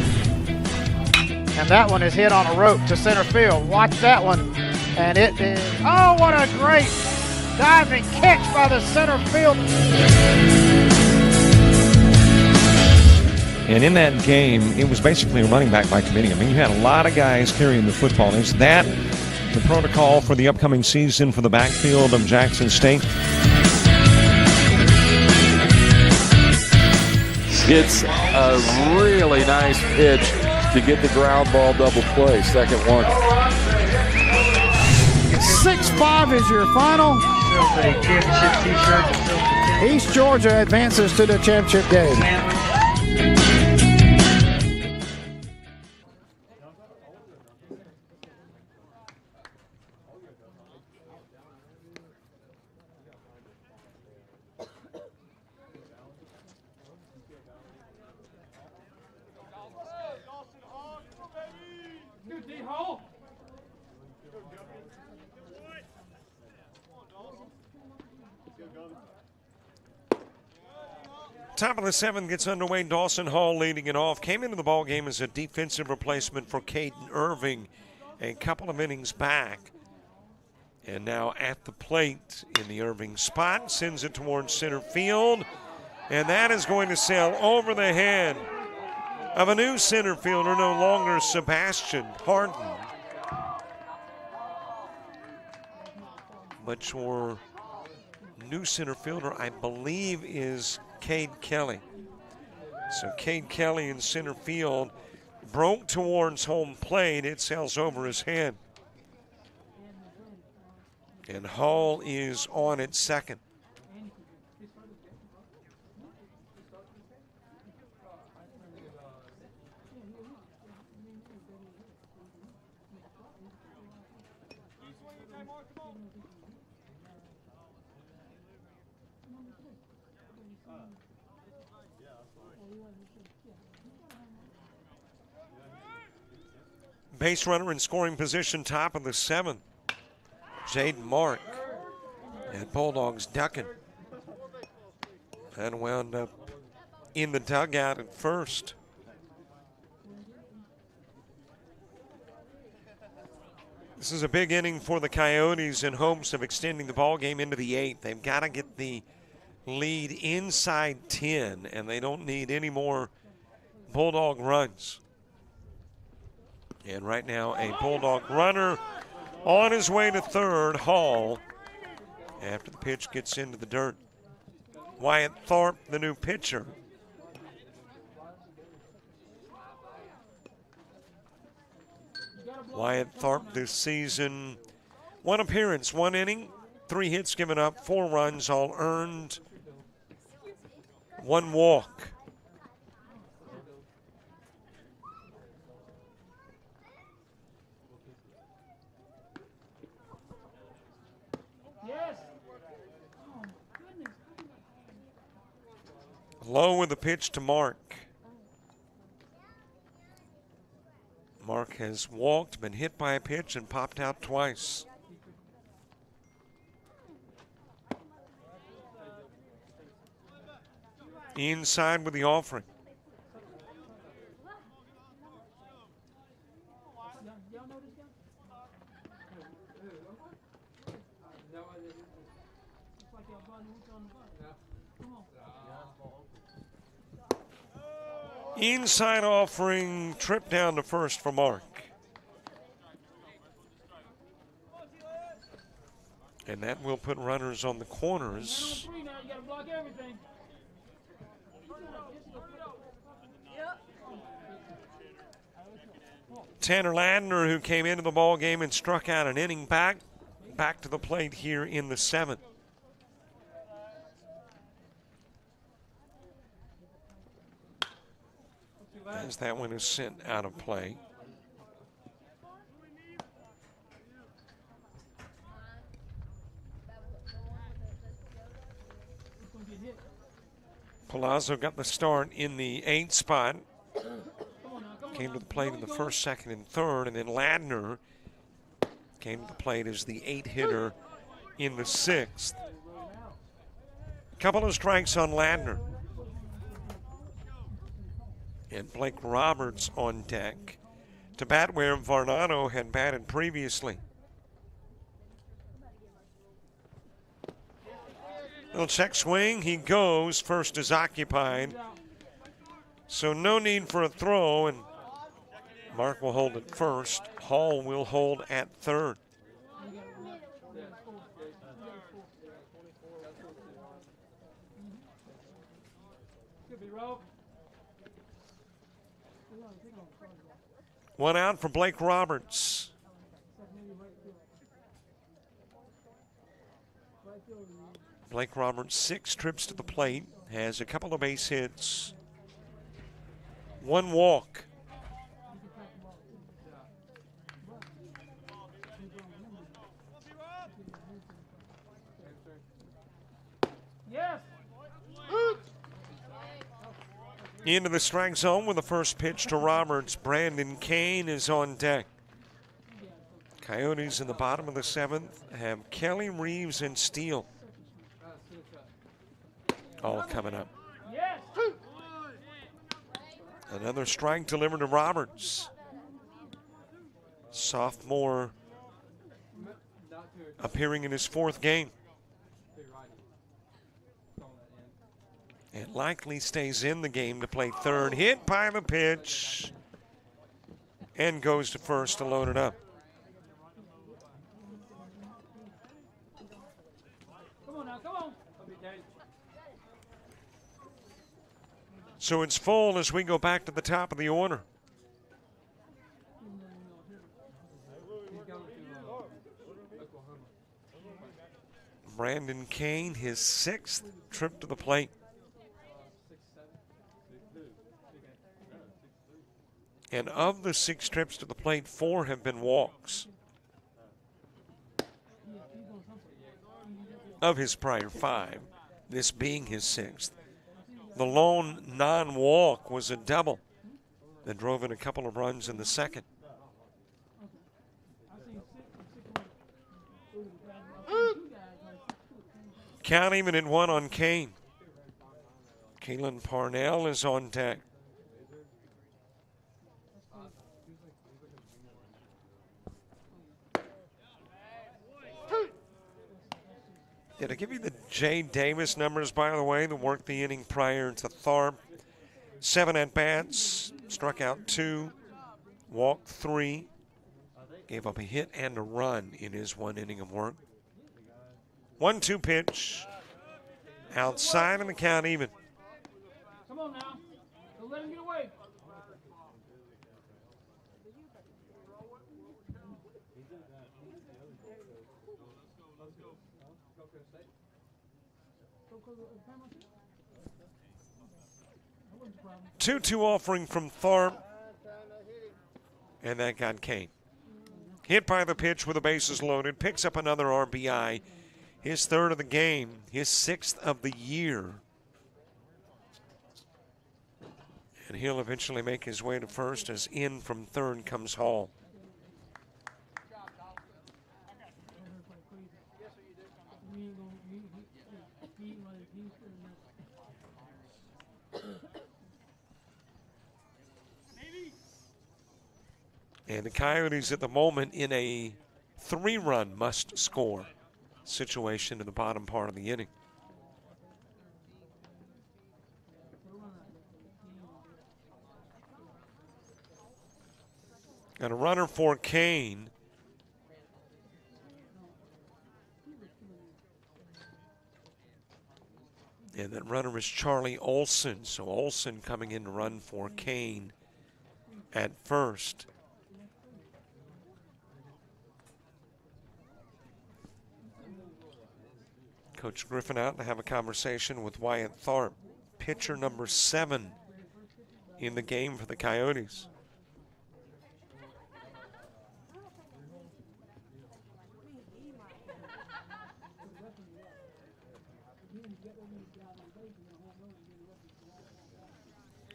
S6: And that one is hit on a rope to center field. Watch that one. And it is, oh, what a great diving catch by the center field.
S1: And in that game, it was basically a running back by committee. I mean, you had a lot of guys carrying the football. Is that the protocol for the upcoming season for the backfield of Jackson State?
S5: It's a really nice pitch to get the ground ball double play. Second one.
S6: 6-5 is your final. East Georgia advances to the championship game.
S1: Top of the 7th gets underway. Dawson Hall leading it off. Came into the ball game as a defensive replacement for Caden Irving a couple of innings back. And now at the plate in the Irving spot. Sends it towards center field. And that is going to sail over the head of a new center fielder, no longer Sebastian Harden, but your new center fielder, I believe, is Cade Kelly. So Cade Kelly in center field, broke towards home plate. It sails over his head. And Hall is on at second. Base runner in scoring position, top of the 7th. Jaden Mark. And Bulldogs ducking. And wound up in the dugout at first. This is a big inning for the Coyotes in hopes of extending the ball game into the 8th. They've got to get the lead inside 10, and they don't need any more Bulldog runs. And right now, a Bulldog runner on his way to third, Hall, after the pitch gets into the dirt. Wyatt Thorpe, the new pitcher. Wyatt Thorpe this season, 1 appearance, 1 inning, 3 hits given up, 4 runs, all earned, 1 walk. Low with the pitch to Mark. Mark has walked, been hit by a pitch, and popped out twice. Inside with the offering. Inside offering, trip down to first for Mark. And that will put runners on the corners. Tanner Ladner, who came into the ball game and struck out an inning back to the plate here in the 7th. As that one is sent out of play. Palazzo got the start in the 8th spot. Came to the plate in the 1st, 2nd, and 3rd, and then Ladner came to the plate as the 8 hitter in the 6th. Couple of strikes on Ladner. And Blake Roberts on deck to bat where Varnado had batted previously. Little check swing, he goes. First is occupied. So no need for a throw, and Mark will hold at first. Hall will hold at third. One out for Blake Roberts. Blake Roberts, 6 trips to the plate, has a couple of base hits, 1 walk.
S10: Yes.
S1: Into the strike zone with the first pitch to Roberts. Brandon Kane is on deck. Coyotes in the bottom of the 7th have Kelly, Reeves, and Steele all coming up.
S10: Yes.
S1: Another strike delivered to Roberts. Sophomore appearing in his 4th game. And likely stays in the game to play third. Hit by the pitch. And goes to first to load it up.
S10: Come on now, come on.
S1: So it's full as we go back to the top of the order. Brandon Kane, his 6th trip to the plate. And of the 6 trips to the plate, 4 have been walks. Of his prior 5, this being his 6th. The lone non-walk was a double that drove in a couple of runs in the 2nd. Count even at 1 on Kane. Keelan Parnell is on deck. Did I give you the Jay Davis numbers, by the way, that worked the inning prior to Tharp? 7 at-bats, struck out 2, walked 3, gave up a hit and a run in his 1 inning of work. 1-2 pitch, outside and the count even.
S10: Come on now. Don't let him get away.
S1: Two offering from Tharp, and that got Kane. Hit by the pitch with the bases loaded, picks up another RBI. His 3rd of the game, his 6th of the year. And he'll eventually make his way to first as in from 3rd comes Hall. And the Coyotes at the moment in a 3-run must-score situation in the bottom part of the inning. Got a runner for Kane. And that runner is Charlie Olson. So Olson coming in to run for Kane at first. Coach Griffin out to have a conversation with Wyatt Tharp, pitcher number 7 in the game for the Coyotes.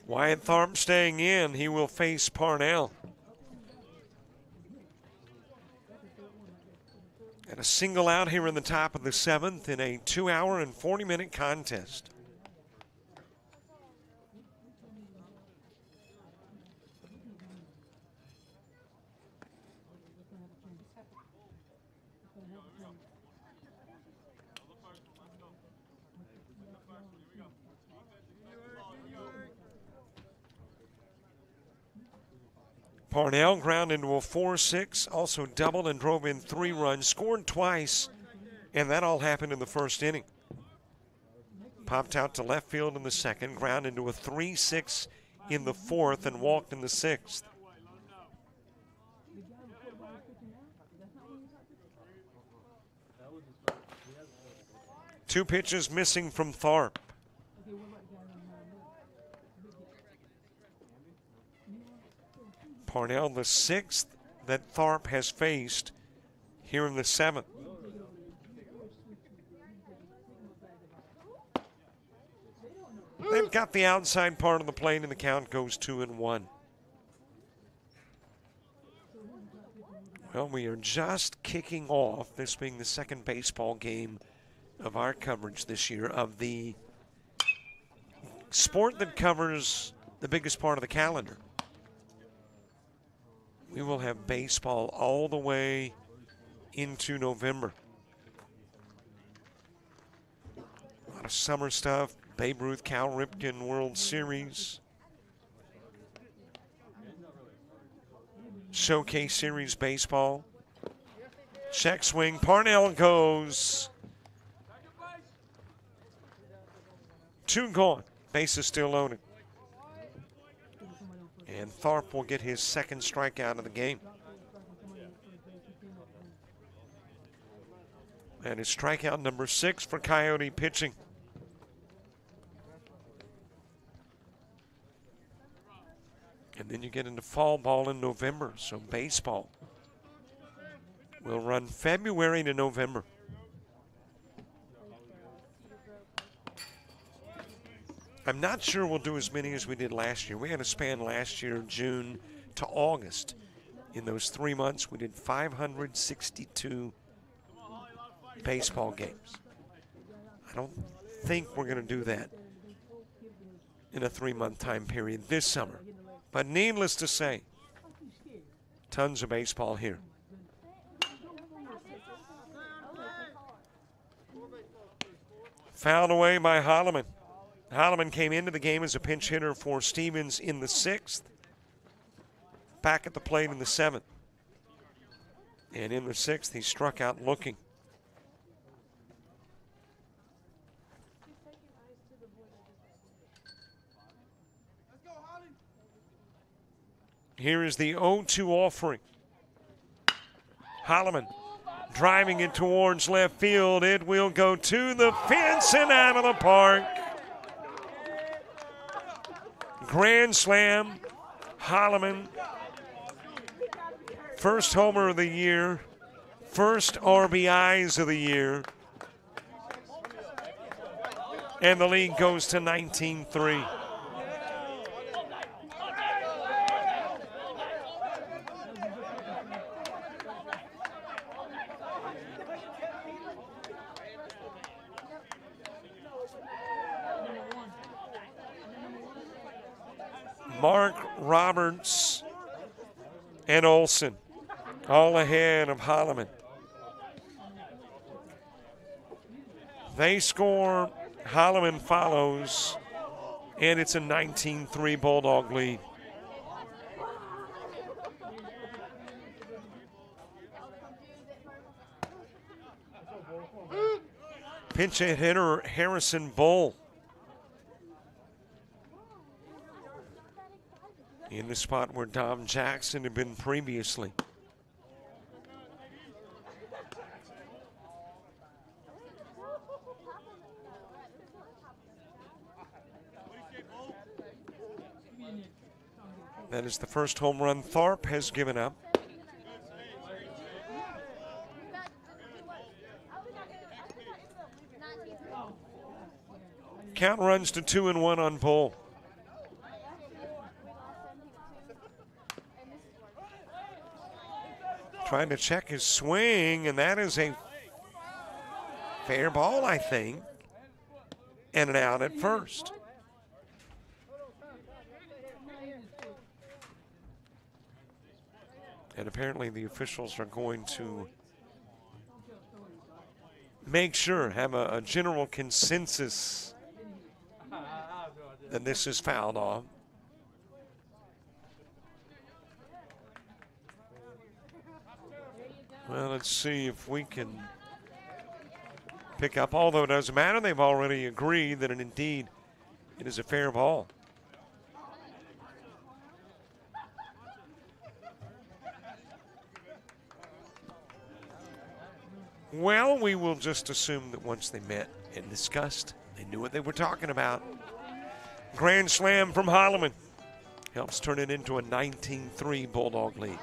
S1: Wyatt Tharp staying in. He will face Parnell. And a single out here in the top of the 7th in a 2-hour and 40-minute contest. Parnell ground into a 4-6, also doubled and drove in 3 runs, scored twice, and that all happened in the 1st inning. Popped out to left field in the 2nd, ground into a 3-6 in the 4th, and walked in the 6th. Two pitches missing from Tharp. Parnell, the 6th that Tharp has faced here in the 7th. They've got the outside part of the plate, and the count goes 2-1. Well, we are just kicking off, this being the 2nd baseball game of our coverage this year of the sport that covers the biggest part of the calendar. We will have baseball all the way into November. A lot of summer stuff, Babe Ruth, Cal Ripken World Series, Showcase Series baseball. Check swing, Parnell goes. 2 gone, bases still loaded. And Tharp will get his second strikeout of the game. And it's strikeout number 6 for Coyote pitching. And then you get into fall ball in November, so baseball will run February to November. I'm not sure we'll do as many as we did last year. We had a span last year, June to August. In those 3 months, we did 562 baseball games. I don't think we're going to do that in a 3-month time period this summer. But needless to say, tons of baseball here. Fouled away by Holloman. Holloman came into the game as a pinch hitter for Stevens in the 6th. Back at the plate in the 7th. And in the 6th, he struck out looking. Here is the 0-2 offering. Holloman driving it towards left field. It will go to the fence and out of the park. Grand slam. Holloman. First homer of the year. First RBIs of the year. And the lead goes to 19-3. Mark, Roberts, and Olson all ahead of Holloman. They score, Holloman follows, and it's a 19-3 Bulldog lead. Pinch hitter Harrison Bull in the spot where Dom Jackson had been previously. That is the first home run Tharp has given up. Count runs to 2-1 on Bull. Trying to check his swing, and that is a fair ball, I think, and an out at first. And apparently the officials are going to make sure, have a general consensus that this is fouled off. Well, let's see if we can pick up, although it doesn't matter, they've already agreed that indeed it is a fair ball. Well, we will just assume that once they met and discussed, they knew what they were talking about. Grand slam from Holloman helps turn it into a 19-3 Bulldog lead.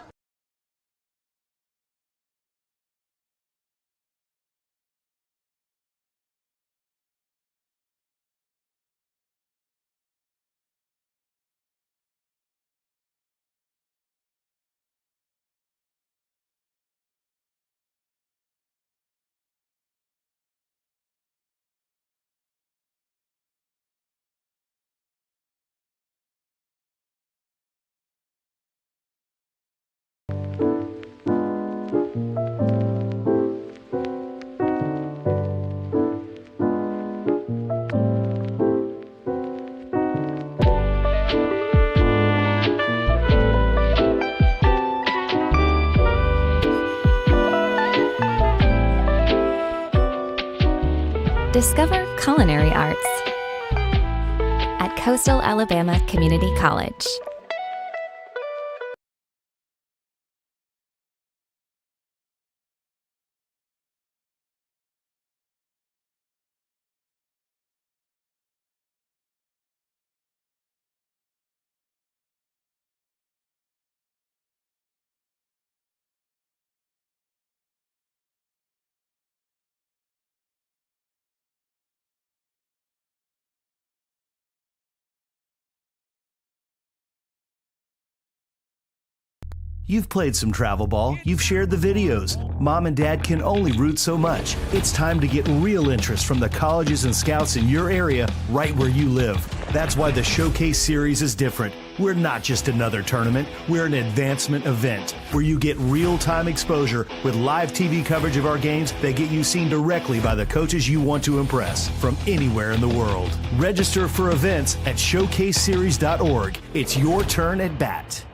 S2: Discover culinary arts at Coastal Alabama Community College.
S8: You've played some travel ball, you've shared the videos. Mom and Dad can only root so much. It's time to get real interest from the colleges and scouts in your area right where you live. That's why the Showcase Series is different. We're not just another tournament, we're an advancement event where you get real-time exposure with live TV coverage of our games that get you seen directly by the coaches you want to impress from anywhere in the world. Register for events at showcaseseries.org. It's your turn at bat.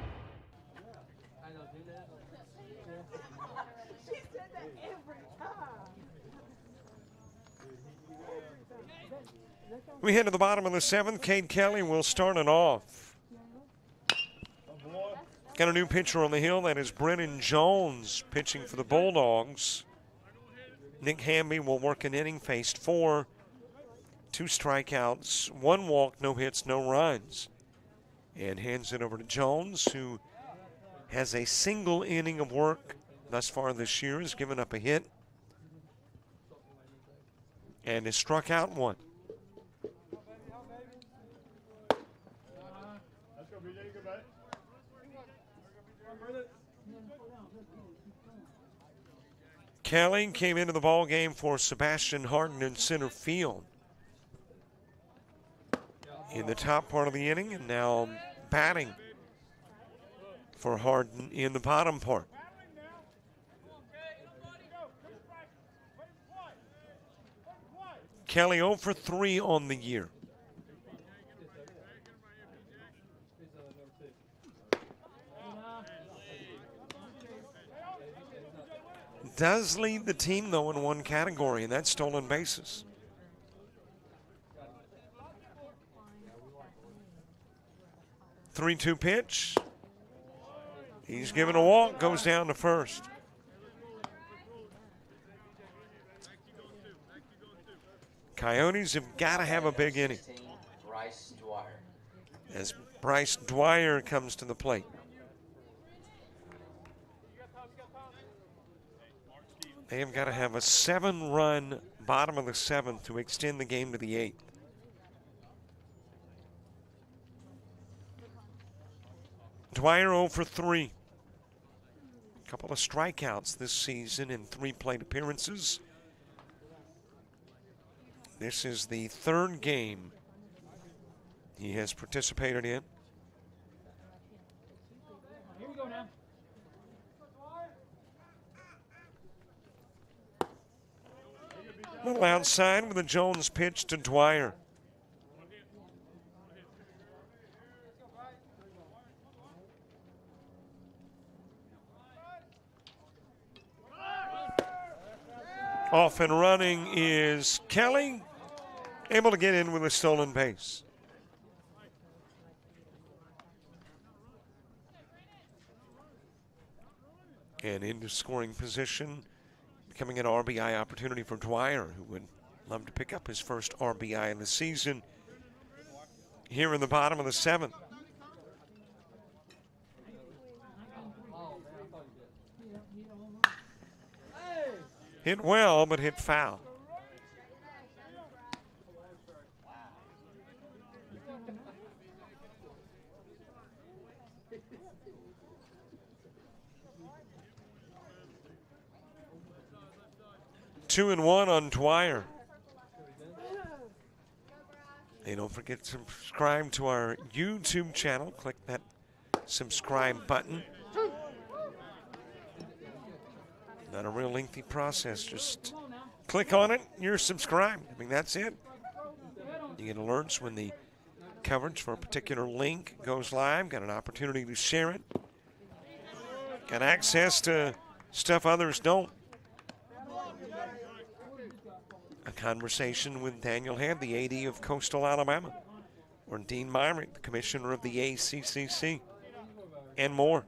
S1: We head to the bottom of the seventh. Cade Kelly will start it off. Got a new pitcher on the hill. That is Brennan Jones pitching for the Bulldogs. Nick Hamby will work an inning, faced 4, 2 strikeouts, 1 walk, no hits, no runs. And hands it over to Jones, who has a single inning of work thus far this year, has given up a hit, and has struck out 1. Kelly came into the ball game for Sebastian Harden in center field in the top part of the inning, and now batting for Harden in the bottom part. Kelly 0 for 3 on the year. Does lead the team, though, in one category, and that's stolen bases. Three-two pitch. He's given a walk, goes down to first. Coyotes have got to have a big inning as Bryce Dwyer comes to the plate. They have got to have a 7-run bottom of the 7th to extend the game to the 8th. Dwyer 0 for 3. A couple of strikeouts this season in 3 plate appearances. This is the 3rd game he has participated in.
S10: Here we go now.
S1: A little outside with a Jones pitch to Dwyer. Off and running is Kelly, able to get in with a stolen base. And into scoring position, becoming an RBI opportunity for Dwyer, who would love to pick up his first RBI in the season here in the bottom of the 7th. Hit well, but hit foul. Two and 1 on Dwyer. Hey, don't forget to subscribe to our YouTube channel. Click that subscribe button. Not a real lengthy process. Just click on it, you're subscribed. I mean, that's it. You get alerts when the coverage for a particular link goes live. Got an opportunity to share it. Got access to stuff others don't. A Conversation with Daniel Head, the AD of Coastal Alabama, or Dean Myrick, the commissioner of the ACCC, and more.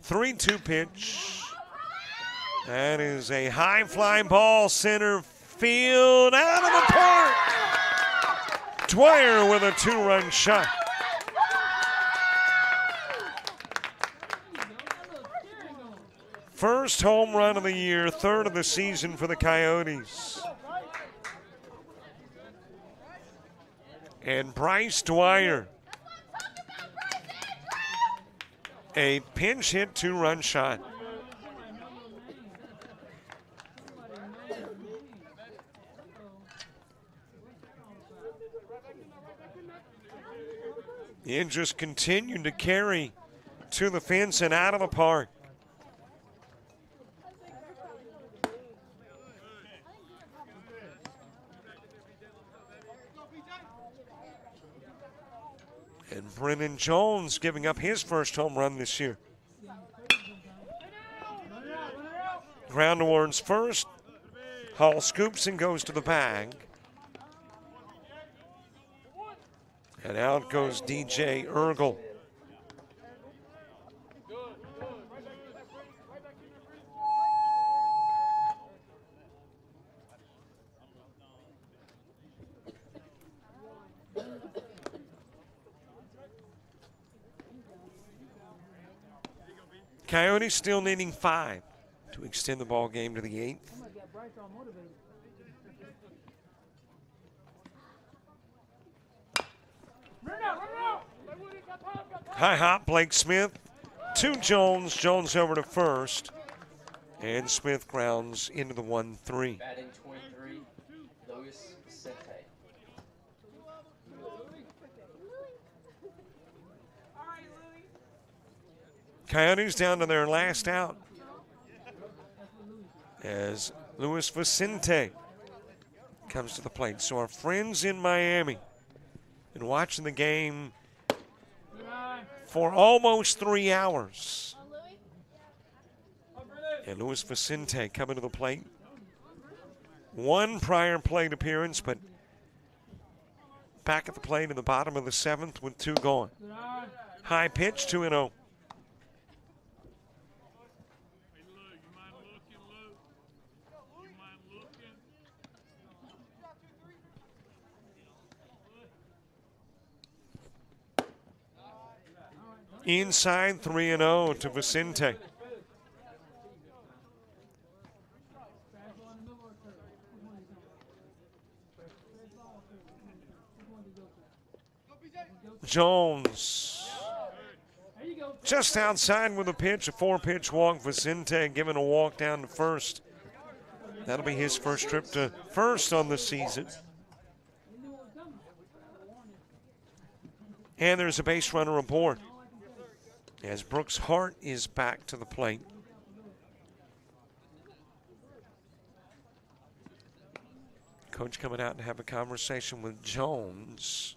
S1: Three-two pitch. That is a high-flying ball, center field, out of the park. Dwyer with a two-run shot. First home run of the year, third of the season for the Coyotes. And Bryce Dwyer, a pinch hit two-run shot. It just continued to carry to the fence and out of the park. And Brennan Jones giving up his first home run this year. Ground towards first. Hall scoops and goes to the bag. And out goes DJ Ergel. Coyotes still needing 5 to extend the ball game to the 8th. High hop, Blake Smith to Jones. Jones over to first. And Smith grounds into the 1-3.
S4: Batting 23, Louis Vicente.
S1: Coyotes down to their last out as Louis Vicente comes to the plate. So our friends in Miami and watching the game for almost 3 hours. And Louis Vicente coming to the plate. One prior plate appearance, but back at the plate in the bottom of the 7th with 2 gone. High pitch, 2-0. Inside 3-0 to Vicente. Jones just outside with a pitch, a 4-pitch walk. Vicente giving a walk down to first. That'll be his first trip to first on the season. And there's a base runner aboard as Brooks Hart is back to the plate. Coach coming out to have a conversation with Jones.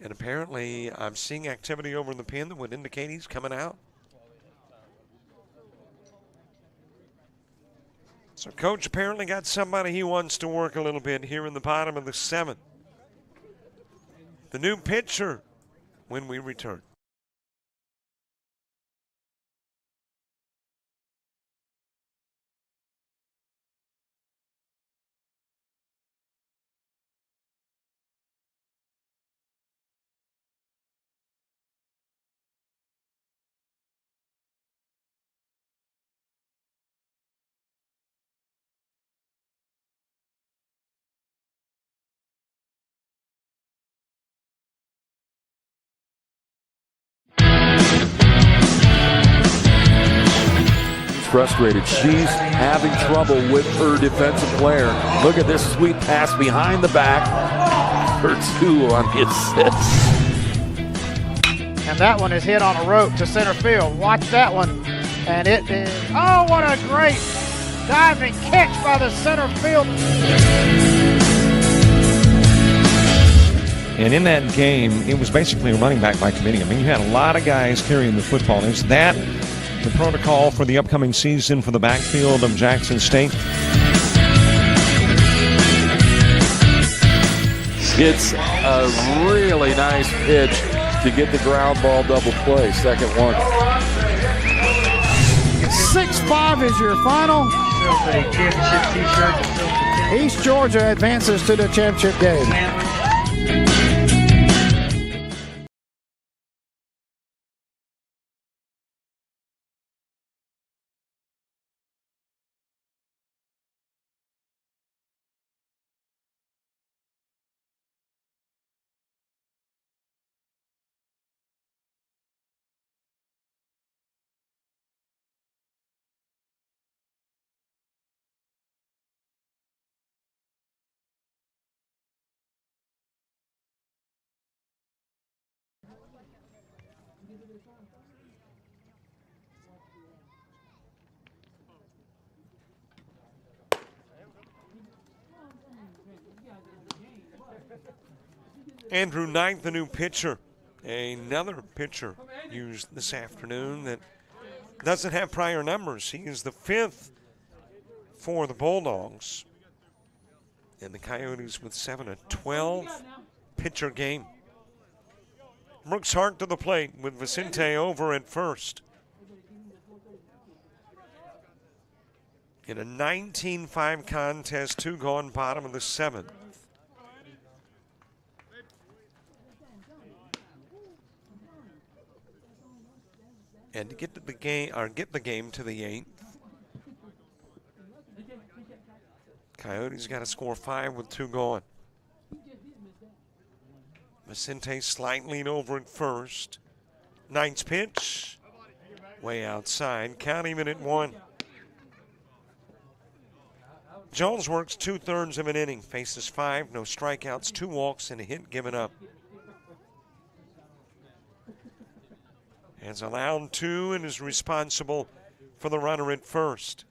S1: And apparently I'm seeing activity over in the pen that would indicate he's coming out. So Coach apparently got somebody he wants to work a little bit here in the bottom of the 7th. The new pitcher when we return.
S5: Frustrated. She's having trouble with her defensive player. Look at this sweet pass behind the back for 2 on the assist.
S6: And that one is hit on a rope to center field. Watch that one. And it is, oh, what a great diving catch by the center field.
S1: And in that game, it was basically a running back by committee. I mean, you had a lot of guys carrying the football. Is that the protocol for the upcoming season for the backfield of Jackson State?
S5: It's a really nice pitch to get the ground ball double play. Second one.
S6: 6-5 is your final. East Georgia advances to the championship game.
S1: Andrew Knight, the new pitcher. Another pitcher used this afternoon that doesn't have prior numbers. He is the 5th for the Bulldogs. And the Coyotes with 7, a 12-pitcher game. Brooks Hart to the plate with Vicente over at first. In a 19-5 contest, 2 gone, bottom of the 7th. And to get to the game, or get the game to the 8th, Coyotes got to score 5 with 2 gone. Vicente slightly over at first. Knight's pitch, way outside. Count even at 1. Jones works 2/3 of an inning, faces 5, no strikeouts, 2 walks, and a hit given up. Has allowed 2 and is responsible for the runner at first.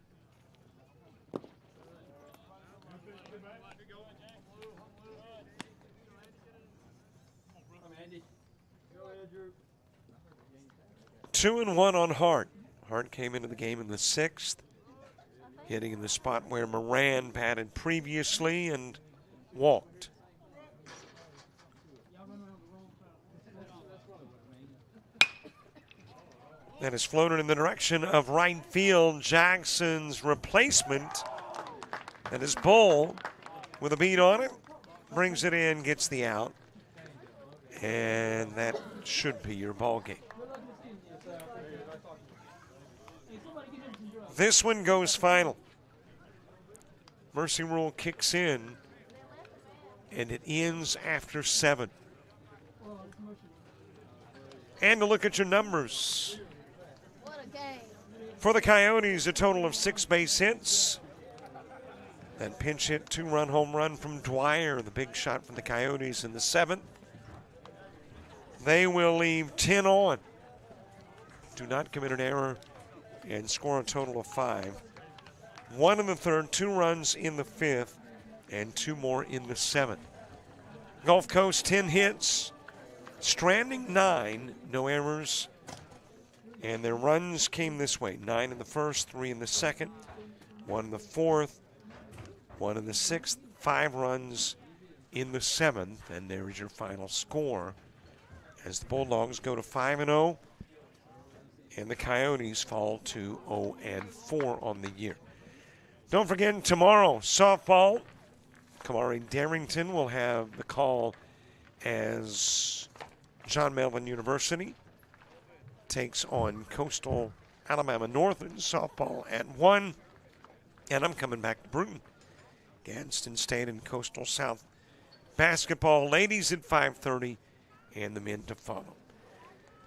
S1: Two and 1 on Hart. Hart came into the game in the 6th, hitting in the spot where Moran batted previously and walked. That is floated in the direction of right field. Jackson's replacement. That is Bull with a beat on it. Brings it in, gets the out. And that should be your ball game. This one goes final. Mercy rule kicks in, and it ends after 7. And to look at your numbers. For the Coyotes, a total of 6 base hits. That pinch hit 2-run home run from Dwyer, the big shot from the Coyotes in the 7th. They will leave 10 on. Do not commit an error and score a total of 5. 1 in the 3rd, 2 runs in the 5th, and 2 more in the 7th. Gulf Coast, 10 hits. Stranding 9, no errors. And their runs came this way: 9 in the 1st, 3 in the 2nd, 1 in the 4th, 1 in the 6th, 5 runs in the 7th. And there is your final score as the Bulldogs go to 5-0 and the Coyotes fall to 0-4 on the year. Don't forget, tomorrow, softball. Kamari Darrington will have the call as John Melvin University takes on Coastal Alabama Northern softball at 1. And I'm coming back to Bruton. Gadsden State and Coastal South basketball. Ladies at 5:30 and the men to follow.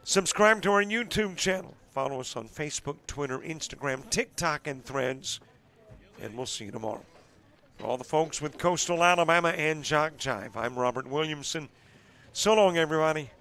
S1: Subscribe to our YouTube channel. Follow us on Facebook, Twitter, Instagram, TikTok, and Threads. And we'll see you tomorrow. For all the folks with Coastal Alabama and JockJive, I'm Robert Williamson. So long, everybody.